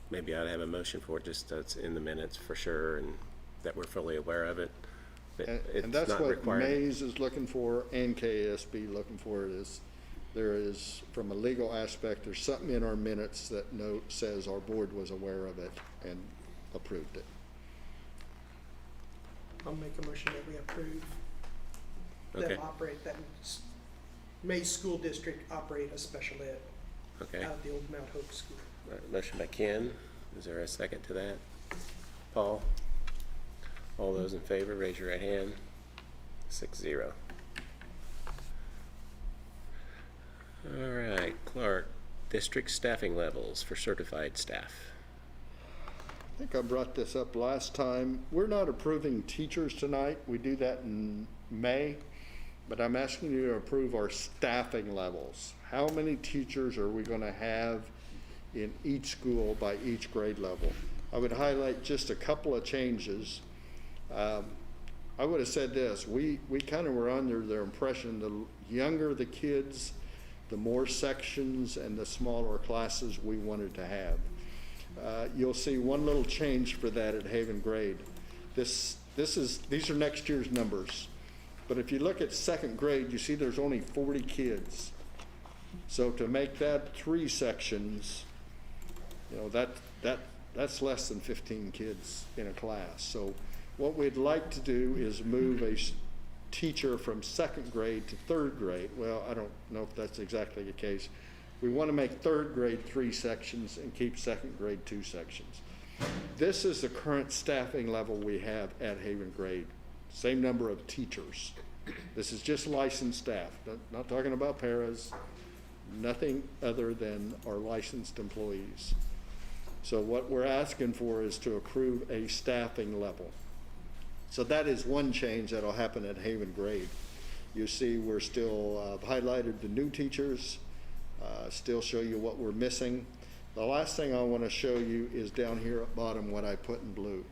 maybe I'd have a motion for it, just so it's in the minutes for sure and that we're fully aware of it. But And that's what Mays is looking for and KSB looking for. It is, there is, from a legal aspect, there's something in our minutes that says our board was aware of it and approved it. I'll make a motion that we approve Okay. them operate, that Mays School District operate a special ed Okay. out of the old Mount Hope School. Motion by Ken. Is there a second to that? Paul? All those in favor, raise your right hand. 6-0. All right, Clark, district staffing levels for certified staff. I think I brought this up last time. We're not approving teachers tonight. We do that in May, but I'm asking you to approve our staffing levels. How many teachers are we going to have in each school by each grade level? I would highlight just a couple of changes. I would have said this, we kind of were under their impression the younger the kids, the more sections and the smaller classes we wanted to have. You'll see one little change for that at Haven Grade. These are next year's numbers. But if you look at second grade, you see there's only 40 kids. So to make that 3 sections, you know, that's less than 15 kids in a class. So what we'd like to do is move a teacher from second grade to third grade. Well, I don't know if that's exactly the case. We want to make third grade 3 sections and keep second grade 2 sections. This is the current staffing level we have at Haven Grade. Same number of teachers. This is just licensed staff. Not talking about paras, nothing other than our licensed employees. So what we're asking for is to approve a staffing level. So that is one change that'll happen at Haven Grade. You see we're still highlighted the new teachers. still show you what we're missing. The last thing I want to show you is down here at bottom what I put in blue.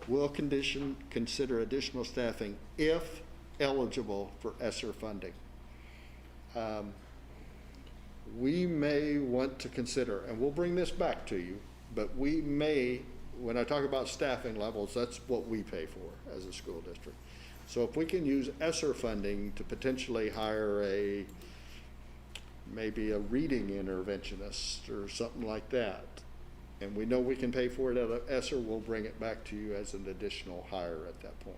Will consider additional staffing if eligible for ESSER funding. We may want to consider, and we'll bring this back to you, but we may, when I talk about staffing levels, that's what we pay for as a school district. So if we can use ESSER funding to potentially hire maybe a reading interventionist or something like that, and we know we can pay for it out of ESSER, we'll bring it back to you as an additional hire at that point.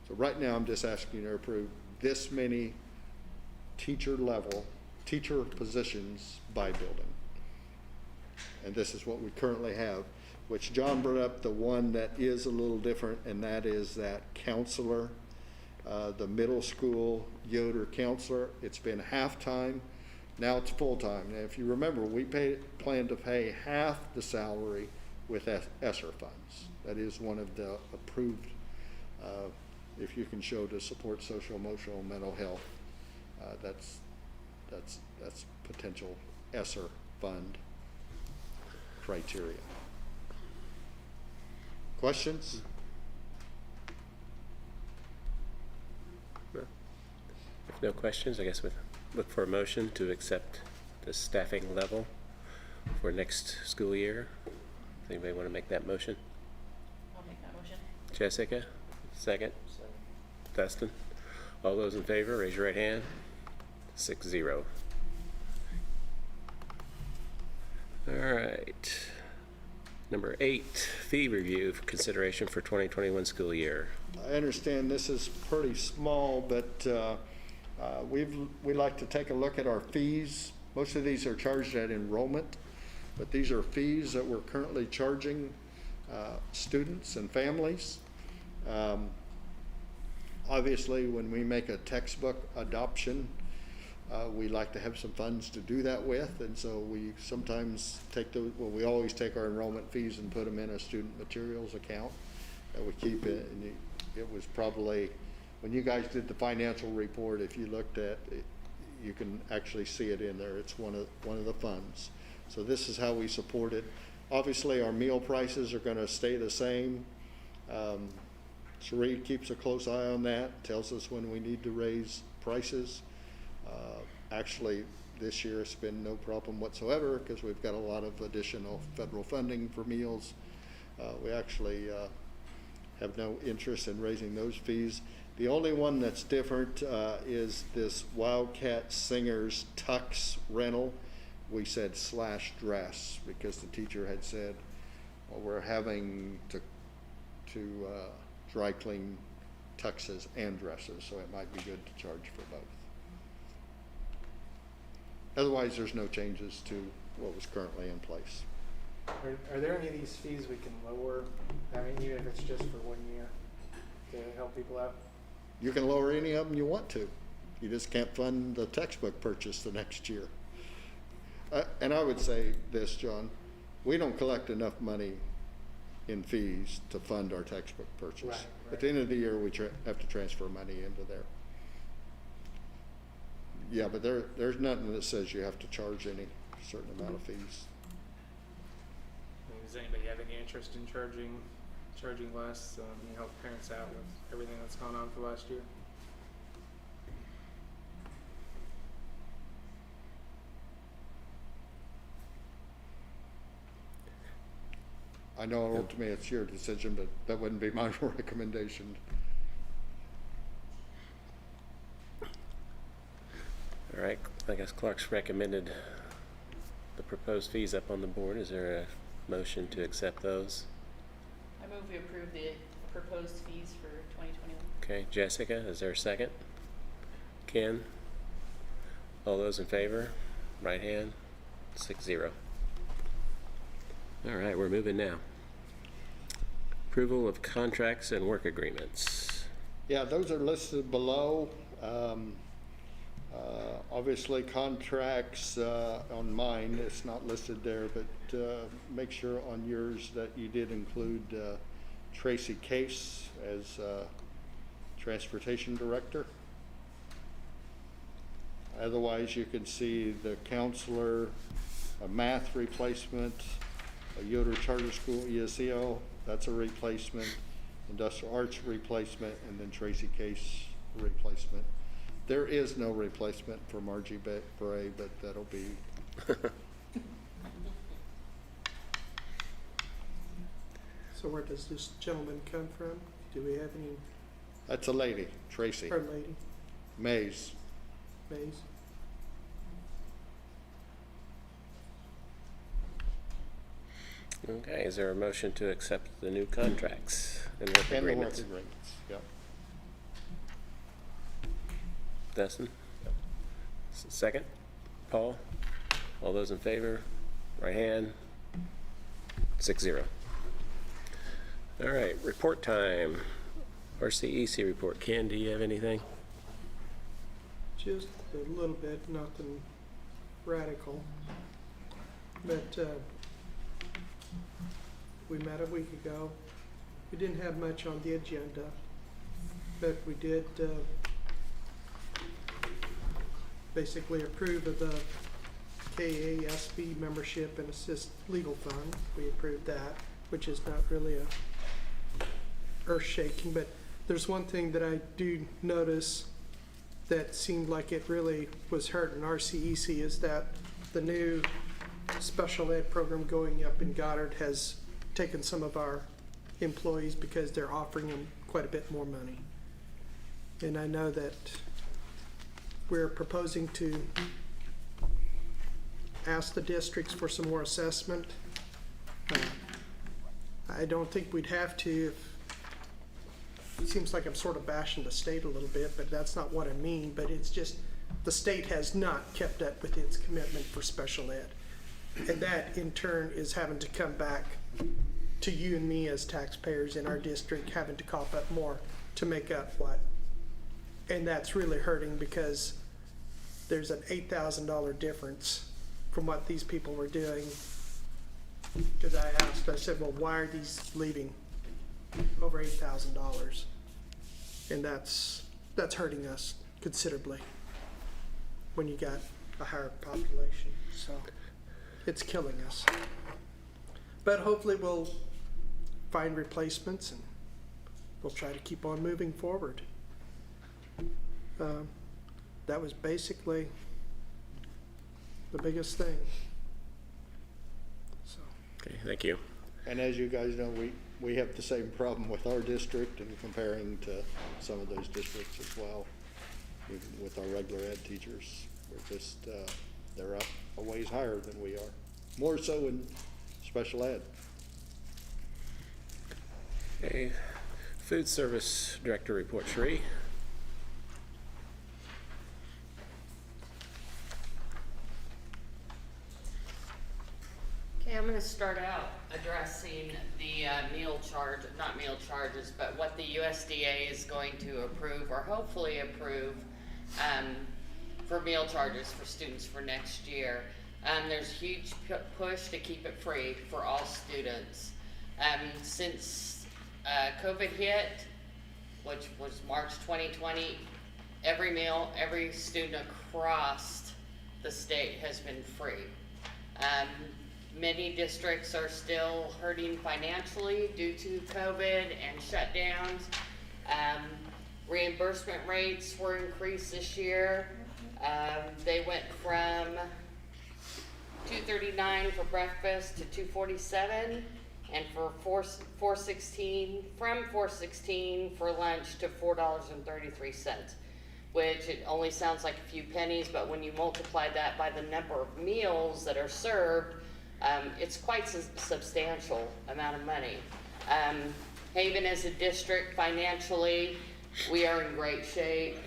So right now, I'm just asking you to approve this many teacher positions by building. And this is what we currently have, which John brought up the one that is a little different, and that is that counselor, the middle school Yoder counselor. It's been half-time, now it's full-time. Now, if you remember, we plan to pay half the salary with ESSER funds. That is one of the approved, if you can show to support social, emotional, and mental health, that's potential ESSER fund criteria. Questions? If no questions, I guess we'll look for a motion to accept the staffing level for next school year. Does anybody want to make that motion? I'll make that motion. Jessica, second. Dustin. All those in favor, raise your right hand. 6-0. All right. Number 8, fee review for consideration for 2021 school year. I understand this is pretty small, but we like to take a look at our fees. Most of these are charged at enrollment, but these are fees that we're currently charging students and families. Obviously, when we make a textbook adoption, we like to have some funds to do that with, and so we sometimes take those, well, we always take our enrollment fees and put them in a student materials account, and we keep it, and it was probably, when you guys did the financial report, if you looked at it, you can actually see it in there. It's one of the funds. So this is how we support it. Obviously, our meal prices are going to stay the same. Sheree keeps a close eye on that, tells us when we need to raise prices. Actually, this year it's been no problem whatsoever because we've got a lot of additional federal funding for meals. We actually have no interest in raising those fees. The only one that's different is this Wildcat Singers tux rental. We said /dress because the teacher had said, well, we're having to dry clean tuxes and dresses, so it might be good to charge for both. Otherwise, there's no changes to what was currently in place. Are there any of these fees we can lower? I mean, even if it's just for 1 year to help people out? You can lower any of them you want to. You just can't fund the textbook purchase the next year. And I would say this, John, we don't collect enough money in fees to fund our textbook purchase. Right. At the end of the year, we have to transfer money into there. Yeah, but there's nothing that says you have to charge any certain amount of fees. Does anybody have any interest in charging less, help parents out with everything that's gone on for last year? I know ultimately it's your decision, but that wouldn't be my recommendation. All right, I guess Clark's recommended the proposed fees up on the board. Is there a motion to accept those? I move we approve the proposed fees for 2021. Okay, Jessica, is there a second? Ken? All those in favor? Right hand? 6-0. All right, we're moving now. Approval of contracts and work agreements. Yeah, those are listed below. Obviously, contracts on mine, it's not listed there, but make sure on yours that you did include Tracy Case as Transportation Director. Otherwise, you can see the counselor, a math replacement, a Yoder Charter School ESEL, that's a replacement, industrial arts replacement, and then Tracy Case replacement. There is no replacement for Margie Bray, but that'll be. So where does this gentleman come from? Do we have any, That's a lady, Tracy or lady, Mays. Mays? Okay, is there a motion to accept the new contracts and work And the work agreements? agreements, yep. Dustin? Second? Paul? All those in favor? Right hand? 6-0. All right, report time. RCEC report. Ken, do you have anything? Just a little bit, nothing radical. But we met a week ago. We didn't have much on the agenda, but we did basically approve of the KASB membership and assist legal fund. We approved that, which is not really a earth-shaking, but there's one thing that I do notice that seemed like it really was hurting RCEC is that the new special ed program going up in Goddard has taken some of our employees because they're offering them quite a bit more money. And I know that we're proposing to ask the districts for some more assessment. I don't think we'd have to if it seems like I'm sort of bashing the state a little bit, but that's not what I mean. But it's just the state has not kept up with its commitment for special ed. And that in turn is having to come back to you and me as taxpayers in our district, having to cough up more to make up what. And that's really hurting because there's an $8,000 difference from what these people were doing. Because I asked, I said, well, why are these leaving over $8,000? And that's hurting us considerably when you got a higher population. So it's killing us. But hopefully we'll find replacements and we'll try to keep on moving forward. That was basically the biggest thing. So. Okay, thank you. And as you guys know, we have the same problem with our district and comparing to some of those districts as well. Even with our regular ed teachers, we're just, they're up a ways higher than we are. More so in special ed. Okay, food service director report, Sheree. Okay, I'm gonna start out addressing the meal charge, not meal charges, but what the USDA is going to approve or hopefully approve for meal charges for students for next year. There's a huge push to keep it free for all students. Since COVID hit, which was March 2020, every meal, every student across the state has been free. Many districts are still hurting financially due to COVID and shutdowns. Reimbursement rates were increased this year. They went from $2.39 for breakfast to $2.47, and for $4.16 for lunch to $4.33, which it only sounds like a few pennies, but when you multiply that by the number of meals that are served, it's quite a substantial amount of money. Haven as a district financially, we are in great shape.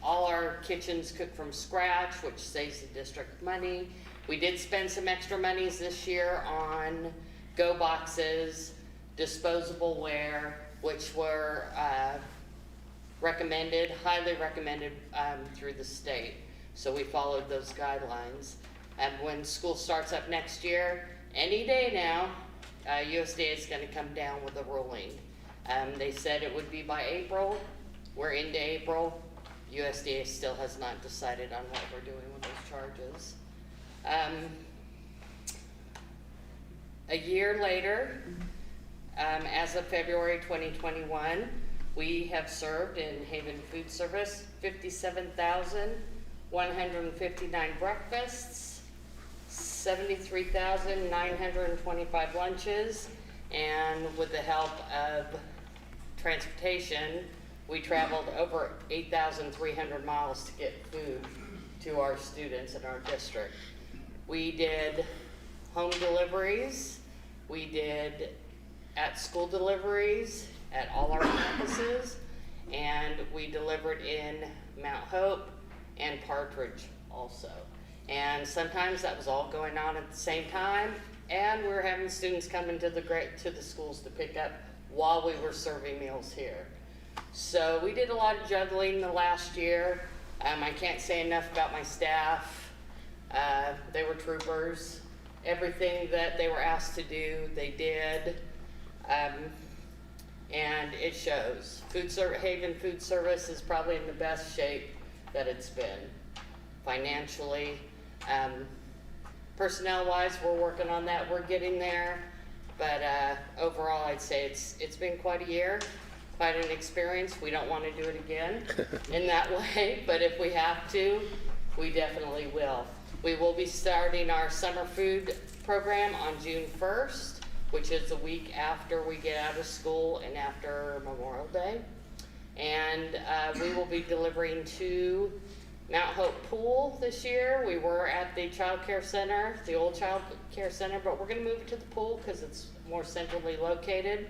All our kitchens cook from scratch, which saves the district money. We did spend some extra monies this year on go boxes, disposable ware, which were recommended, highly recommended through the state. So we followed those guidelines. And when school starts up next year, any day now, USDA is going to come down with a ruling. They said it would be by April. We're into April. USDA still has not decided on what we're doing with those charges. A year later, as of February 2021, we have served in Haven Food Service 57,159 breakfasts, 73,925 lunches, and with the help of transportation, we traveled over 8,300 miles to get food to our students in our district. We did home deliveries, we did at-school deliveries at all our campuses, and we delivered in Mount Hope and Partridge also. And sometimes that was all going on at the same time, and we were having students come into the schools to pick up while we were serving meals here. So we did a lot of juggling the last year. I can't say enough about my staff. They were troopers. Everything that they were asked to do, they did. And it shows. Haven Food Service is probably in the best shape that it's been financially. Personnel-wise, we're working on that. We're getting there. But overall, I'd say it's been quite a year, quite an experience. We don't want to do it again in that way, but if we have to, we definitely will. We will be starting our summer food program on June 1st, which is the week after we get out of school and after Memorial Day. And we will be delivering to Mount Hope Pool this year. We were at the child care center, the old child care center, but we're going to move it to the pool because it's more centrally located.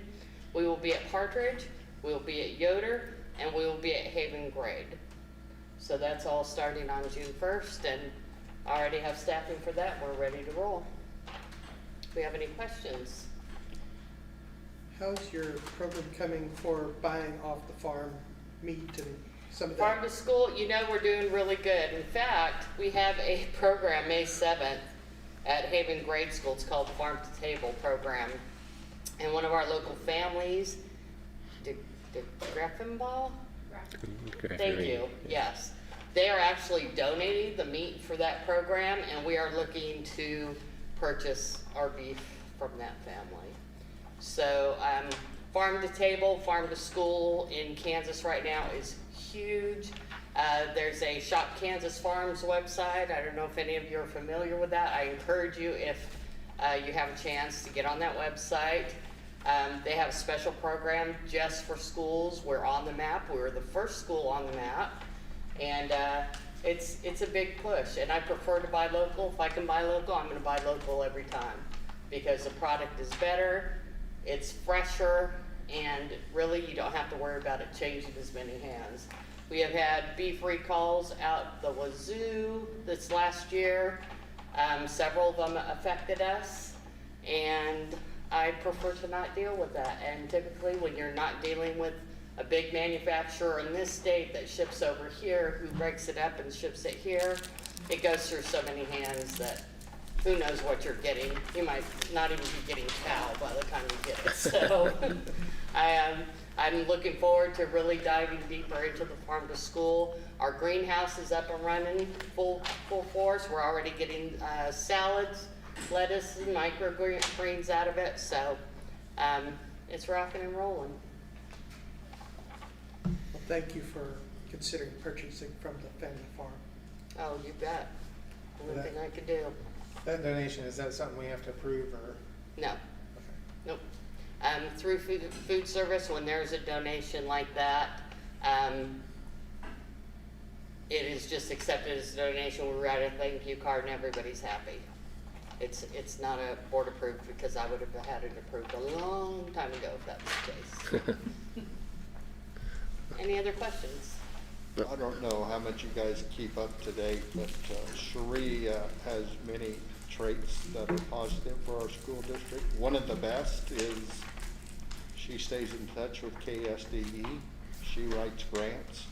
We will be at Partridge, we will be at Yoder, and we will be at Haven Grade. So that's all starting on June 1st, and I already have staffing for that. We're ready to roll. Do we have any questions? How's your program coming for buying off the farm meat and some of that? Farm to school, you know, we're doing really good. In fact, we have a program May 7th at Haven Grade School. It's called Farm to Table program. And one of our local families, Greffenball? Thank you, yes. They are actually donating the meat for that program, and we are looking to purchase our beef from that family. So farm to table, farm to school in Kansas right now is huge. There's a Shop Kansas Farms website. I don't know if any of you are familiar with that. I encourage you, if you have a chance, to get on that website. They have a special program just for schools. We're on the map. We were the first school on the map. And it's a big push. And I prefer to buy local. If I can buy local, I'm going to buy local every time because the product is better, it's fresher, and really you don't have to worry about it changing as many hands. We have had beef recalls out the wazoo this last year. Several of them affected us, and I prefer to not deal with that. And typically when you're not dealing with a big manufacturer in this state that ships over here, who breaks it up and ships it here, it goes through so many hands that who knows what you're getting. You might not even be getting cow by the time you get it. So I'm looking forward to really diving deeper into the farm to school. Our greenhouse is up and running full force. We're already getting salads, lettuce, and microgreens out of it. So it's rocking and rolling. Well, thank you for considering purchasing from the family farm. Oh, you bet. Anything I could do. That donation, is that something we have to approve or? No. Okay. Nope. Through food service, when there's a donation like that, it is just accepted as a donation. We write a thank you card and everybody's happy. It's not a board approved because I would have had it approved a long time ago if that was the case. Any other questions? I don't know how much you guys keep up to date, but Cherie has many traits that are positive for our school district. One of the best is she stays in touch with KSDE. She writes grants.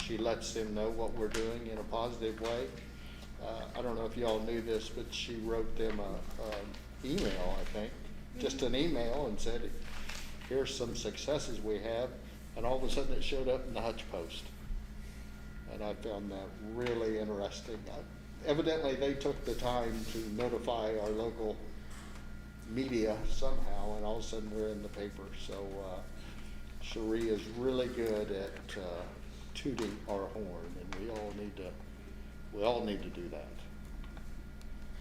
She lets them know what we're doing in a positive way. I don't know if y'all knew this, but she wrote them an email, I think, just an email, and said, here's some successes we have, and all of a sudden it showed up in the Hutch Post. and I found that really interesting. Evidently, they took the time to notify our local media somehow, and all of a sudden we're in the paper. So Cherie is really good at tooting our horn, and we all need to do that.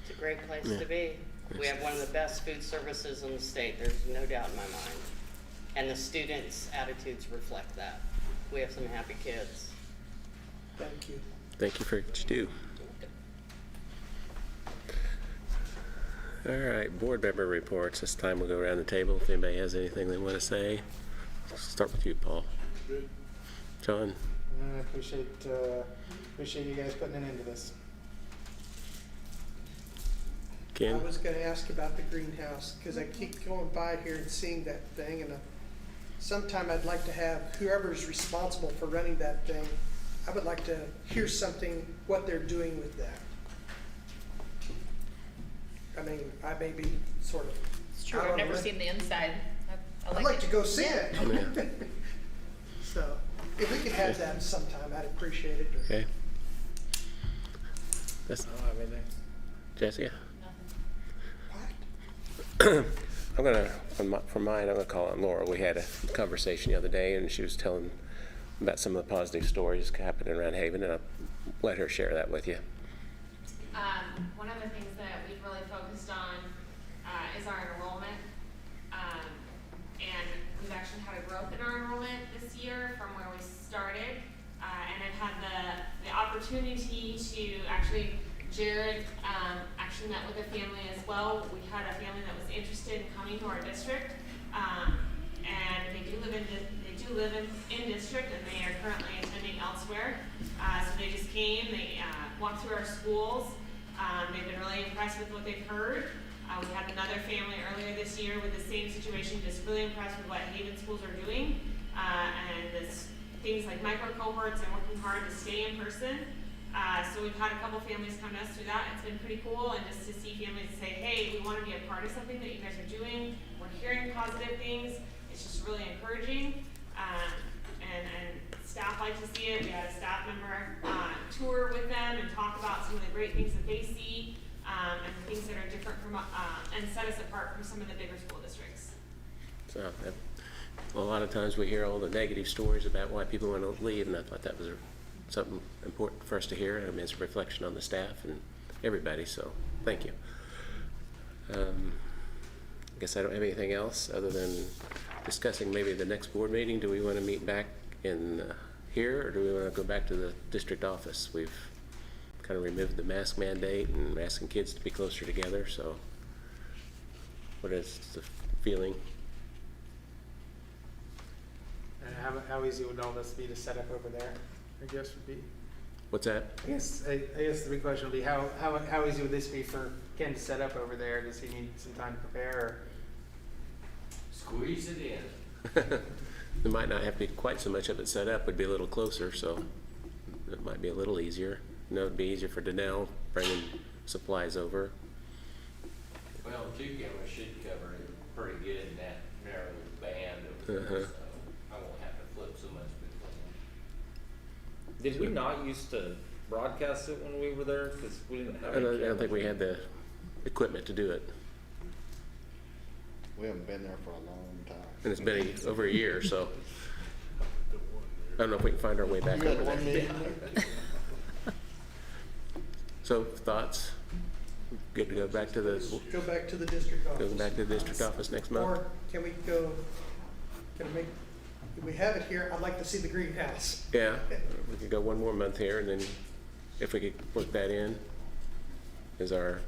It's a great place Yeah. to be. We have one of the best food services in the state, there's no doubt in my mind. And the students' attitudes reflect that. We have some happy kids. Thank you. Thank you for what you do. All right, board member reports. This time we'll go around the table if anybody has anything they want to say. Start with you, Paul. Good. John? I appreciate you guys putting an end to this. Ken? I was gonna ask about the greenhouse, cause I keep going by here and seeing that thing, and sometime I'd like to have whoever's responsible for running that thing, I would like to hear something, what they're doing with that. I mean, I may be sort of. It's true, out I've on a never limb. seen the inside. I I'd like to go see it. Yeah. So, if we could have that sometime, I'd appreciate it. Okay. That's I don't have anything. Jessica? What? I'm gonna, for mine, I'm gonna call on Laura. We had a conversation the other day, and she was telling about some of the positive stories happening around Haven, and I'll let her share that with you. One of the things that we've really focused on is our enrollment. And we've actually had a growth in our enrollment this year from where we started. And I've had the opportunity to actually, Jared actually met with a family as well. We had a family that was interested in coming to our district. And they do live in district, and they are currently attending elsewhere. So they just came, they walked through our schools. They've been really impressed with what they've heard. We had another family earlier this year with the same situation, just really impressed with what Haven schools are doing. And things like micro cohorts and working hard to stay in person. So we've had a couple families come to us through that. It's been pretty cool, and just to see families say, hey, we want to be a part of something that you guys are doing. We're hearing positive things. It's just really encouraging. And staff like to see it. We had a staff member tour with them and talk about some of the great things that they see and the things that are different from and set us apart from some of the bigger school districts. So, a lot of times we hear all the negative stories about why people want to leave, and I thought that was something important for us to hear. I mean, it's a reflection on the staff and everybody, so thank you. I guess I don't have anything else other than discussing maybe the next board meeting. Do we want to meet back in here, or do we want to go back to the district office? We've kind of removed the mask mandate and asking kids to be closer together, so what is the feeling? And how easy would all this be to set up over there? I guess would be. What's that? I guess the big question would be how easy would this be for Ken to set up over there? Does he need some time to prepare? Or? Squeeze it in. There might not have to be quite so much of it set up. Would be a little closer, so it might be a little easier. You know, it'd be easier for Danelle bringing supplies over. Well, two cameras should cover it pretty good in that narrow band of Uh-huh. so I won't have to flip so much between. Did we not used to broadcast it when we were there? Because we didn't have I any don't think cameras. we had the equipment to do it, We haven't been there for a long time. and it's been over a year, so I don't know if we can find our way back You had over one there. meeting there? So thoughts? Good to go back to the Go back to the district office. go back to the district office next month. Or can we go, if we have it here, I'd like to see the greenhouse. Yeah, we could go one more month here, and then if we could work that in as our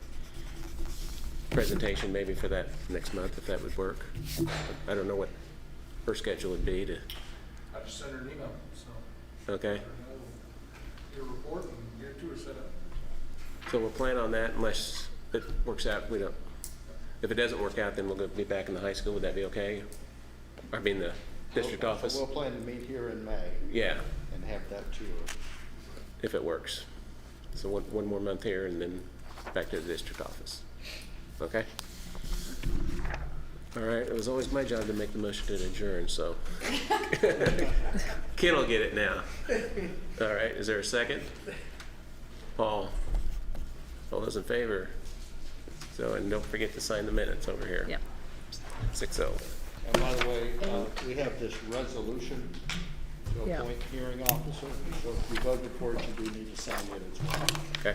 presentation maybe for that next month, if that would work. I don't know what her schedule would be to, I just sent her an email, so. okay? Let her know your report and get it to her set up. So we'll plan on that unless it works out. We don't, if it doesn't work out, then we'll be back in the high school. Would that be okay? I mean, the district office? We'll plan to meet here in May. Yeah, And have that tour. if it works. So one more month here and then back to the district office. Okay? All right, it was always my job to make the motion to adjourn, so. Ken will get it now. All right, is there a second? Paul? All those in favor? So, and don't forget to sign the minutes over here. Yep. 6-0. And by the way, we have this resolution to Yeah. appoint hearing officer, so if you voted for it, you do need to sign it as well. Okay.